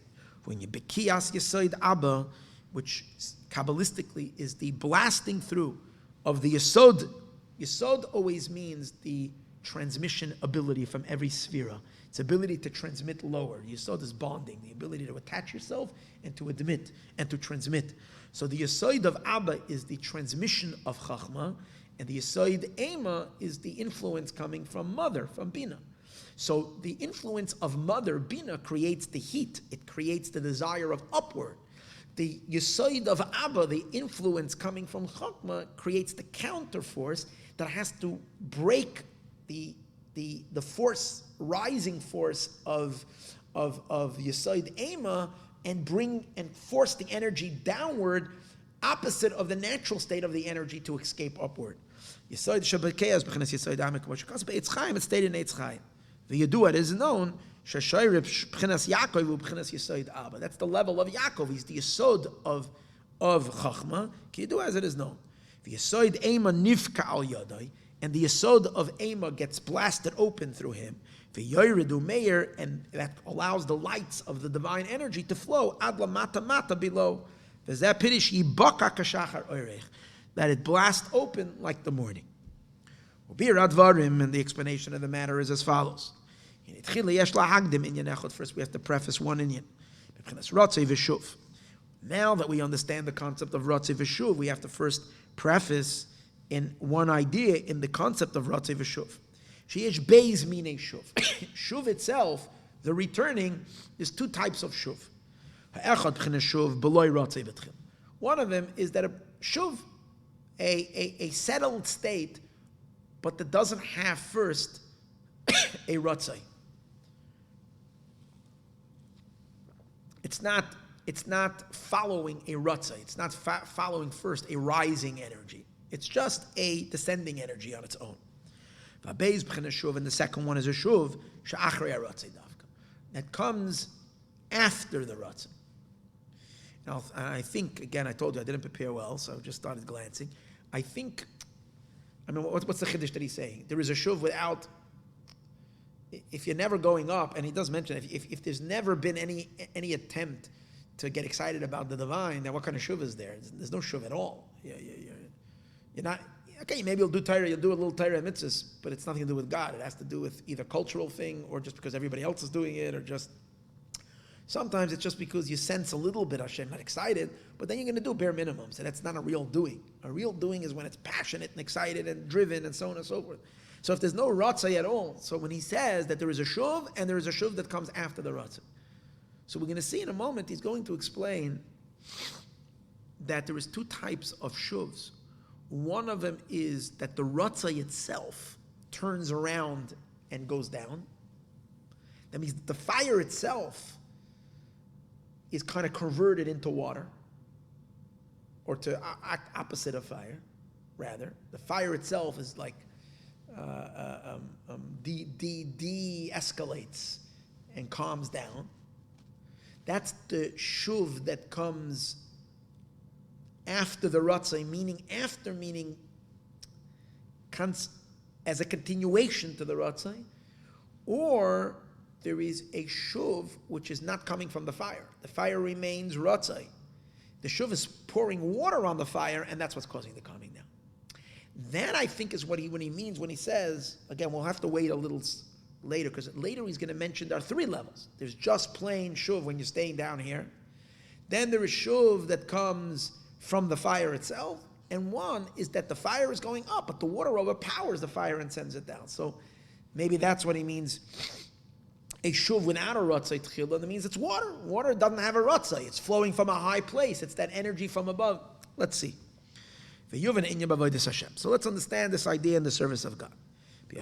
When you bekiyas Yesod Abba, which Kabbalistically is the blasting through of the Yesod Yesod always means the transmission ability from every sphera. Its ability to transmit lower. Yesod is bonding, the ability to attach yourself and to admit and to transmit. So the Yesod of Abba is the transmission of Chachma, and the Yesod Ema is the influence coming from mother, from Bina. So the influence of mother, Bina, creates the heat. It creates the desire of upward. The Yesod of Abba, the influence coming from Chachma, creates the counter force that has to break the force, rising force of Yesod Ema and bring and force the energy downward, opposite of the natural state of the energy to escape upward. Yesod Slabodkea is b'chinas Yesod Amek Moshe Be'etz Chaim. It's stated in Eitz Chaim. The Yedua, it is known Shashayr b'chinas Yaakov u'b'chinas Yesod Abba. That's the level of Yaakov. He's the Yesod of Chachma. Ki Yedua, as it is known. The Yesod Ema nifka al Yadai, and the Yesod of Ema gets blasted open through him. The Yoredu Meir, and that allows the lights of the divine energy to flow ad la mata mata below. That it blasts open like the morning. And the explanation of the matter is as follows. First we have to preface one inyan. Now that we understand the concept of Ratzei V'Shuv, we have to first preface in one idea in the concept of Ratzei V'Shuv. Sheyesh beis minei shuv. Shuv itself, the returning, is two types of shuv. One of them is that a shuv, a settled state, but that doesn't have first a ratzai. It's not following a ratzai. It's not following first a rising energy. It's just a descending energy on its own. And the second one is a shuv that comes after the ratzai. Now, I think, again, I told you I didn't prepare well, so I just started glancing. What's the chiddush that he's saying? There is a shuv without, if you're never going up, and he does mention, if there's never been any attempt to get excited about the divine, then what kind of shuv is there? There's no shuv at all. You're not, okay, maybe you'll do a little Torah mitzvahs, but it's nothing to do with God. It has to do with either cultural thing, or just because everybody else is doing it, or just, sometimes it's just because you sense a little bit Hashem, not excited, but then you're going to do bare minimums, and that's not a real doing. A real doing is when it's passionate and excited and driven and so on and so forth. So if there's no ratzai at all, so when he says that there is a shuv, and there is a shuv that comes after the ratzai. So we're going to see in a moment, he's going to explain that there is two types of shuvs. One of them is that the ratzai itself turns around and goes down. That means the fire itself is kind of converted into water, or to opposite of fire, rather. The fire itself is like de-escalates and calms down. That's the shuv that comes after the ratzai, meaning as a continuation to the ratzai, or there is a shuv which is not coming from the fire. The fire remains ratzai. The shuv is pouring water on the fire, and that's what's causing the calming down. That, I think, is what he means when he says, again, we'll have to wait a little later, because later he's going to mention there are three levels. There's just plain shuv when you're staying down here. Then there is shuv that comes from the fire itself, and one is that the fire is going up, but the water overpowers the fire and sends it down. So maybe that's what he means. A shuv without a ratzai tchila, that means it's water. Water doesn't have a ratzai. It's flowing from a high place. It's that energy from above. Let's see. So let's understand this idea in the service of God. We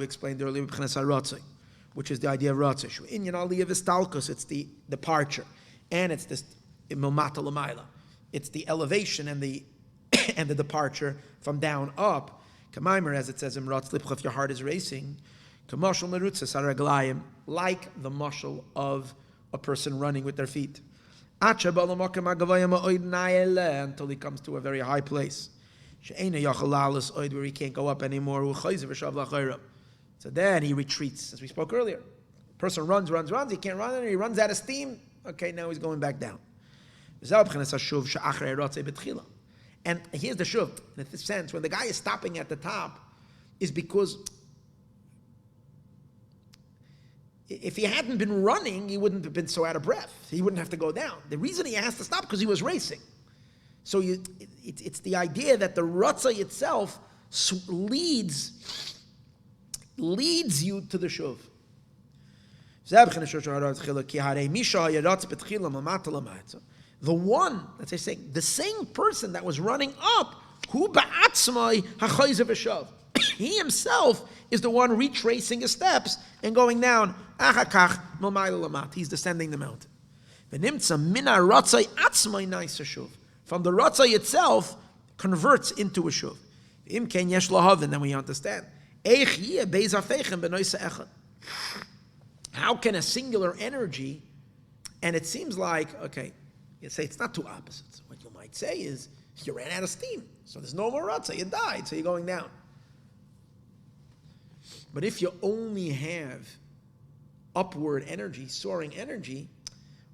explained earlier, which is the idea of ratzai. It's the departure, and it's this milmata l'mayla. It's the elevation and the departure from down up. Kamaimer, as it says in Ratz Lipcha, if your heart is racing, like the mushal of a person running with their feet, until he comes to a very high place, where he can't go up anymore. So then he retreats, as we spoke earlier. A person runs, he can't run anymore, he runs out of steam. Okay, now he's going back down. And here's the shuv. In this sense, when the guy is stopping at the top, is because if he hadn't been running, he wouldn't have been so out of breath. He wouldn't have to go down. The reason he has to stop because he was racing. So it's the idea that the ratzah itself leads you to the shuv. The one, that's saying, the same person that was running up, he himself is the one retracing his steps and going down. He's descending the mountain. From the ratzai itself, converts into a shuv. And then we understand. How can a singular energy, and it seems like, okay, you say it's not two opposites. What you might say is, you ran out of steam, so there's no more ratzah, you died, so you're going down. But if you only have upward energy, soaring energy,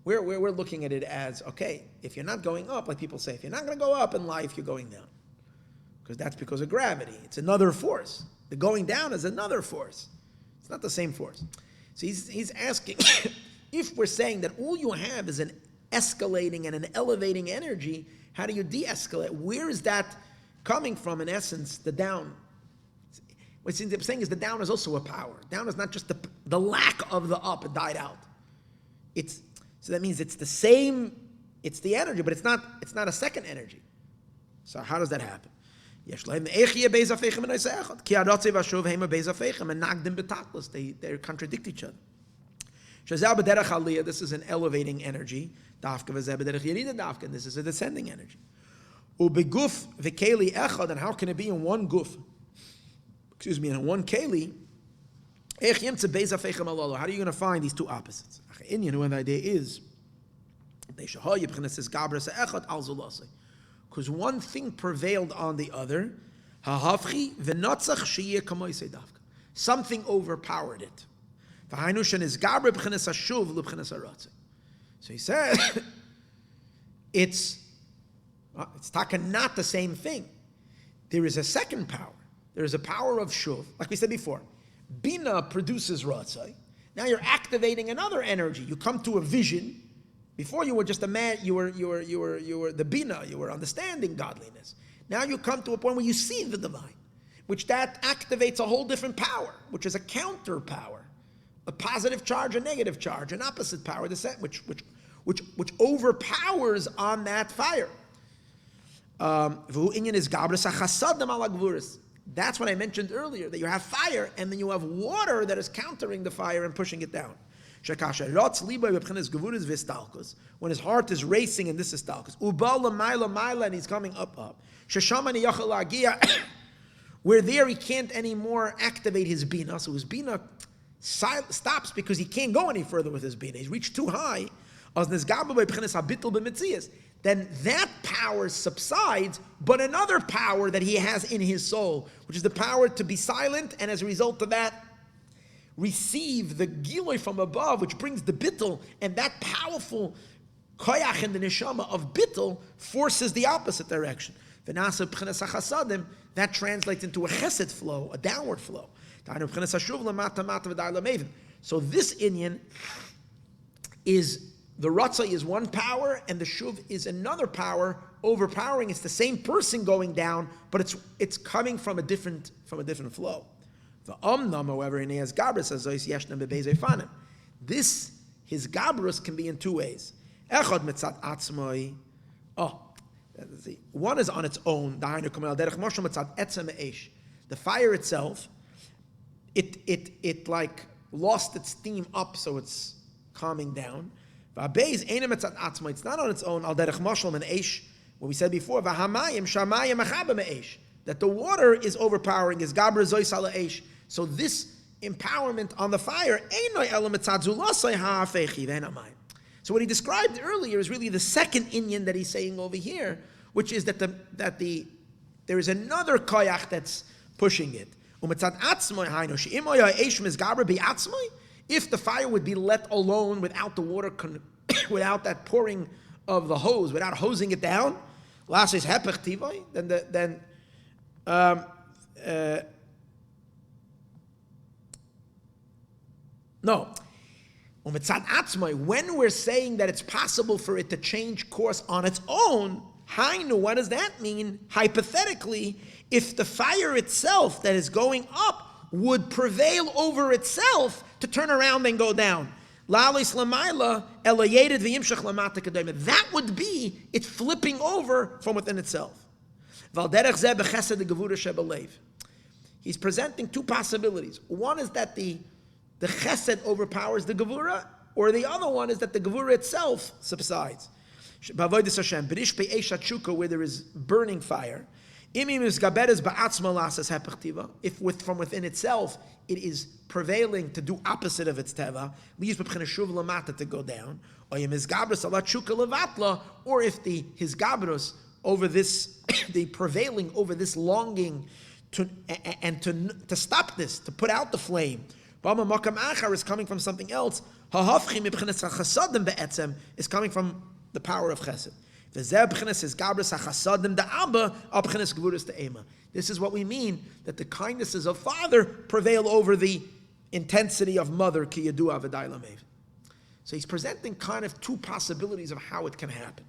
we're looking at it as, okay, if you're not going up, like people say, if you're not going to go up in life, you're going down. Because that's because of gravity. It's another force. The going down is another force. It's not the same force. So he's asking, if we're saying that all you have is an escalating and an elevating energy, how do you de-escalate? Where is that coming from, in essence, the down? What I'm saying is the down is also a power. Down is not just the lack of the up, it died out. So that means it's the same, it's the energy, but it's not a second energy. So how does that happen? They contradict each other. This is an elevating energy. And this is a descending energy. And how can it be in one guf? In one keli? How are you going to find these two opposites? And the idea is, because one thing prevailed on the other, something overpowered it. So he said, it's not the same thing. There is a second power. There is a power of shuv, like we said before. Bina produces ratzai. Now you're activating another energy. You come to a vision. Before you were just a man. You were the bina. You were understanding godliness. Now you come to a point where you see the divine, which that activates a whole different power, which is a counter power, a positive charge, a negative charge, an opposite power, which overpowers on that fire. That's what I mentioned earlier, that you have fire and then you have water that is countering the fire and pushing it down. When his heart is racing, and this is stalkus, and he's coming up. Where there he can't anymore activate his bina, so his bina stops because he can't go any further with his bina. He's reached too high. Then that power subsides, but another power that he has in his soul, which is the power to be silent, and as a result of that, receive the giloi from above, which brings the bittul, and that powerful koyach in the neshama of bittul forces the opposite direction. That translates into a chesed flow, a downward flow. So this inyan is, the ratzah is one power, and the shuv is another power, overpowering. It's the same person going down, but it's coming from a different flow. The omnam, however, in his gabrus says yeshna bebezei fanim. This, his gabrus, can be in two ways. Echad mitzat atzmoi. One is on its own. The fire itself, it like lost its steam up, so it's calming down. It's not on its own. What we said before, that the water is overpowering. Is gabra zois ala eish. So this empowerment on the fire, so what he described earlier is really the second inyan that he's saying over here, which is that there is another koyach that's pushing it. If the fire would be let alone without the water, without that pouring of the hose, without hosing it down, Last is hepech tivoi. No. When we're saying that it's possible for it to change course on its own, hainu, what does that mean? Hypothetically, if the fire itself that is going up would prevail over itself to turn around and go down. That would be it flipping over from within itself. He's presenting two possibilities. One is that the chesed overpowers the gevura, or the other one is that the gevura itself subsides. Where there is burning fire, if from within itself it is prevailing to do opposite of its teva, to go down, or if his gabrus over this, the prevailing over this longing to stop this, to put out the flame, is coming from something else. Is coming from the power of chesed. This is what we mean, that the kindnesses of father prevail over the intensity of mother. So he's presenting kind of two possibilities of how it can happen.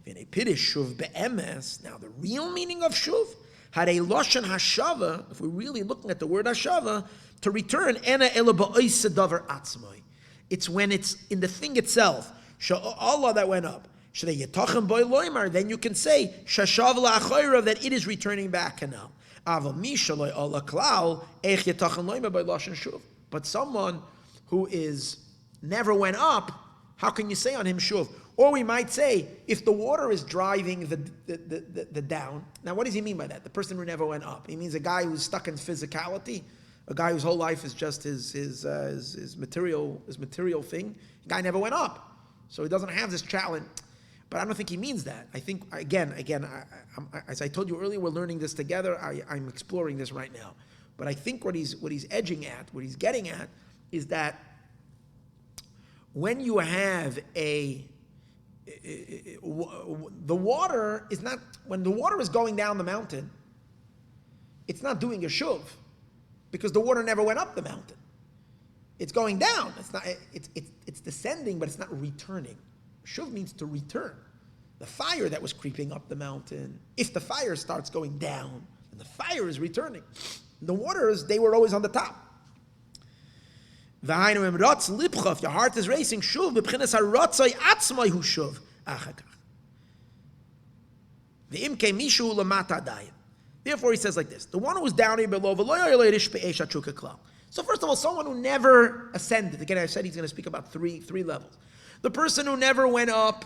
Now the real meaning of shuv had a lashon hashava. If we're really looking at the word hashava, to return, it's when it's in the thing itself. Allah that went up. Then you can say that it is returning back now. But someone who is never went up, how can you say on him shuv? Or we might say, if the water is driving the down. Now, what does he mean by that? The person who never went up. He means a guy who's stuck in physicality, a guy whose whole life is just his material thing. The guy never went up, so he doesn't have this challenge. But I don't think he means that. I think again, as I told you earlier, we're learning this together. I'm exploring this right now. But I think what he's edging at, what he's getting at, is that when you have the water is not, when the water is going down the mountain, it's not doing a shuv, because the water never went up the mountain. It's going down. It's not. It's descending, but it's not returning. Shuv means to return. The fire that was creeping up the mountain, if the fire starts going down, then the fire is returning. The waters, they were always on the top. If your heart is racing, shuv b'pchinas haratzai atzmai hu shuv achakach. V'imkei mishu lamata dayin. Therefore, he says like this: the one who is down here below, so first of all, someone who never ascended. Again, I said he's going to speak about three levels. The person who never went up,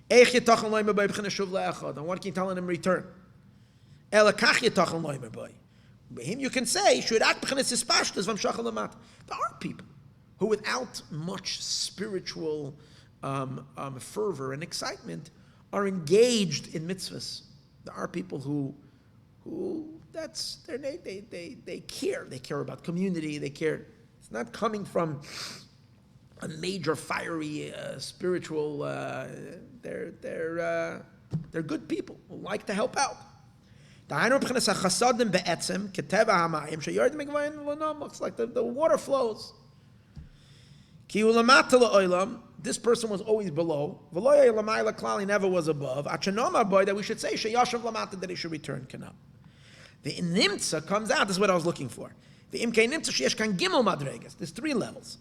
and what can you tell him return? Him you can say, there are people who without much spiritual fervor and excitement are engaged in mitzvahs. There are people who they care about community, they care. It's not coming from a major fiery spiritual. They're good people who like to help out. Looks like the water flows. This person was always below. He never was above. That we should say that he should return. The nimtza comes out. This is what I was looking for. The imkei nimtza. There's three levels.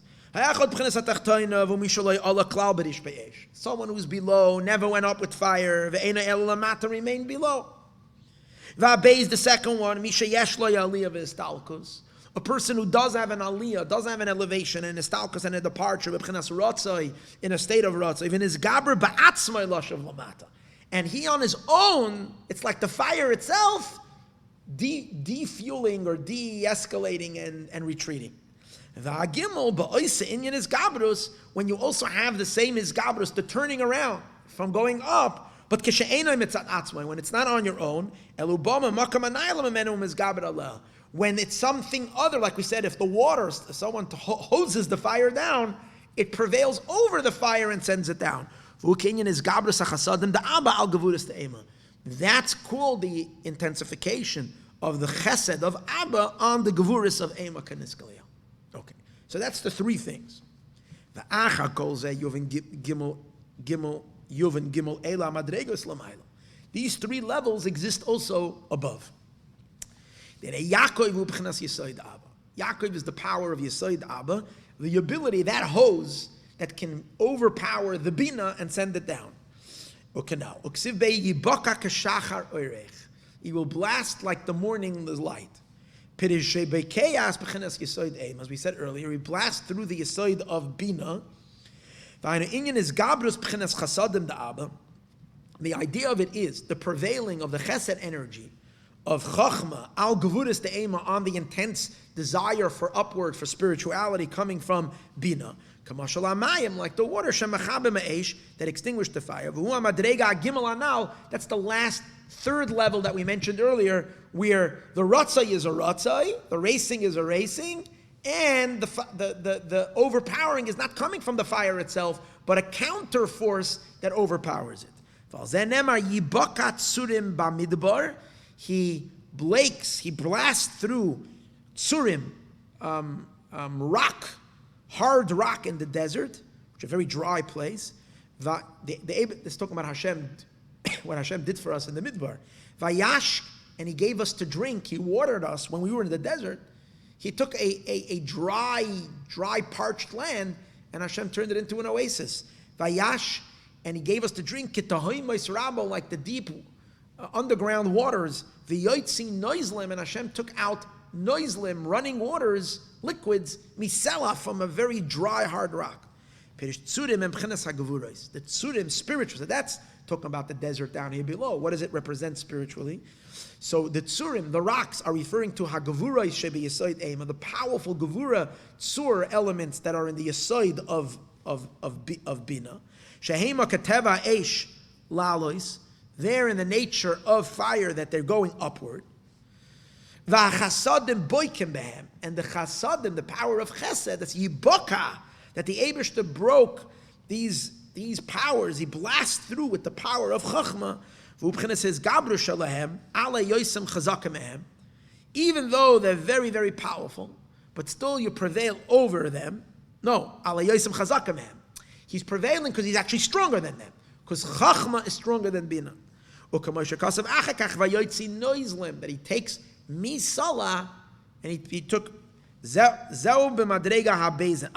Someone who's below, never went up with fire, remained below. Is the second one, a person who does have an aliyah, does have an elevation, and a stalkus and a departure, in a state of ratzai, even his gaber ba'atzmai lashav lamata. And he on his own, it's like the fire itself, defueling or de-escalating and retreating. When you also have the same isgabrus, the turning around from going up, but when it's not on your own, when it's something other, like we said, if the water, someone hoses the fire down, it prevails over the fire and sends it down. V'ukinyan is gabrus hachasadim da'aba al gavuras te'ema. That's called the intensification of the chesed of Abba on the gavuras of Ema kaniskalia. Okay, so that's the three things. The acha kol zeh yuvin gimel ela madregos lamayla. These three levels exist also above. Yaakov is the power of Yesod Abba, the ability, that hose that can overpower the Bina and send it down. Okay, now, he will blast like the morning light. As we said earlier, he blasts through the Yesod of Bina. The idea of it is the prevailing of the Chesed energy of Chachma, al Gavuras De'ema, on the intense desire for upward, for spirituality coming from Bina. Kamashal Maayon, like the water, Shemachabe Ma'esh, that extinguished the fire. That's the last third level that we mentioned earlier, where the Ratzai is a Ratzai, the racing is a racing, and the overpowering is not coming from the fire itself, but a counter force that overpowers it. He blasts through tsurim, rock, hard rock in the desert, which is a very dry place. This is talking about Hashem, what Hashem did for us in the Midbar. Vayash, and he gave us to drink, he watered us when we were in the desert. He took a dry, parched land, and Hashem turned it into an oasis. Vayash, and he gave us to drink, like the deep underground waters. The Yoitzi Noizlim, and Hashem took out Noizlim, running waters, liquids, misela, from a very dry, hard rock. The Tsurim, spiritual, so that's talking about the desert down here below. What does it represent spiritually? So the Tsurim, the rocks, are referring to Hagavura Shebi Yesoid Eima, the powerful Gavura Tsur elements that are in the Yesoid of Bina. Shehema Kateva Eish Lalois, they're in the nature of fire, that they're going upward. V'chasadim boikim behem, and the chasadim, the power of chesed, that's yiboka, that the Eibishter broke these powers. He blasts through with the power of chachma. V'ubchina says gabru shalahem ala yoisem chazakim mehem. Even though they're very, very powerful, but still you prevail over them. No, ala yoisem chazakim mehem. He's prevailing because he's actually stronger than them. Because Chachma is stronger than Bina. That he takes Misala, and he took Zeu b'madrega habezen.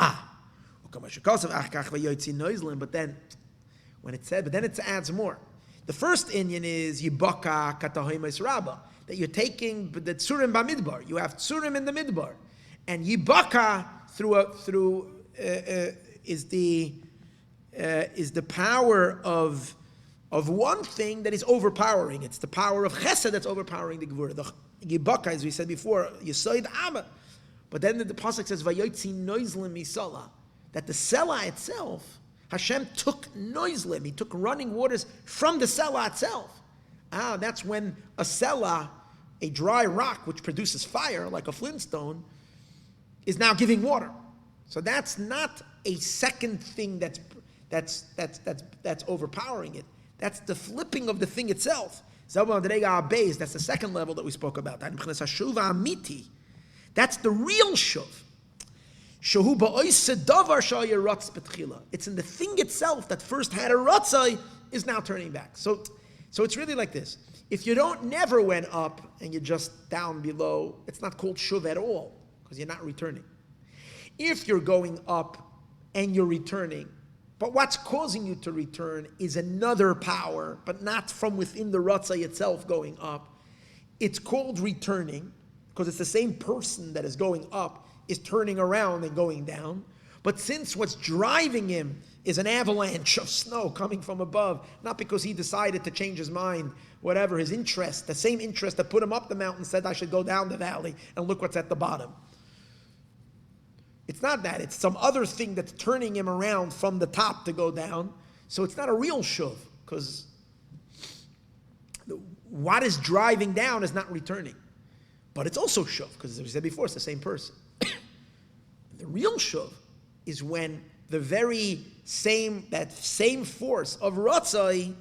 But then, when it said, but then it adds more. The first inyan is Yibaka Katahoimais Rabba, that you're taking the Tsurim b'midbar. You have Tsurim in the Midbar. And Yibaka is the power of one thing that is overpowering. It's the power of Chesed that's overpowering the Gevurah. The Yibaka, as we said before, Yesoid Abba. But then the pasuk says, Vayotzi noizlim misala, that the Selah itself, Hashem took noizlim, he took running waters from the Selah itself. That's when a Selah, a dry rock which produces fire, like a flintstone, is now giving water. So that's not a second thing that's overpowering it. That's the flipping of the thing itself. That's the second level that we spoke about. That's the real shuv. It's in the thing itself that first had a ratzai, is now turning back. So it's really like this. If you never went up and you're just down below, it's not called shuv at all, because you're not returning. If you're going up and you're returning, but what's causing you to return is another power, but not from within the Ratzai itself going up. It's called returning, because it's the same person that is going up, is turning around and going down. But since what's driving him is an avalanche of snow coming from above, not because he decided to change his mind, whatever, his interest, the same interest that put him up the mountain said I should go down the valley, and look what's at the bottom. It's not that. It's some other thing that's turning him around from the top to go down. So it's not a real shuv, because what is driving down is not returning. But it's also shuv, because as we said before, it's the same person. The real shuv is when the very same, that same force of Ratzai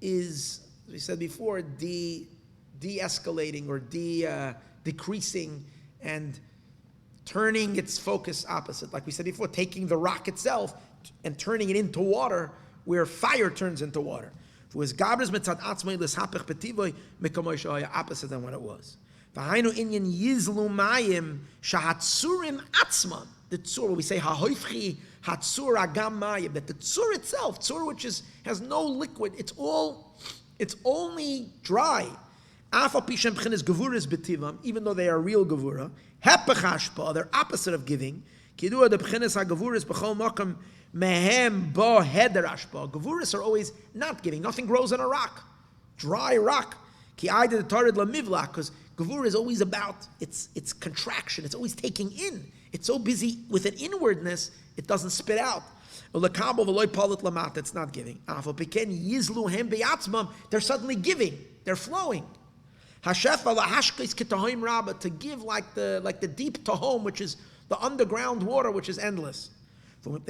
is, as we said before, de-escalating or decreasing and turning its focus opposite. Like we said before, taking the rock itself and turning it into water, where fire turns into water. Opposite than what it was. The tzur, we say hahoifchi hatzur agam mayim, that the tzur itself, tzur which has no liquid, it's only dry. Even though they are real gevura, they're opposite of giving. Gevuras are always not giving. Nothing grows on a rock, dry rock. Because gevura is always about its contraction. It's always taking in. It's so busy with an inwardness, it doesn't spit out. It's not giving. They're suddenly giving. They're flowing. To give like the deep tahom, which is the underground water, which is endless. And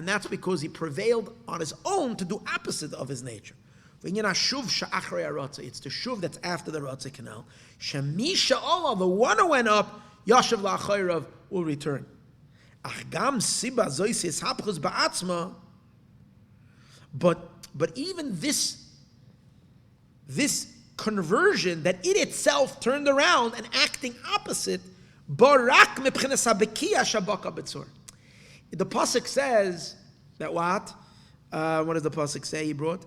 that's because he prevailed on his own to do opposite of his nature. It's the shuv that's after the Ratzah canal. The one who went up, Yashav la'achayrav, will return. But even this conversion that it itself turned around and acting opposite, the pasuk says that what? What does the pasuk say? He brought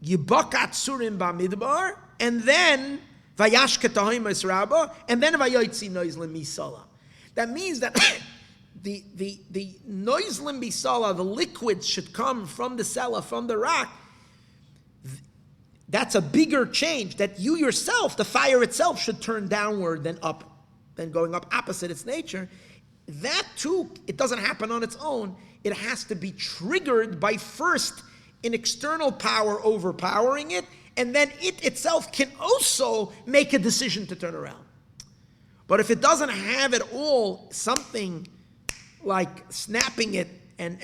Yibakat surim b'midbar, and then vayash ketahim rabba, and then vayotzi noizlim misala. That means that the noizlim misala, the liquids should come from the cellar, from the rock. That's a bigger change, that you yourself, the fire itself, should turn downward than up, than going up opposite its nature. That too, it doesn't happen on its own. It has to be triggered by first an external power overpowering it, and then it itself can also make a decision to turn around. But if it doesn't have at all something like snapping it and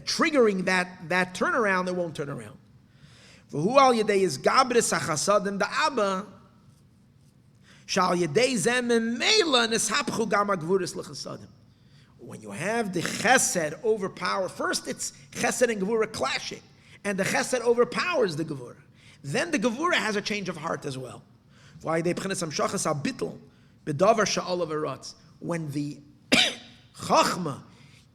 triggering that turnaround, it won't turn around. V'hu al yedei is gabris hachasadim da'aba shal yedei zem meila nishapchu gam hagvuris lechasadim. When you have the chesed overpower, first it's chesed and gevura clashing, and the chesed overpowers the gevura. Then the gevura has a change of heart as well. When the chachma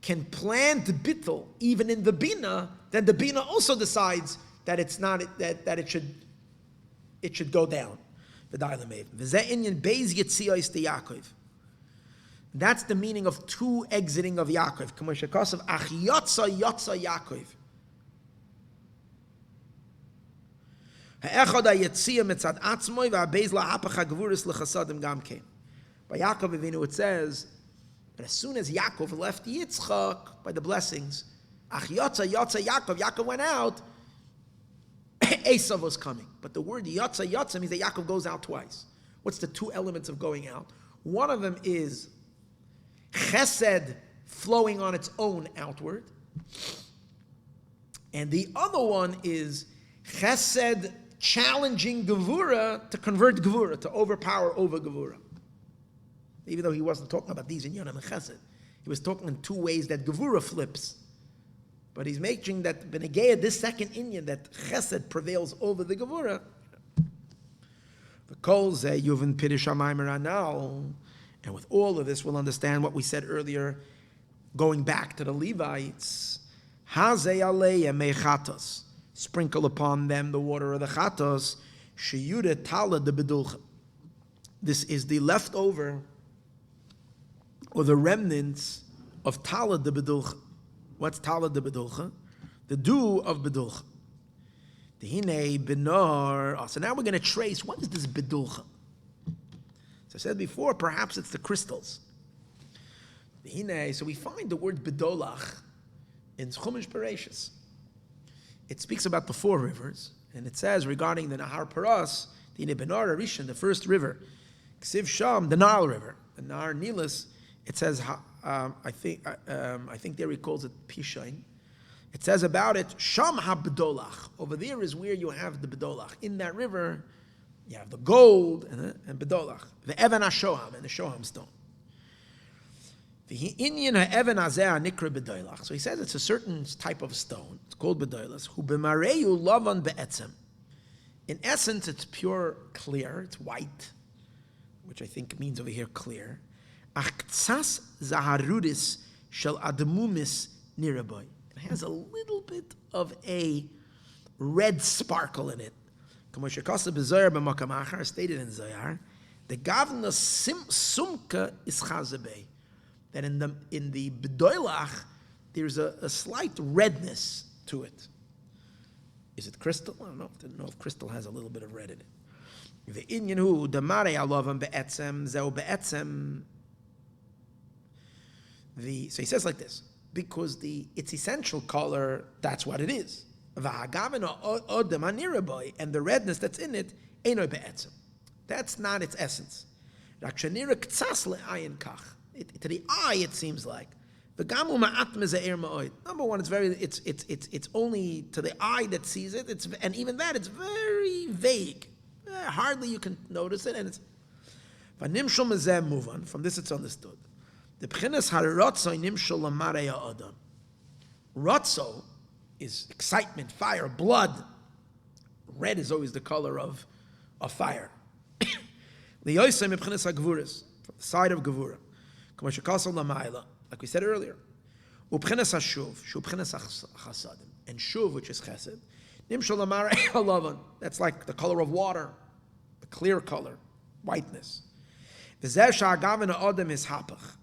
can plant bittul even in the bina, then the bina also decides that it's not that it should go down. That's the meaning of two exiting of Yaakov. Ach yotza Yaakov. By Yaakov Avinu it says that as soon as Yaakov left Yitzchak by the blessings, Ach yotza Yaakov went out, Esav was coming. But the word yotza means that Yaakov goes out twice. What's the two elements of going out? One of them is chesed flowing on its own outward, and the other one is chesed challenging gevura to convert gevura, to overpower over gevura. Even though he wasn't talking about these in Yonam and Chesed, he was talking in two ways that gevura flips. But he's making that Benegeya, this second Inyan, that chesed prevails over the gevura. The kol zeh yuvin pirush hamayim ranal. And with all of this, we'll understand what we said earlier, going back to the Levites. Hazei alei mei chatos. Sprinkle upon them the water of the chatos. Sheyude tala de bedulcha. This is the leftover, or the remnants of tala de bedulcha. What's tala de bedulcha? The dew of bedulcha. Dehine benar. So now we're going to trace, what is this bedulcha? As I said before, perhaps it's the crystals. So we find the word bedolach in Chumash Bereshis. It speaks about the four rivers, and it says regarding the Nahar Paras, the Benar Rishon, the first river, Ksiv Sham, the Nile River, the Nar Nilus. It says, I think there he calls it Pishain. It says about it, Sham ha-bedolach. Over there is where you have the bedolach. In that river, you have the gold and bedolach. The Evan ha-shoham and the shoham stone. The Inyan ha-Evan hazeh nikra bedolach. So he says it's a certain type of stone. It's called bedolach. Hu b'mareyu lavan be'etzem. In essence, it's pure clear. It's white, which I think means over here clear. Ach ktsas zaharudis shel admumis niraboy. It has a little bit of a red sparkle in it. Stated in Zayar, the Gavna Sumka is Chazabeh. That in the B'doilach, there's a slight redness to it. Is it crystal? I don't know. I don't know if crystal has a little bit of red in it. The Inyan hu damare alavam be'etzem zeu be'etzem. So he says like this, because its essential color, that's what it is. And the redness that's in it, that's not its essence. To the eye, it seems like. Number one, it's only to the eye that sees it. And even that, it's very vague. Hardly you can notice it. And it's move on. From this, it's understood. The b'chinas harotzo nimshol l'marei ha'adam. Rotzo is excitement, fire, blood. Red is always the color of fire. Liyoisem b'chinas ha'gvuras, from the side of gevura. K'mashakasol l'mayla, like we said earlier. U'b'chinas ha'shuv, shu b'chinas ha'chasadim, and shuv, which is chesed. Nimshol l'marei ha'lavan, that's like the color of water, the clear color, whiteness. V'zeh sha'agaven ha'adam is hapach.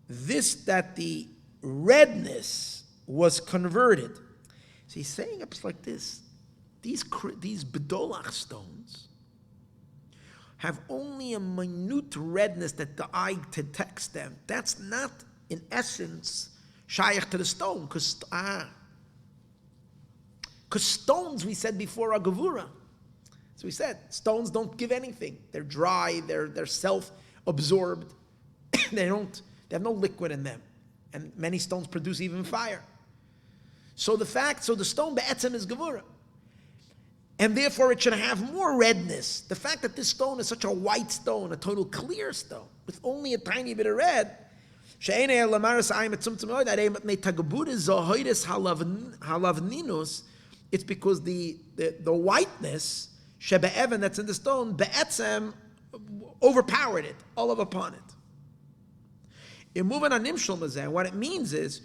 This, that the redness was converted. So he's saying it's like this. These bedolach stones have only a minute redness that the eye detects them. That's not, in essence, shaykh to the stone, because stones, we said before, are gevura. So we said, stones don't give anything. They're dry, they're self-absorbed. They have no liquid in them. And many stones produce even fire. So the stone be'etzem is gevura. And therefore it should have more redness. The fact that this stone is such a white stone, a total clear stone, with only a tiny bit of red, it's because the whiteness, Sheba Evan, that's in the stone, Be'etzem, overpowered it, all up upon it. In moving on Nimshul Mazeh, what it means is,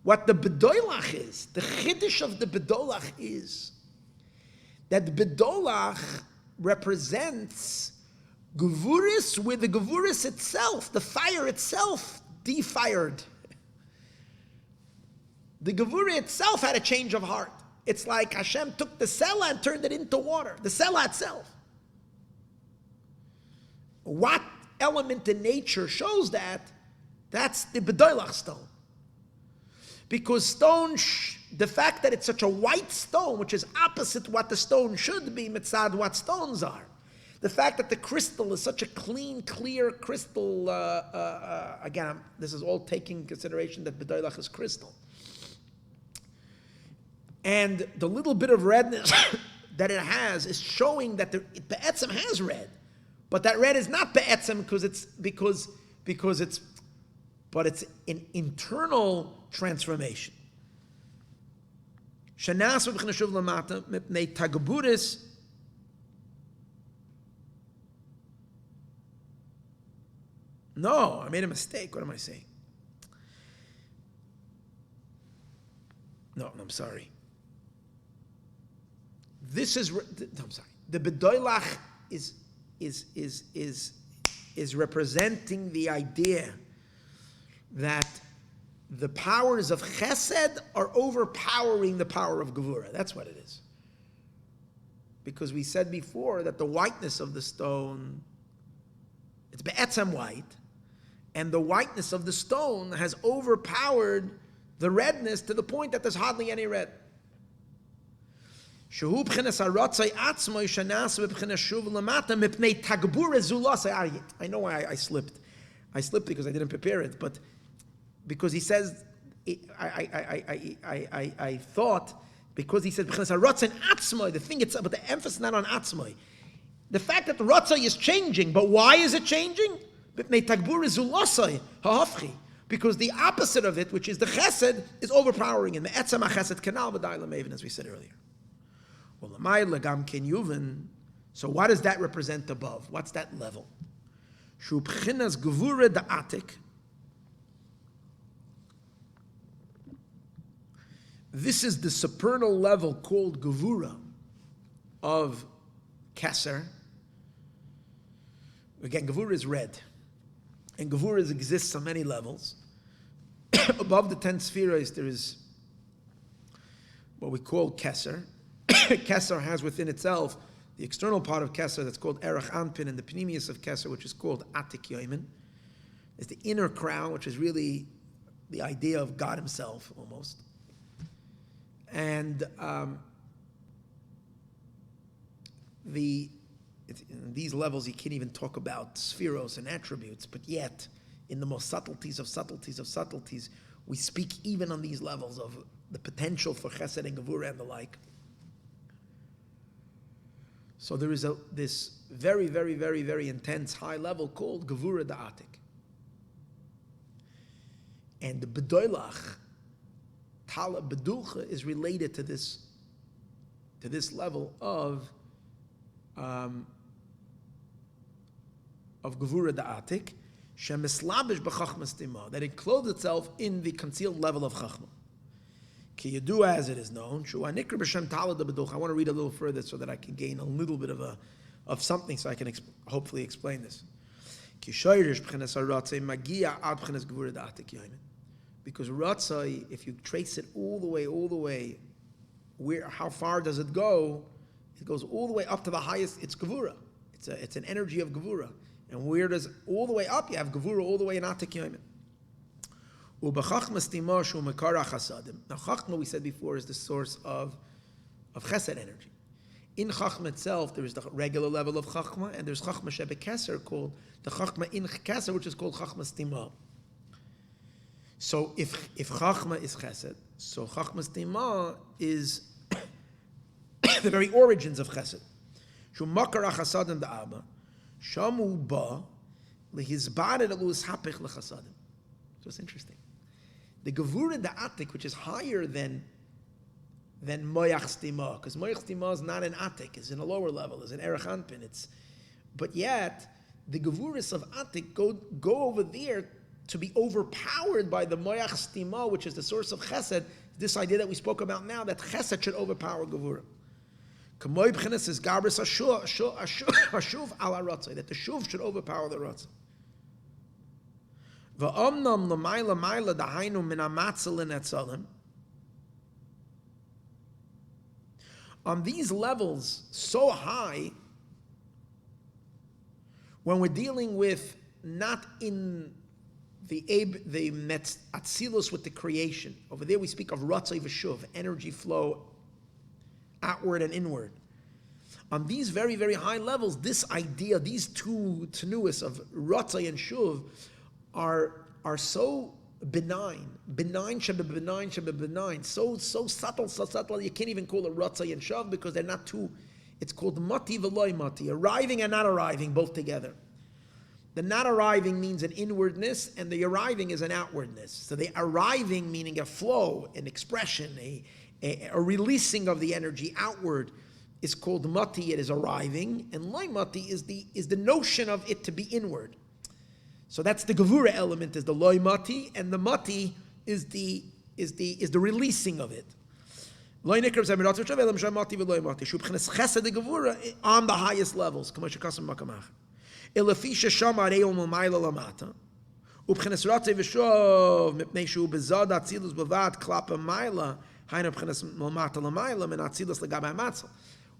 what the Bedoilach is, the Chiddush of the Bedoilach is, that Bedoilach represents Gevuris, where the Gevuris itself, the fire itself, defired. The Gevura itself had a change of heart. It's like Hashem took the Sela and turned it into water. The Sela itself. What element in nature shows that? That's the Bedoilach stone. Because stone, the fact that it's such a white stone, which is opposite what the stone should be, mitzad what stones are. The fact that the crystal is such a clean, clear crystal, again, this is all taking consideration that Bedoilach is crystal. And the little bit of redness that it has is showing that the Be'etzem has red. But that red is not Be'etzem because it's an internal transformation. Shanas v'chnashuv lamata mipnei tagaburis. No, I made a mistake. What am I saying? No, I'm sorry. I'm sorry. The Bedoilach is representing the idea that the powers of Chesed are overpowering the power of Gevura. That's what it is. Because we said before that the whiteness of the stone It's be'etzem white, and the whiteness of the stone has overpowered the redness to the point that there's hardly any red. I know why I slipped. I slipped because I didn't prepare it, but because he says, I thought, because he said, the thing it's about the emphasis not on atzmai. The fact that the ratzai is changing, but why is it changing? Because the opposite of it, which is the chesed, is overpowering him. As we said earlier. So what does that represent above? What's that level? This is the supernal level called gevura of Keser. Again, gevura is red. And gevura exists on many levels. Above the 10 spheres, there is what we call Keser. Keser has within itself the external part of Keser that's called Erech Anpin, and the Pneumius of Keser, which is called Atik Yoimin. It's the inner crown, which is really the idea of God himself, almost. And in these levels, you can't even talk about spheros and attributes, but yet, in the most subtleties of subtleties, we speak even on these levels of the potential for chesed and gevura and the like. So there is this very, very, very, very intense high level called gevura da'atik. And the bedoilach, tala bedulcha, is related to this level of gevura da'atik, shemislabish b'chachmas tima, that it clothes itself in the concealed level of chachma. Ki yadua, as it is known, I want to read a little further so that I can gain a little bit of something, so I can hopefully explain this. Because ratzai, if you trace it all the way, how far does it go? It goes all the way up to the highest. It's gevura. It's an energy of gevura. And where does all the way up? You have gevura all the way in atik yomin. Now, Chachma, we said before, is the source of chesed energy. In Chachma itself, there is the regular level of Chachma, and there's Chachma Shebe Keser, called the Chachma in Keser, which is called Chachma Stima. So if Chachma is chesed, so Chachma Stima is the very origins of chesed. Shumakar chasadim da'aba, shamu ba lehizbared alus hapich lechasadim. So it's interesting. The gevura da'atik, which is higher than moyach stima, because moyach stima is not an atik, it's in a lower level, it's an erech anpin. But yet the gevuras of atik go over there to be overpowered by the moyach stima, which is the source of chesed. This idea that we spoke about now, that chesed should overpower gevura. Kamoy b'chinas is gabris hashuv ala ratzai, that the shuv should overpower the ratzai. V'omnam l'mayla mayla dahainu min hamatzil in etzalim. On these levels so high, when we're dealing with not in the atzilus with the creation, over there we speak of ratzai v'shuv, energy flow outward and inward. On these very, very high levels, this idea, these two tenuis of ratzai and shuv are so benign, so subtle, you can't even call it ratzai and shuv because they're not too, it's called mati v'loy mati, arriving and not arriving, both together. The not arriving means an inwardness, and the arriving is an outwardness. So the arriving meaning a flow, an expression, a releasing of the energy outward is called mati, it is arriving, and loy mati is the notion of it to be inward. So that's the gevura element, is the loy mati, and the mati is the releasing of it. On the highest levels.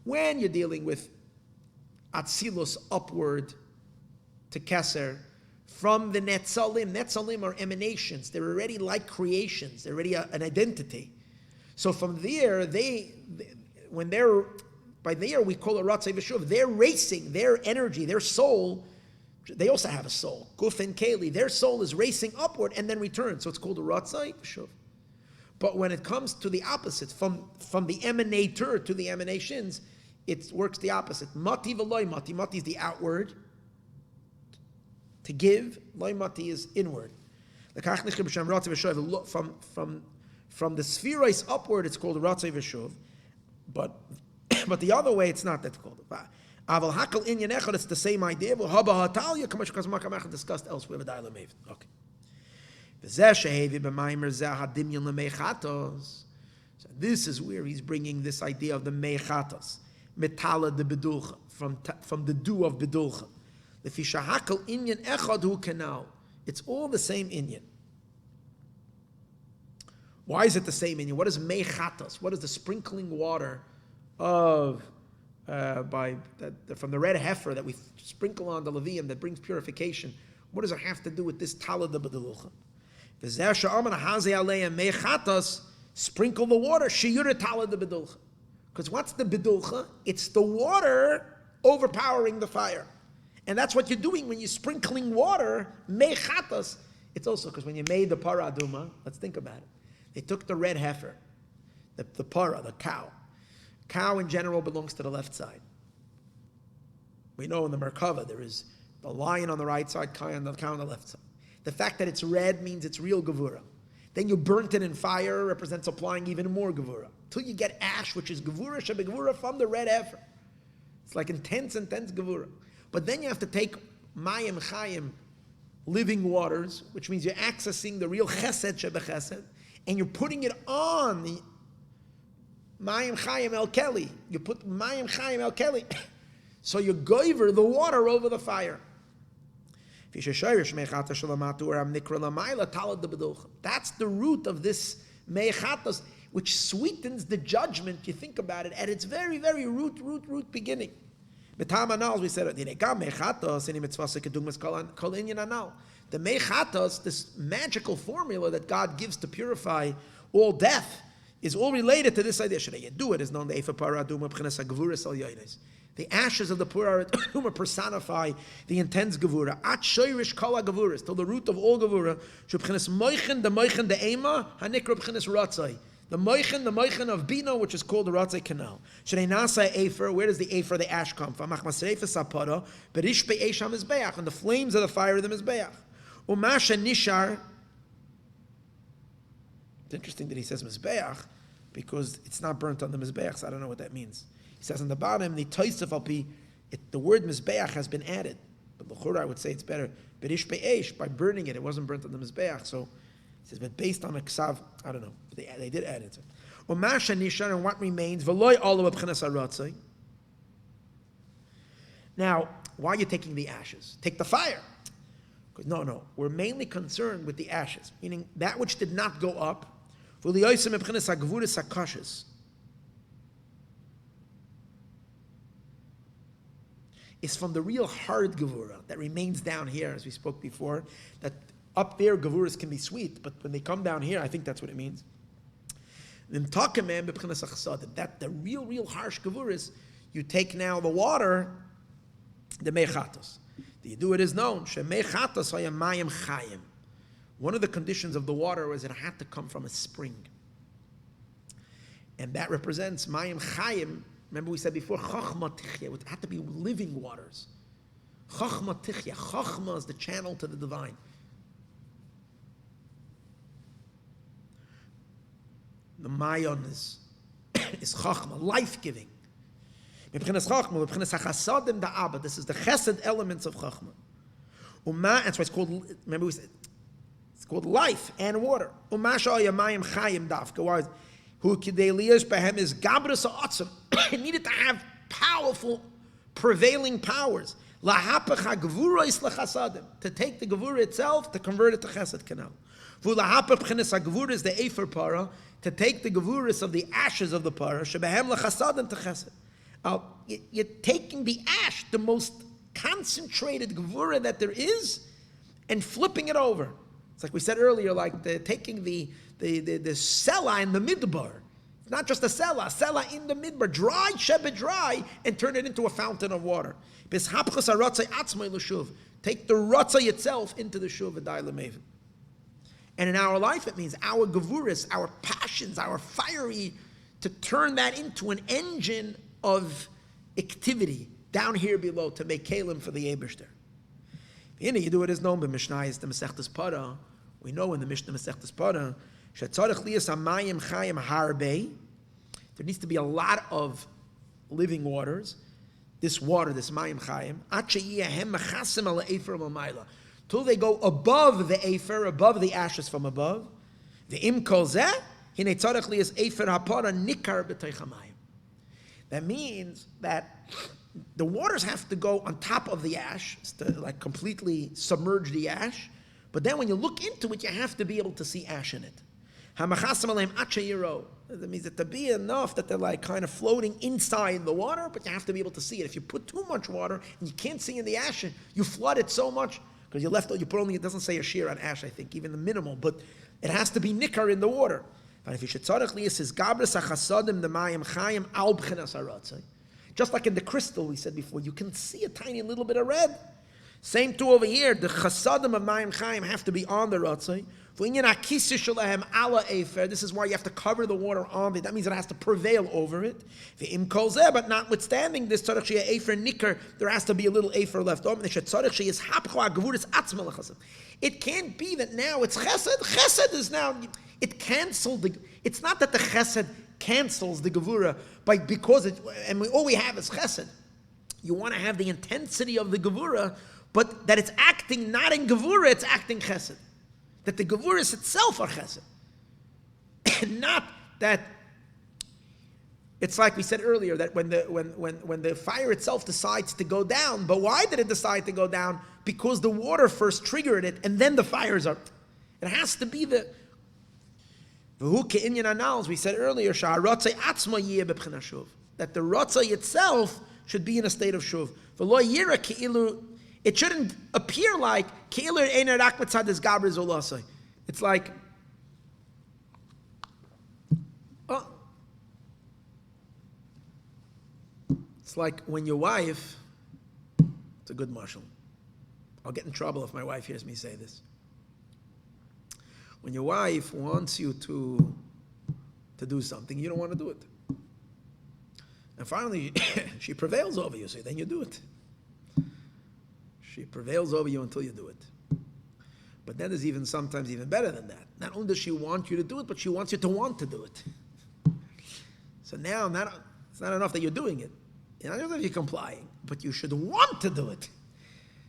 When you're dealing with atzilus upward, to Keser from the Netzalim. Netzalim are emanations. They're already like creations. They're already an identity. So from there, when they're, by there we call it Ratzei V'Shuv, they're racing, their energy, their soul, they also have a soul. Guf and Keli, their soul is racing upward and then returns. So it's called a Ratzei V'Shuv. But when it comes to the opposite, from the emanator to the emanations, it works the opposite. Mati v'loy mati. Mati is the outward, to give. Loy mati is inward. From the spheroids upward, it's called Ratzei V'Shuv. But the other way, it's not. That's called. Aval hakal inyan echad. It's the same idea. Haba hatalia kamash kazmakam discussed elsewhere. Okay. So this is where he's bringing this idea of the meichatos, metala de bedulcha, from the dew of bedulcha. The fishahakal inyan echad hu kanal. It's all the same inyan. Why is it the same inyan? What is meichatos? What is the sprinkling water of from the red heifer that we sprinkle on the Levium that brings purification? What does it have to do with this tala de bedulcha? Sprinkle the water. Because what's the bedulcha? It's the water overpowering the fire. And that's what you're doing when you're sprinkling water. Mechatas. It's also because when you made the para aduma, let's think about it. They took the red heifer, the para, the cow. Cow in general belongs to the left side. We know in the Merkava there is the lion on the right side, cow on the left side. The fact that it's red means it's real gevura. Then you burnt it in fire, represents applying even more gevura. Till you get ash, which is gevura shebegevura from the red heifer. It's like intense gevura. But then you have to take mayim chayim, living waters, which means you're accessing the real chesed shebechesed, and you're putting it on the mayim chayim el keli. You put mayim chayim el keli. So you goiver the water over the fire. That's the root of this meichatos, which sweetens the judgment. You think about it at its very, very root beginning. We said the meichatos, this magical formula that God gives to purify all death, is all related to this idea. Should you do it? Is known the the ashes of the Pura Aduma personify the intense Gevura. At Shoirish Kala Gevuras, till the root of all Gevura, Shubchinas Moichen, the Ema, Hanikra Bchinas Ratzai. The Moichen of Bina, which is called the Ratzai Canal. Shnei Nasa Afer, where does the Afer, the ash come from? Machmasreifa Sapara, Berish Be'esh HaMizbeach, and the flames of the fire of the Mizbeach. Umasha Nishar, it's interesting that he says Mizbeach, because it's not burnt on the Mizbeach, so I don't know what that means. He says on the bottom, the Toysef Alpi, the word Mizbeach has been added. But L'chura, I would say it's better. Berish Be'esh, by burning it, it wasn't burnt on the Mizbeach. So he says, but based on a Ksav, I don't know. They did add it. Umasha Nishar, and what remains, V'loi Olu B'chinas HaRatzai. Now, why are you taking the ashes? Take the fire. Because no, we're mainly concerned with the ashes, meaning that which did not go up. V'li Yosem B'chinas HaGvuris HaKashis. Is from the real hard gevura that remains down here, as we spoke before, that up there gevuras can be sweet, but when they come down here, I think that's what it means. That the real harsh gevuras, you take now the water, the mechatos. The Yeduit is known, shemechatos hayamayim chayim. One of the conditions of the water was it had to come from a spring. And that represents mayim chayim. Remember we said before, Chachma Tichya, it had to be living waters. Chachma Tichya, Chachma is the channel to the divine. The Maayon is Chachma, life-giving. This is the chesed elements of Chachma. That's why it's called, remember we said, it's called life and water. Who Kidelias Behem is Gabras Atzim. It needed to have powerful, prevailing powers. Lahapach Gvurais Lachasadim. To take the Gevura itself, to convert it to Chesed Canal. Vu Lahapach B'chinas HaGvura is the Efer Para, to take the Gevuras of the ashes of the Para, Shebehem Lachasadim to Chesed. You're taking the ash, the most concentrated gevura that there is and flipping it over. It's like we said earlier, like taking the sela in the midbar. It's not just a sela in the midbar, dry, shebet dry, and turn it into a fountain of water. Take the ratzah itself into the shuv v'day l'meven. And in our life, it means our gevuras, our passions, our fiery, to turn that into an engine of activity down here below to make kalim for the Eibishter. You do it as known by Mishnayos, the Masechtas Para. We know in the Mishnah Masechtas Para, shetzarich liyas hamayim chayim harbe. There needs to be a lot of living waters. This water, this mayim chayim, till they go above the afer, above the ashes from above. The im kol zeh hine tzarich liyas afer hapara nikar b'toich hamayim. That means that the waters have to go on top of the ash, to like completely submerge the ash. But then when you look into it, you have to be able to see ash in it. That means that to be enough that they're like kind of floating inside the water, but you have to be able to see it. If you put too much water and you can't see in the ash, you flood it so much because you put only, it doesn't say a shear on ash, I think, even the minimal, but it has to be nickar in the water. Just like in the crystal we said before, you can see a tiny little bit of red. Same too over here. The chasadim of Mayim Chaim have to be on the ratzai. This is why you have to cover the water on it. That means it has to prevail over it. But notwithstanding this, there has to be a little afer left over. It can't be that now it's chesed. Chesed is now, it canceled. It's not that the chesed cancels the gevura all we have is chesed. You want to have the intensity of the gevura, but that it's acting not in gevura, it's acting chesed. That the gevuras itself are chesed. Not that it's like we said earlier, that when the fire itself decides to go down, but why did it decide to go down? Because the water first triggered it, and then the fires are. It has to be the. As we said earlier, that the ratzah itself should be in a state of shuv. It shouldn't appear like it's like, it's like when your wife, it's a good marshal. I'll get in trouble if my wife hears me say this. When your wife wants you to do something, you don't want to do it. And finally, she prevails over you, so then you do it. She prevails over you until you do it. But then there's sometimes even better than that. Not only does she want you to do it, but she wants you to want to do it. So now, it's not enough that you're doing it. It's not enough that you're complying, but you should want to do it.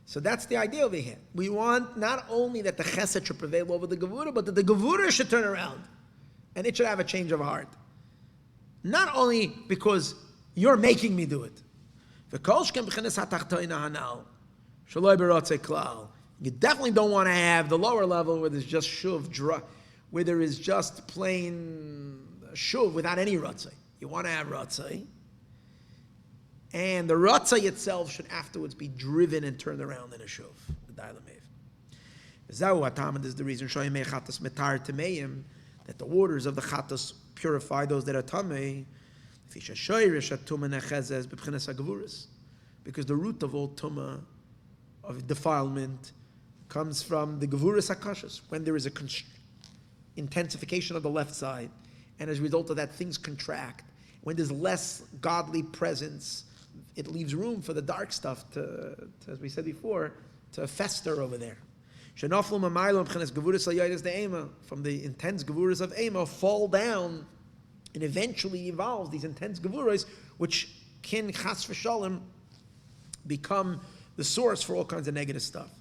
So that's the idea over here. We want not only that the chesed should prevail over the gevura, but that the gevura should turn around. And it should have a change of heart. Not only because you're making me do it. You definitely don't want to have the lower level where there's just shuv, where there is just plain shuv without any ratzai. You want to have ratzai. And the ratzai itself should afterwards be driven and turned around in a shuv. This is the reason that the waters of the chatas purify those that are tamei. Because the root of all tumah, of defilement, comes from the gevuras hakashas. When there is a intensification of the left side, and as a result of that, things contract. When there's less godly presence, it leaves room for the dark stuff to as we said before, to fester over there. From the intense gevuras of ema fall down and eventually evolve these intense gevuras, which can chas v'shalom become the source for all kinds of negative stuff.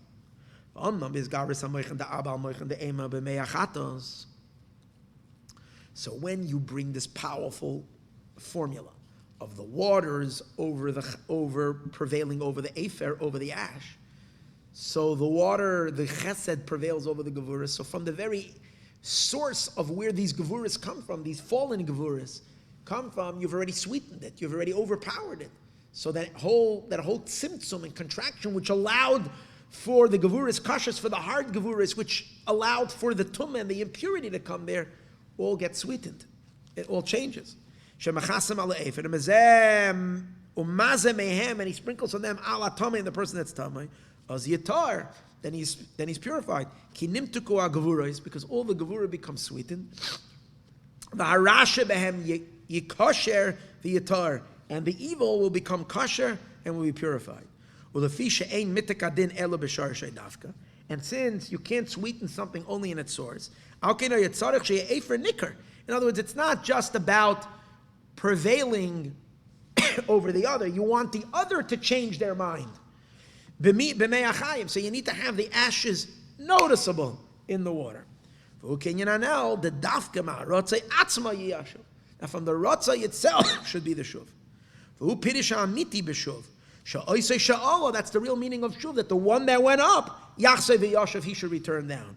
So when you bring this powerful formula of the waters over prevailing over the afer, over the ash, so the water, the chesed prevails over the gevuras. So from the very source of where these gevuras come from, these fallen gevuras come from, you've already sweetened it, you've already overpowered it. So that whole tzimtzum and contraction, which allowed for the gevuris kashas, for the hard gevuris, which allowed for the tumah and the impurity to come there, all gets sweetened. It all changes. And he sprinkles on them ala tamei, and the person that's tamei, as yatar, then he's purified. Ki nimtuku ha-gevuros, because all the gevura becomes sweetened. V'harasha behem yikosher v'yatar, and the evil will become kosher and will be purified. And since you can't sweeten something only in its source, in other words, it's not just about prevailing over the other. You want the other to change their mind. So you need to have the ashes noticeable in the water. Now from the Ratzah itself should be the Shuv. That's the real meaning of Shuv, that the one that went up, he should return down.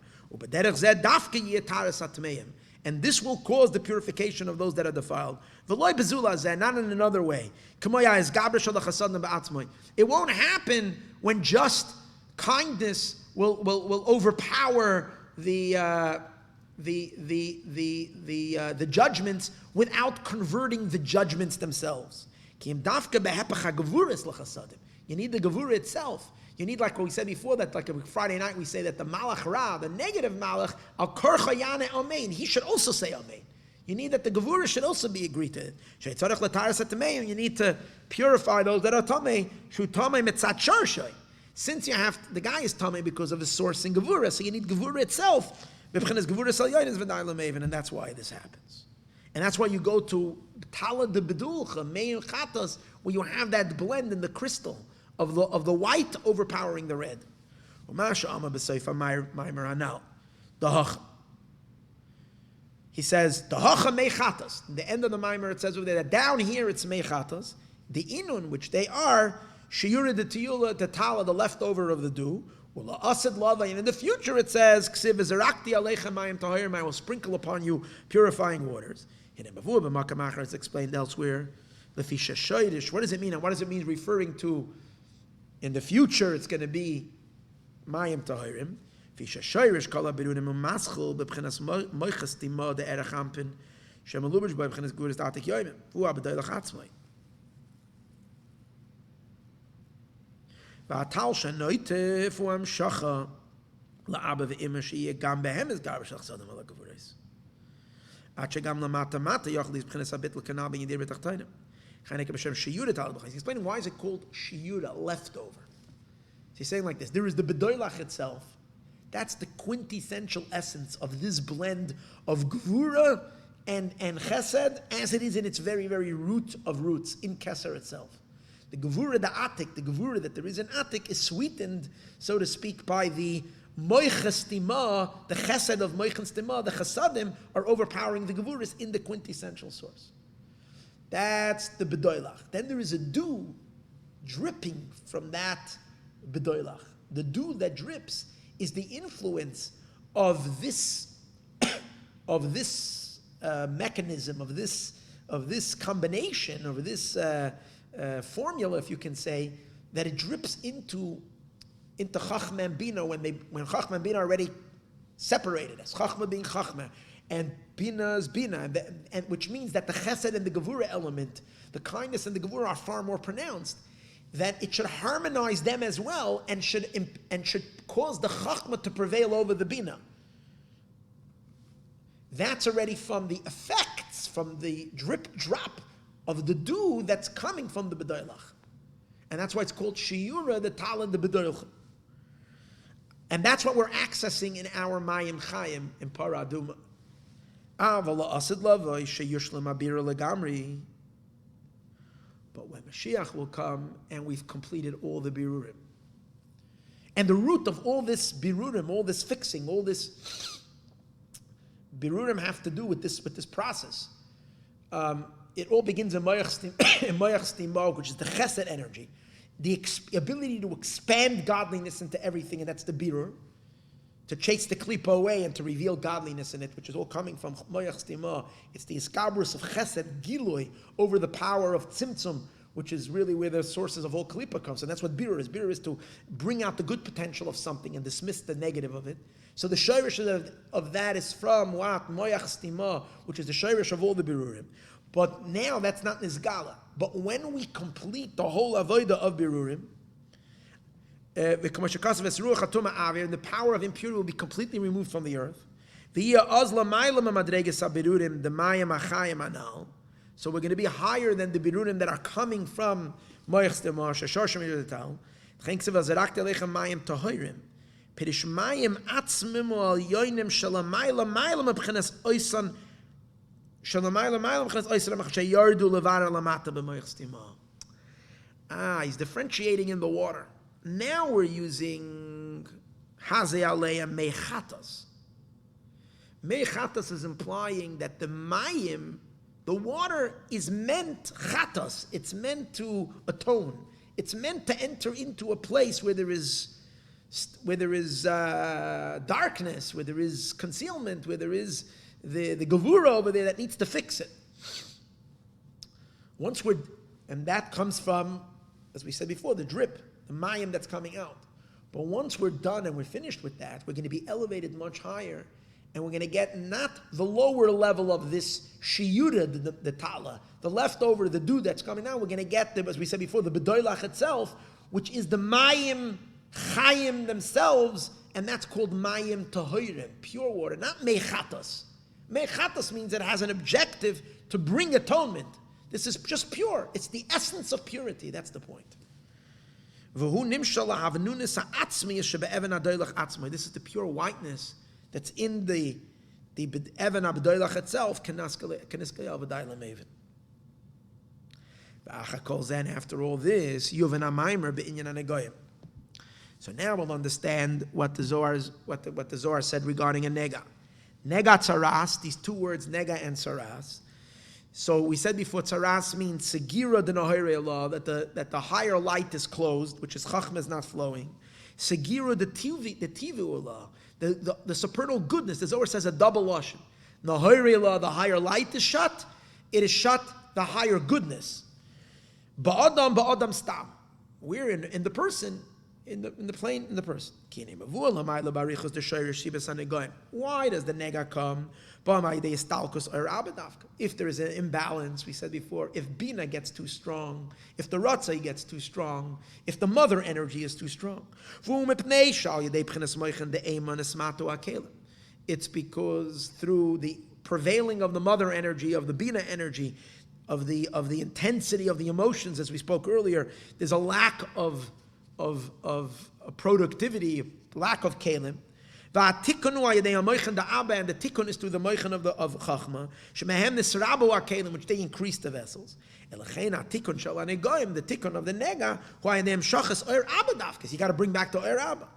And this will cause the purification of those that are defiled. Not in another way. It won't happen when just kindness will overpower the judgments without converting the judgments themselves. You need the gevura itself. You need, like what we said before, that like Friday night we say that the malach ra, the negative malach, al korcha yane amen, he should also say amen. You need that the gevura should also be agreed to. You need to purify those that are tamei. Since you have, the guy is tamei because of his source in gevura, so you need gevura itself. And that's why this happens. And that's why you go to Tala de Bedulcha, Maayon Chatas, where you have that blend in the crystal of the white overpowering the red. He says, Dahacha Mechatas. In the end of the Maimer, it says over there that down here it's Mechatas. The Inun, which they are, Shiura de Tiyula, the Tala, the leftover of the dew. And in the future it says, I will sprinkle upon you purifying waters. It's explained elsewhere. What does it mean? And what does it mean referring to in the future it's going to be Mayim Tahirim? והטל שנויטף הוא המשכה לאבא ואמא שיהיה גם בהם is garbage chassadim ala gevurahs. עד שגם למטה מטה יוכל לבחינת הביטל כנ"ל בידי בתחתינו. חניקה בשם שיודה tal b'chayis. He's explaining why is it called shiuda, leftover. He's saying like this: there is the bedoilach itself. That's the quintessential essence of this blend of gevura and chesed, as it is in its very, very root of roots in Keser itself. The gevura, the atik, the gevura that there is in atik is sweetened, so to speak, by the moiches tima, the chesed of moiches tima. The chasadim are overpowering the gevuras in the quintessential source. That's the bedoilach. Then there is a dew dripping from that bedoilach. The dew that drips is the influence of this mechanism, of this combination, of this formula, if you can say, that it drips into Chachma and Bina when Chachma and Bina are already separated, as Chachma being Chachma and Bina is Bina, and which means that the Chesed and the Gevura element, the kindness and the Gevura are far more pronounced. That it should harmonize them as well, and should cause the Chachma to prevail over the Bina. That's already from the effects, from the drip of the dew that's coming from the bedoilach. And that's why it's called shiura, the tal and the bedoilach. And that's what we're accessing in our Mayim Chayim in Paraduma. But when Mashiach will come and we've completed all the birurim. And the root of all this birurim, all this fixing, all this birurim have to do with this process. It all begins in Moyach Stimog, which is the chesed energy, the ability to expand godliness into everything, and that's the birur, to chase the klipa away and to reveal godliness in it, which is all coming from Moyach Stimog. It's the iskabrus of chesed gilui over the power of tzimtzum, which is really where the sources of all klipa comes. And that's what birur is. Birur is to bring out the good potential of something and dismiss the negative of it. So the shayrish of that is from what? Moyach stima, which is the shayrish of all the birurim. But now that's not nizgala. But when we complete the whole avodah of birurim, and the power of impurity will be completely removed from the earth. So we're going to be higher than the birurim that are coming from moyach stima, shashar shemir detal. Pirish mayim atzmim al yoinim shalamayla mayla mebchenes oisan shalamayla mayla mebchenes oisan machshay yardu levara lamata b'moich stima. He's differentiating in the water. Now we're using hazei aleya mechatas. Mechatas is implying that the mayim, the water, is meant chatas. It's meant to atone. It's meant to enter into a place where there is darkness, where there is concealment, where there is the gevura over there that needs to fix it. And that comes from, as we said before, the drip, the mayim that's coming out. But once we're done and we're finished with that, we're going to be elevated much higher, and we're going to get not the lower level of this shiyuda, the tala, the leftover, the dew that's coming out. We're going to get, as we said before, the bedoilach itself, which is the mayim Chayim themselves, and that's called mayim tahorim, pure water, not mechatas. Mechatas means it has an objective to bring atonement. This is just pure. It's the essence of purity. That's the point. This is the pure whiteness that's in the even abdoilach itself. After all this, so now we'll understand what the Zohar said regarding a nega. Nega tzaras, these two words, nega and tzaras. So we said before, tzaras means segira de nohire Allah, that the higher light is closed, which is chachma is not flowing. Segira de tivu Allah, the supernal goodness. The Zohar says a double lashon. Nohire Allah, the higher light is shut. It is shut, the higher goodness. Ba'adam stam. We're in the person. In the plane, in the person. Why does the nega come? If there is an imbalance, we said before, if bina gets too strong, if the ratzai gets too strong, if the mother energy is too strong. It's because through the prevailing of the mother energy, of the bina energy, of the intensity of the emotions, as we spoke earlier, there's a lack of productivity, lack of kelim. And the tikkun is through the moichan of chachma, which they increase the vessels. The tikkun of the nega, because you got to bring back the oir abba.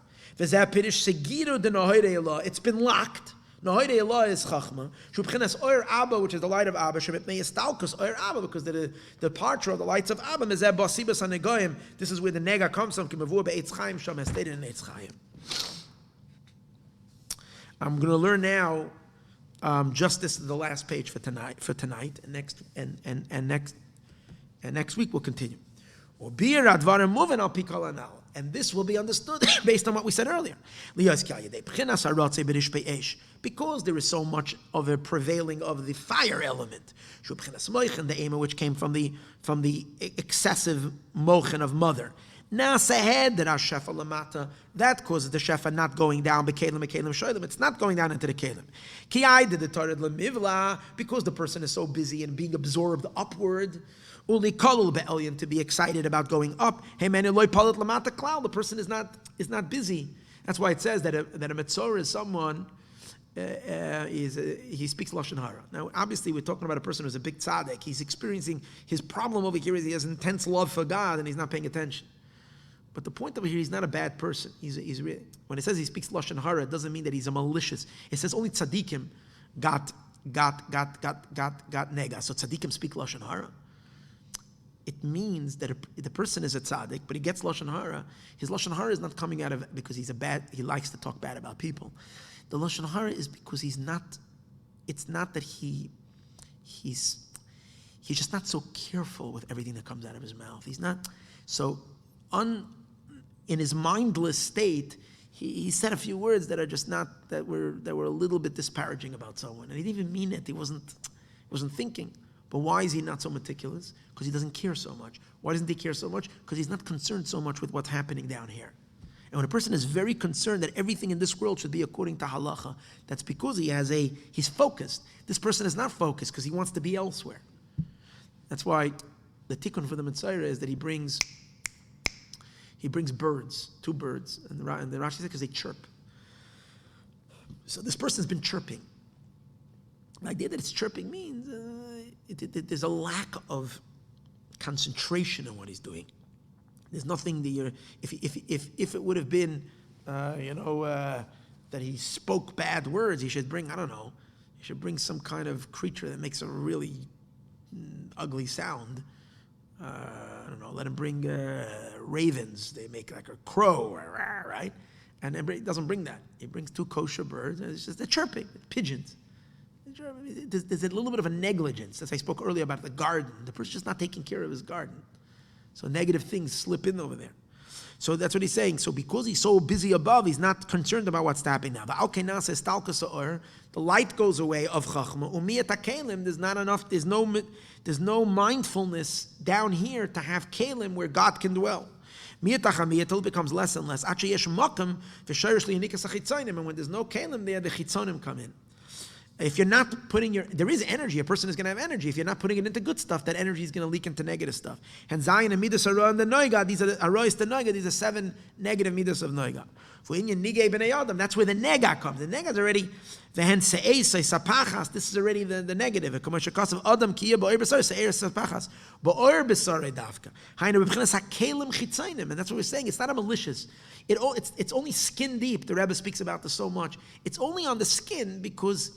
It's been locked. Nohide Allah is chachma. Shubchinas oir abba, which is the light of Abba. Shemipnei estalkus oir abba, because the departure of the lights of Abba. Mezeh basibas hanegoyim. This is where the nega comes from. Kimavur be'etz chaim sham has stated in Eitz Chaim. I'm going to learn now. Just this is the last page for tonight. And next week we'll continue. And this will be understood based on what we said earlier. Because there is so much of a prevailing of the fire element, which came from the excessive mochen of mother. That causes the shefa not going down. It's not going down into the kelim. Because the person is so busy and being absorbed upward. To be excited about going up. The person is not busy. That's why it says that a metzora is someone he speaks lashon hara. Now, obviously, we're talking about a person who's a big tzaddik. He's experiencing his problem over here is he has intense love for God and he's not paying attention. But the point over here, he's not a bad person. He's really, when it says he speaks lashon hara, it doesn't mean that he's a malicious. It says only tzaddikim got nega. So tzaddikim speak lashon hara. It means that the person is a tzaddik, but he gets lashon hara. His lashon hara is not coming out of because he likes to talk bad about people. The lashon hara is because he's not. It's not that he's he's just not so careful with everything that comes out of his mouth. He's not so in his mindless state. He said a few words that are just not that were a little bit disparaging about someone, and he didn't even mean it. He wasn't thinking. But why is he not so meticulous? Because he doesn't care so much. Why doesn't he care so much? Because he's not concerned so much with what's happening down here. And when a person is very concerned that everything in this world should be according to halacha, that's because he's focused. This person is not focused because he wants to be elsewhere. That's why the tikkun for the Mitzvah is that he brings birds, 2 birds, and the Rashi says because they chirp. So this person's been chirping. The idea that it's chirping means there's a lack of concentration in what he's doing. There's nothing that if it would have been, that he spoke bad words, he should bring, he should bring some kind of creature that makes a really ugly sound. Let him bring ravens. They make like a crow, right? And he doesn't bring that. He brings 2 kosher birds, and it's just they're chirping, pigeons. There's a little bit of a negligence, as I spoke earlier about the garden. The person's just not taking care of his garden. So negative things slip in over there. So that's what he's saying. So because he's so busy above, he's not concerned about what's happening now. The light goes away of chachma. There's not enough. There's no mindfulness down here to have kalim where God can dwell. It becomes less and less. And when there's no kalim there, the chitzonim come in. If you're not putting there is energy. A person is going to have energy. If you're not putting it into good stuff, that energy is going to leak into negative stuff. And Zayin and Midas Hara and the Noiga, these are the Arois the Noiga, these are 7 negative Midas of Noiga. For Inyan Nigei B'nei Adam, that's where the Nega comes. The Nega is already, Vehen Se'esai Sapachas, this is already the negative. Kamashakass of Adam Kiya Ba'or B'sar Se'er Sapachas, Ba'or B'sar Davka. Hainu B'b'chinas HaKelim Chitzainim, and that's what we're saying. It's not a malicious. It's only skin deep. The Rebbe speaks about this so much. It's only on the skin because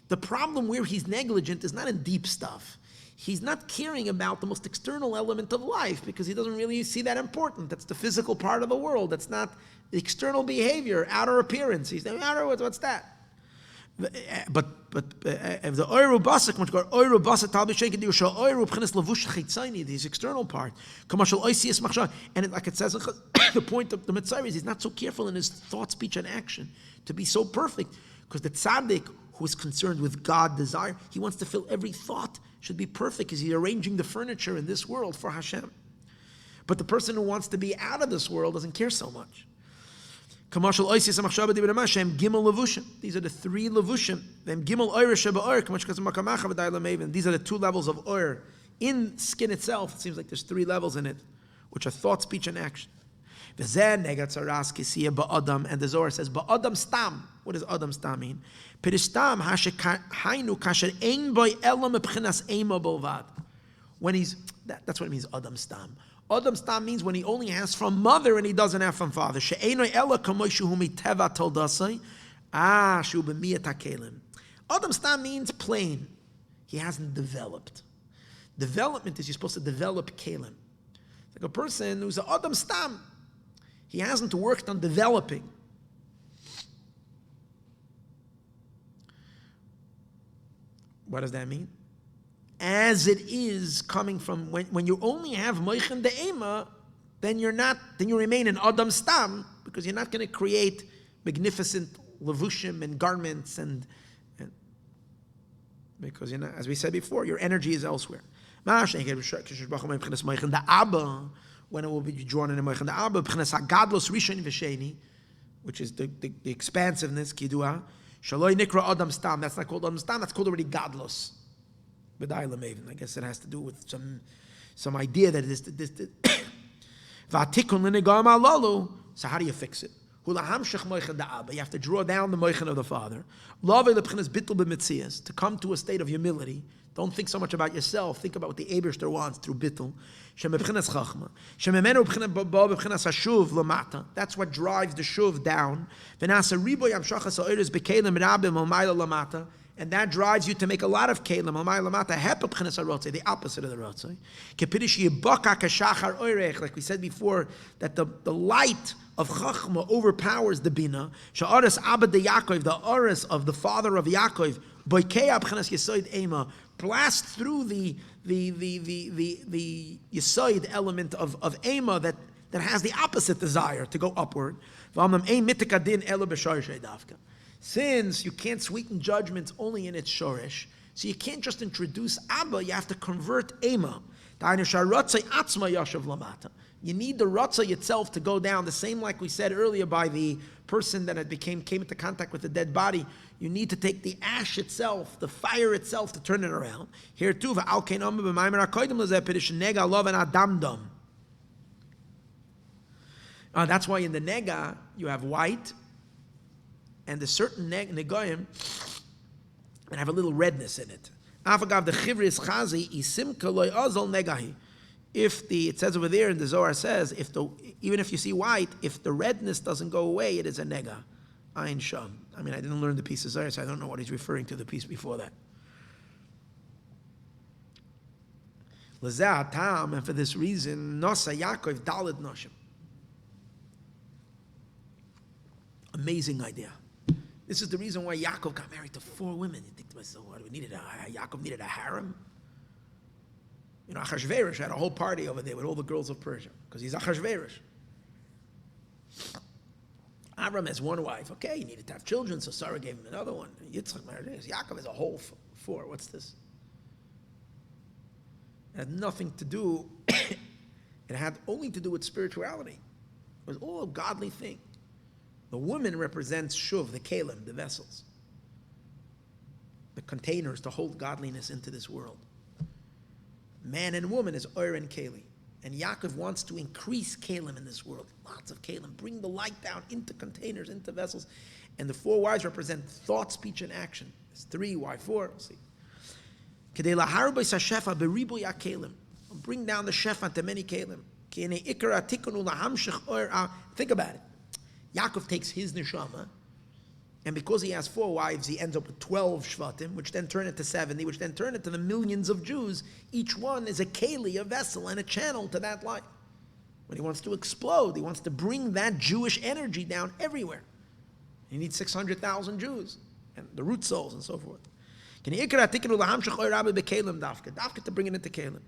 the problem where he's negligent is not in deep stuff. He's not caring about the most external element of life because he doesn't really see that important. That's the physical part of the world. That's not the external behavior, outer appearance. He's saying, what's that? But if the oiru basik, which got oiru basik talbi sheikin diu shal oiru b'chinas lavush chitzayni, this external part, kamashal oisius machshav, and like it says, the point of the Mitzvah is he's not so careful in his thought, speech, and action to be so perfect because the tzaddik who is concerned with God desire, he wants to feel every thought should be perfect because he's arranging the furniture in this world for Hashem. But the person who wants to be out of this world doesn't care so much. These are the 3 levushim. These are the 2 levels of oir. In skin itself, it seems like there's 3 levels in it, which are thought, speech, and action. And the Zohar says, Ba'adam stam. What does Adam stam mean? When that's what it means, Adam stam. Adam stam means when he only has from mother and he doesn't have from father. Adam stam means plain. He hasn't developed. Development is you're supposed to develop kalim. Like a person who's an Adam stam. He hasn't worked on developing. What does that mean? As it is coming from when you only have moichen de'ema, then you remain in Adam stam because you're not going to create magnificent levushim and garments and because you're not, as we said before, your energy is elsewhere. The Abba, when it will be drawn in the moichen the Abba, gadlos rishon v'sheni, which is the expansiveness kidua. Shaloi nikra Adam stam. That's not called Adam stam. That's called already gadlos. I guess it has to do with some idea that it is this. So how do you fix it? You have to draw down the moichen of the father. To come to a state of humility. Don't think so much about yourself. Think about what the Eibishter wants through bittul. That's what drives the shuv down. And that drives you to make a lot of kelim. The opposite of the rotzai. Like we said before, that the light of Chachma overpowers the Bina. Sha'aras Abba de Yaakov, the Aras of the father of Yaakov, blast through the Yesoid element of Ema that has the opposite desire to go upward. Since you can't sweeten judgments only in its shoresh, so you can't just introduce Abba, you have to convert Ema. You need the Ratzah itself to go down, the same like we said earlier by the person that came into contact with the dead body. You need to take the ash itself, the fire itself, to turn it around. Here too, that's why in the Nega you have white, and the certain Negoyim and have a little redness in it. It says over there in the Zohar says, even if you see white, if the redness doesn't go away, it is a nega. Ayin sham. I mean, I didn't learn the piece of Zohar, so I don't know what he's referring to the piece before that. L'zeh ha'tam, and for this reason, Nosa Yaakov Daled Noshim. Amazing idea. This is the reason why Yaakov got married to 4 women. You think to myself, what, Yaakov needed a harem? You know, Achashverosh had a whole party over there with all the girls of Persia, because he's Achashverosh. Avram has 1 wife. Okay, he needed to have children, so Sarah gave him another one. Yitzchak married him. Yaakov has a whole 4. What's this? It had nothing to do, it had only to do with spirituality. It was all a godly thing. The woman represents Shuv, the Kalim, the vessels, the containers to hold godliness into this world. Man and woman is Oir and Kali. And Yaakov wants to increase Kalim in this world. Lots of Kalim. Bring the light down into containers, into vessels. And the 4 wives represent thought, speech, and action. It's 3, why 4? We'll see. Bring down the Shefa to many Kalim. Think about it. Yaakov takes his neshama, and because he has 4 wives, he ends up with 12 shvatim, which then turn into 70, which then turn into the millions of Jews. Each one is a keli, a vessel, and a channel to that light. When he wants to explode, he wants to bring that Jewish energy down everywhere. He needs 600,000 Jews, and the root souls, and so forth. To bring it into kelim.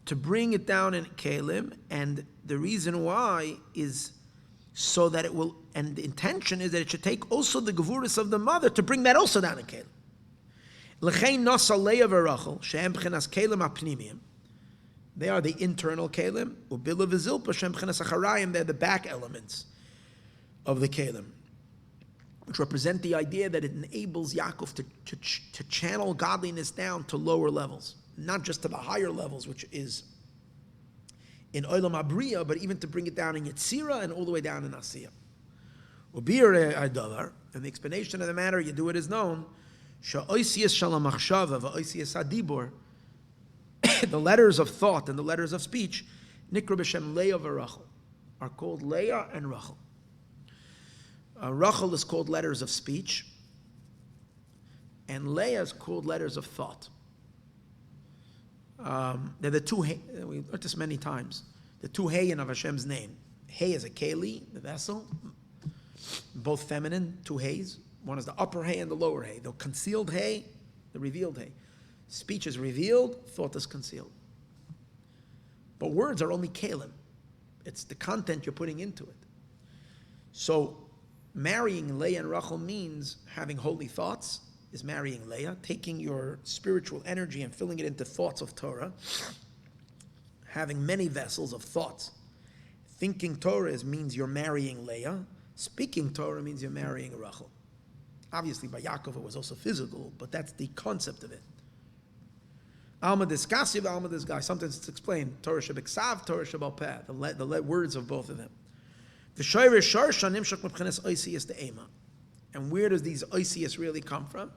To bring it down in Kalim, and the reason why is so that it will, and the intention is that it should take also the Gevuris of the mother to bring that also down in Kalim. L'chein nasa Leah v'Rachel, she'em b'chinas Kalim ha'pnimiyim. They are the internal Kalim. Ubila v'Zilpa, she'em b'chinas ha'charayim, they're the back elements of the Kalim, which represent the idea that it enables Yaakov to channel godliness down to lower levels. Not just to the higher levels, which is in Olam Abriya, but even to bring it down in Yetzira and all the way down in Asiyah. Ubir Adavar, and the explanation of the matter, you do it is known, Sha'oisiyas Shalom Achshava va'oisiyas Adibor, the letters of thought and the letters of speech, Nikra b'Shem Leah v'Rachel, are called Leah and Rachel. Rachel is called letters of speech, and Leah is called letters of thought. They're the 2 we've learned this many times. The 2 Heyin of Hashem's name. Hey is a Keli, the vessel, both feminine, 2 Heys. One is the upper Hey and the lower Hey. The concealed Hey, the revealed Hey. Speech is revealed, thought is concealed. But words are only Kalim. It's the content you're putting into it. So marrying Leah and Rachel means having holy thoughts, is marrying Leah, taking your spiritual energy and filling it into thoughts of Torah, having many vessels of thoughts. Thinking Torah means you're marrying Leah. Speaking Torah means you're marrying Rachel. Obviously, by Yaakov it was also physical, but that's the concept of it. Alma Diskasiv, Alma Disgai. Sometimes it's explained Torah Shabiksav, Torah Shabalpeh, the words of both of them. The Shoyre Shar Shanim Shak Mepchenes Oisiyas the Ema. And where does these Oisiyas really come from?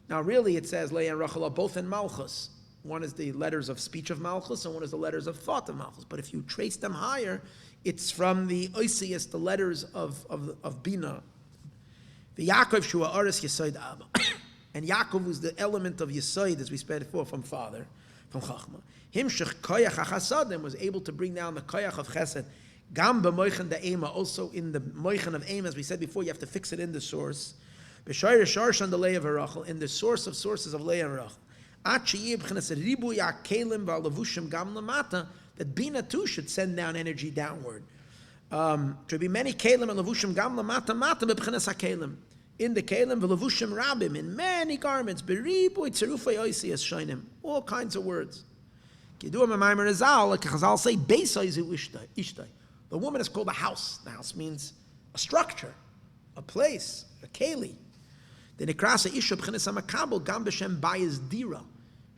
Now, really, it says Leah and Rachel are both in Malchus. One is the letters of speech of Malchus, and one is the letters of thought of Malchus. But if you trace them higher, it's from the Oisius, the letters of Bina. The Yaakov Shua Aris Yesod Abba. And Yaakov was the element of Yesod, as we said before, from father, from Chachma. Himshach Koyach HaChasadim was able to bring down the Koyach of Chesed. Gam b'moichen da'ema, also in the moichen of aim, as we said before, you have to fix it in the source. B'shayr sharshan the Leah v'Rachel, in the source of sources of Leah and Rachel. At sheyib b'chinas ribu ya'kelim v'alavushim gam lamata, that Bina too should send down energy downward. To be many kelim and lavushim gam lamata mata b'chinas ha'kelim. In the kelim v'lavushim rabim, in many garments, b'ribu yitzerufay oisi as shainim, all kinds of words. Kidu ha'mamaymer azal, like Chazal say, beisoizu ishtai. The woman is called a house. The house means a structure, a place, a keli. The nekrasa isha b'chinas ha'makabel gam b'shem bayis dira.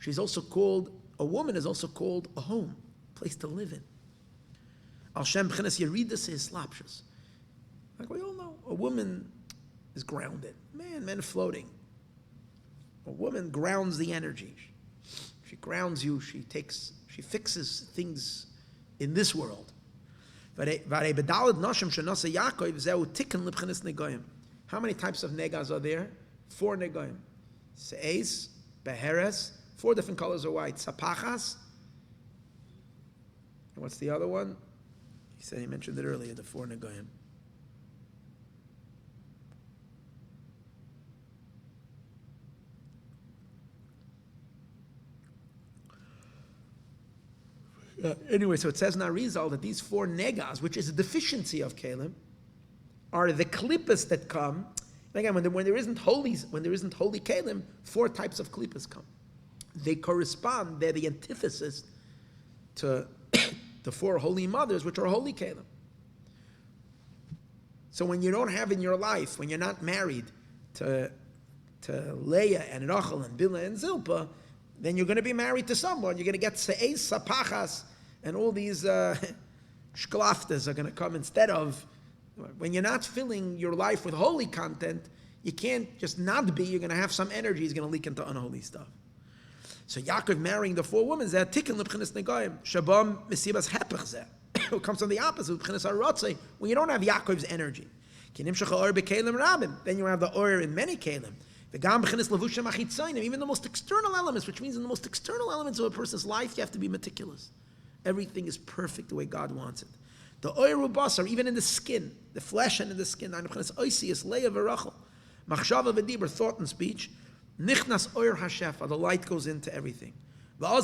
She's also called, a woman is also called a home, a place to live in. Al shem b'chinas yeridus is slapshus. Like we all know, a woman is grounded. Men floating. A woman grounds the energy. She grounds you. She fixes things in this world. How many types of negas are there? 4 negoim. Se'ez, beheres, 4 different colors of white. Sapachas. And what's the other one? He said he mentioned it earlier, the 4 negoim. Anyway, so it says in Arizal that these 4 negas, which is a deficiency of Kalim, are the klippas that come. And again, when there isn't holy Kalim, 4 types of klippas come. They correspond, they're the antithesis to the 4 holy mothers, which are holy Kalim. So when you don't have in your life, when you're not married to Leah and Rachel and Bilhah and Zilpah, then you're going to be married to someone. You're going to get se'ez, sapachas, and all these shklaftas are going to come instead of. When you're not filling your life with holy content, you can't just not be. You're going to have some energy. It's going to leak into unholy stuff. So Yaakov marrying the 4 women, zeh tikkun lebchinas negoyim. Shabam misibas hepech zeh. It comes from the opposite. B'chinas harotzei, when you don't have Yaakov's energy. Kinimshach ha'or b'kelim rabim. Then you have the oil in many kelim. Even the most external elements, which means in the most external elements of a person's life, you have to be meticulous. Everything is perfect the way God wants it. The oiru basar, even in the skin, the flesh and in the skin, thought and speech, nichnas oir hashefa, the light goes into everything. Then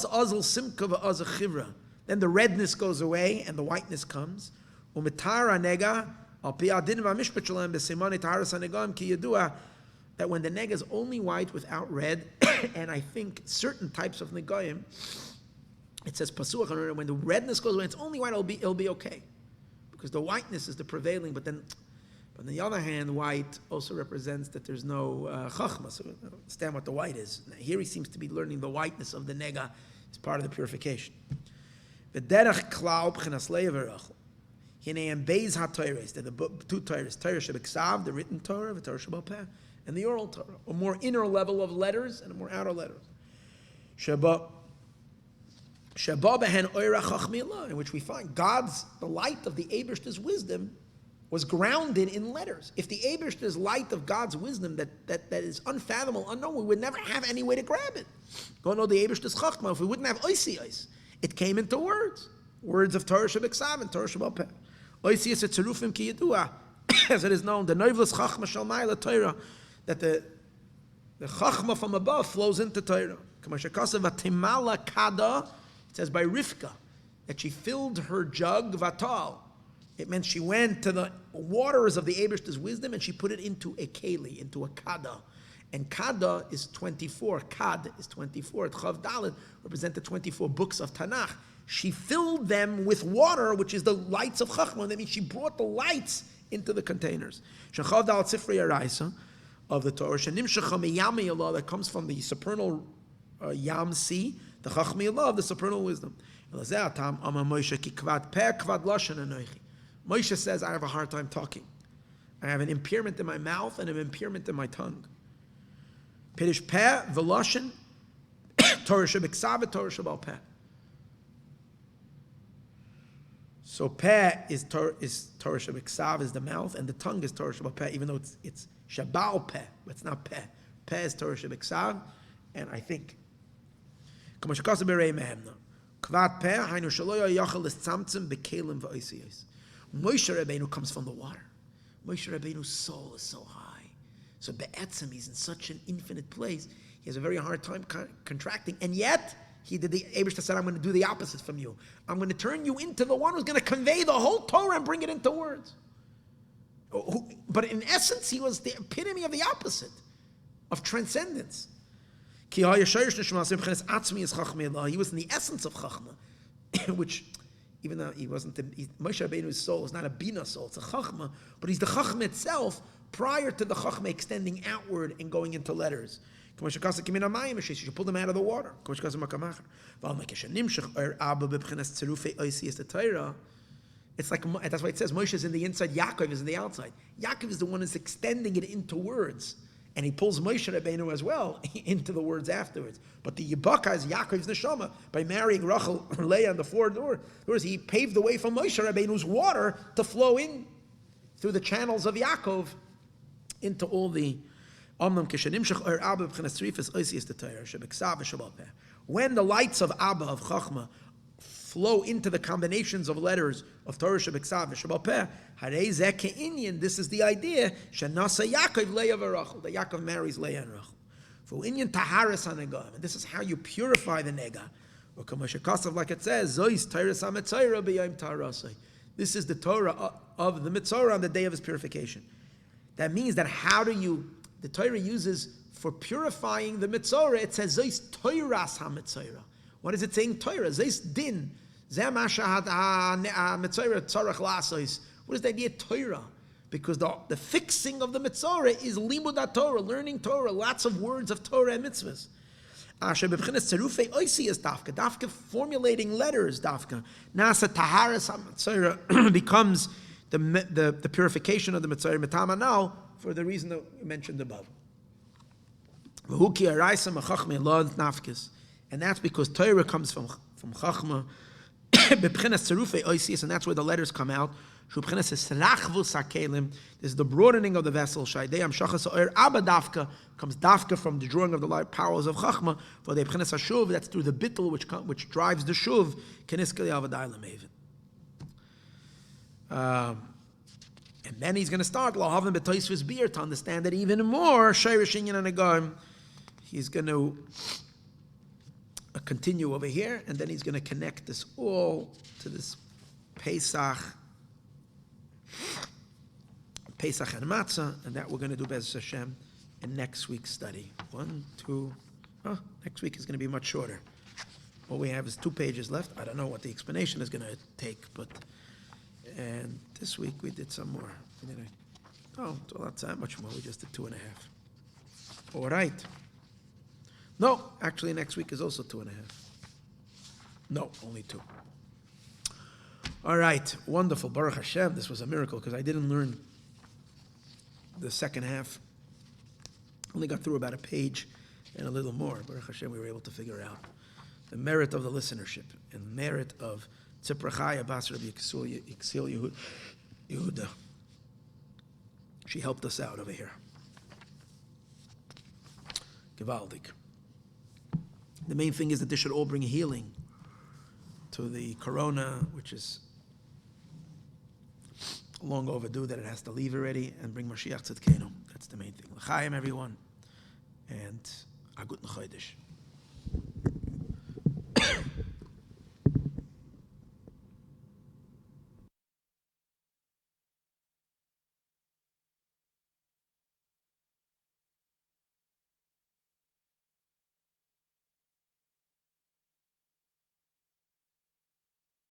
the redness goes away and the whiteness comes. That when the nega is only white without red, and I think certain types of negoyim, it says pasuach, when the redness goes away, it's only white, it'll be okay, because the whiteness is the prevailing. But on the other hand, white also represents that there's no chachma. So understand what the white is. Now, here he seems to be learning the whiteness of the nega is part of the purification. V'derech klau b'chinas le'eh v'rachel. Hinei beis ha-Torahs, the 2 Torahs, Torah shebeksav, the written Torah, v'Torah shebal peh, and the oral Torah, a more inner level of letters and a more outer letters. Sheba behen oira chachmila, in which we find the light of the Eibishter's wisdom was grounded in letters. If the Eibishter's light of God's wisdom that is unfathomable, unknown, we would never have any way to grab it. Go know the Eibishter's chachma, if we wouldn't have oisi, it came into words of Torah shebeksav and Torah shebal peh. Oisi is a tzerufim ki yedua, as it is known, the noivlus chachma shal ma'ila Torah, that the chachma from above flows into Torah. It says by Rivka that she filled her jug vatal. It meant she went to the waters of the Eibishter's wisdom and she put it into a keli, into a kada. And kada is 24. Kad is 24. Chav Dalet represent the 24 books of Tanakh. She filled them with water, which is the lights of chachma. That means she brought the lights into the containers. Shechav Dalet Sifrei Araisa of the Torah, that comes from the supernal Yam Sea, the Chachmiyallah of the supernal wisdom. Moshe says, I have a hard time talking. I have an impairment in my mouth and an impairment in my tongue. Pirish peh v'loshen Torah shebeksav, Torah shebal peh. So peh is Torah shebeksav is the mouth, and the tongue is Torah shebal peh, even though it's shabal peh, but it's not peh. Peh is Torah shebeksav, and I think k'moshekasa berei mehemna. Kvat peh hainu shaloya yachal l'tzamtzim bekelim v'oisiyos. Moshe Rabbeinu comes from the water. Moshe Rabbeinu's soul is so high. So be'etzem, he's in such an infinite place. He has a very hard time contracting, and yet he did the Eibishter said, "I'm going to do the opposite from you. I'm going to turn you into the one who's going to convey the whole Torah and bring it into words." But in essence, he was the epitome of the opposite, of transcendence. He was in the essence of Chachma, which, even though he wasn't, Moshe Rabbeinu's soul is not a Bina soul, it's a Chachma, but he's the Chachma itself prior to the Chachma extending outward and going into letters. You should pull them out of the water. It's like, that's why it says Moshe is in the inside, Yaakov is in the outside. Yaakov is the one who's extending it into words. And he pulls Moshe Rabbeinu as well into the words afterwards. But the Yibaka is Yaakov's neshama. By marrying Rachel, Leah, and the four doors, he paved the way for Moshe Rabbeinu's water to flow in through the channels of Yaakov into all the when the lights of Abba, of Chachma, flow into the combinations of letters of Torah Shebeksav v'Shabal Peh, Harei Zeh Ke'inyan, this is the idea, Shenasa Yaakov Leah v'Rachel, that Yaakov marries Leah and Rachel. For Inyan Taharas HaNegah, and this is how you purify the Negah. Or Kamashakasav, like it says, Zois Teiras HaMetzorah B'Yom Taharasai. This is the Torah of the Metzorah on the day of his purification. That means that the Torah uses for purifying the Metzorah, it says Zois Teiras HaMetzorah. What is it saying? Torah, Zeis Din. What is the idea? Torah. Because the fixing of the Metzorah is Limud Torah, learning Torah, lots of words of Torah and mitzvahs. Dafka, formulating letters, Dafka. Nasa Taharas HaMetzorah becomes the purification of the Metzorah Metama now, for the reason that we mentioned above. And that's because Torah comes from Chachma, and that's where the letters come out. This is the broadening of the vessel. Comes dafka from the drawing of the light powers of Chachma. For the Shuv, that's through the bittul which drives the Shuv. And then he's going to start to understand that even more. He's going to continue over here, and then he's going to connect this all to this Pesach and Matzah, and that we're going to do Be'ez Hashem in next week's study. Next week is going to be much shorter. All we have is 2 pages left. I don't know what the explanation is going to take, and this week we did some more. That's not much more. We just did 2.5. All right. No, actually next week is also 2.5. No, only 2. All right, wonderful. Baruch Hashem, this was a miracle because I didn't learn the second half. Only got through about a page and a little more. Baruch Hashem, we were able to figure out the merit of the listenership and the merit of Tzipra Chaya Bas Rabbi Yisroel Yehuda. She helped us out over here. Gewaldig. The main thing is that this should all bring healing to the corona, which is long overdue, that it has to leave already, and bring Mashiach Tzidkenu. That's the main thing. L'chaim, everyone, and a guten Chodesh.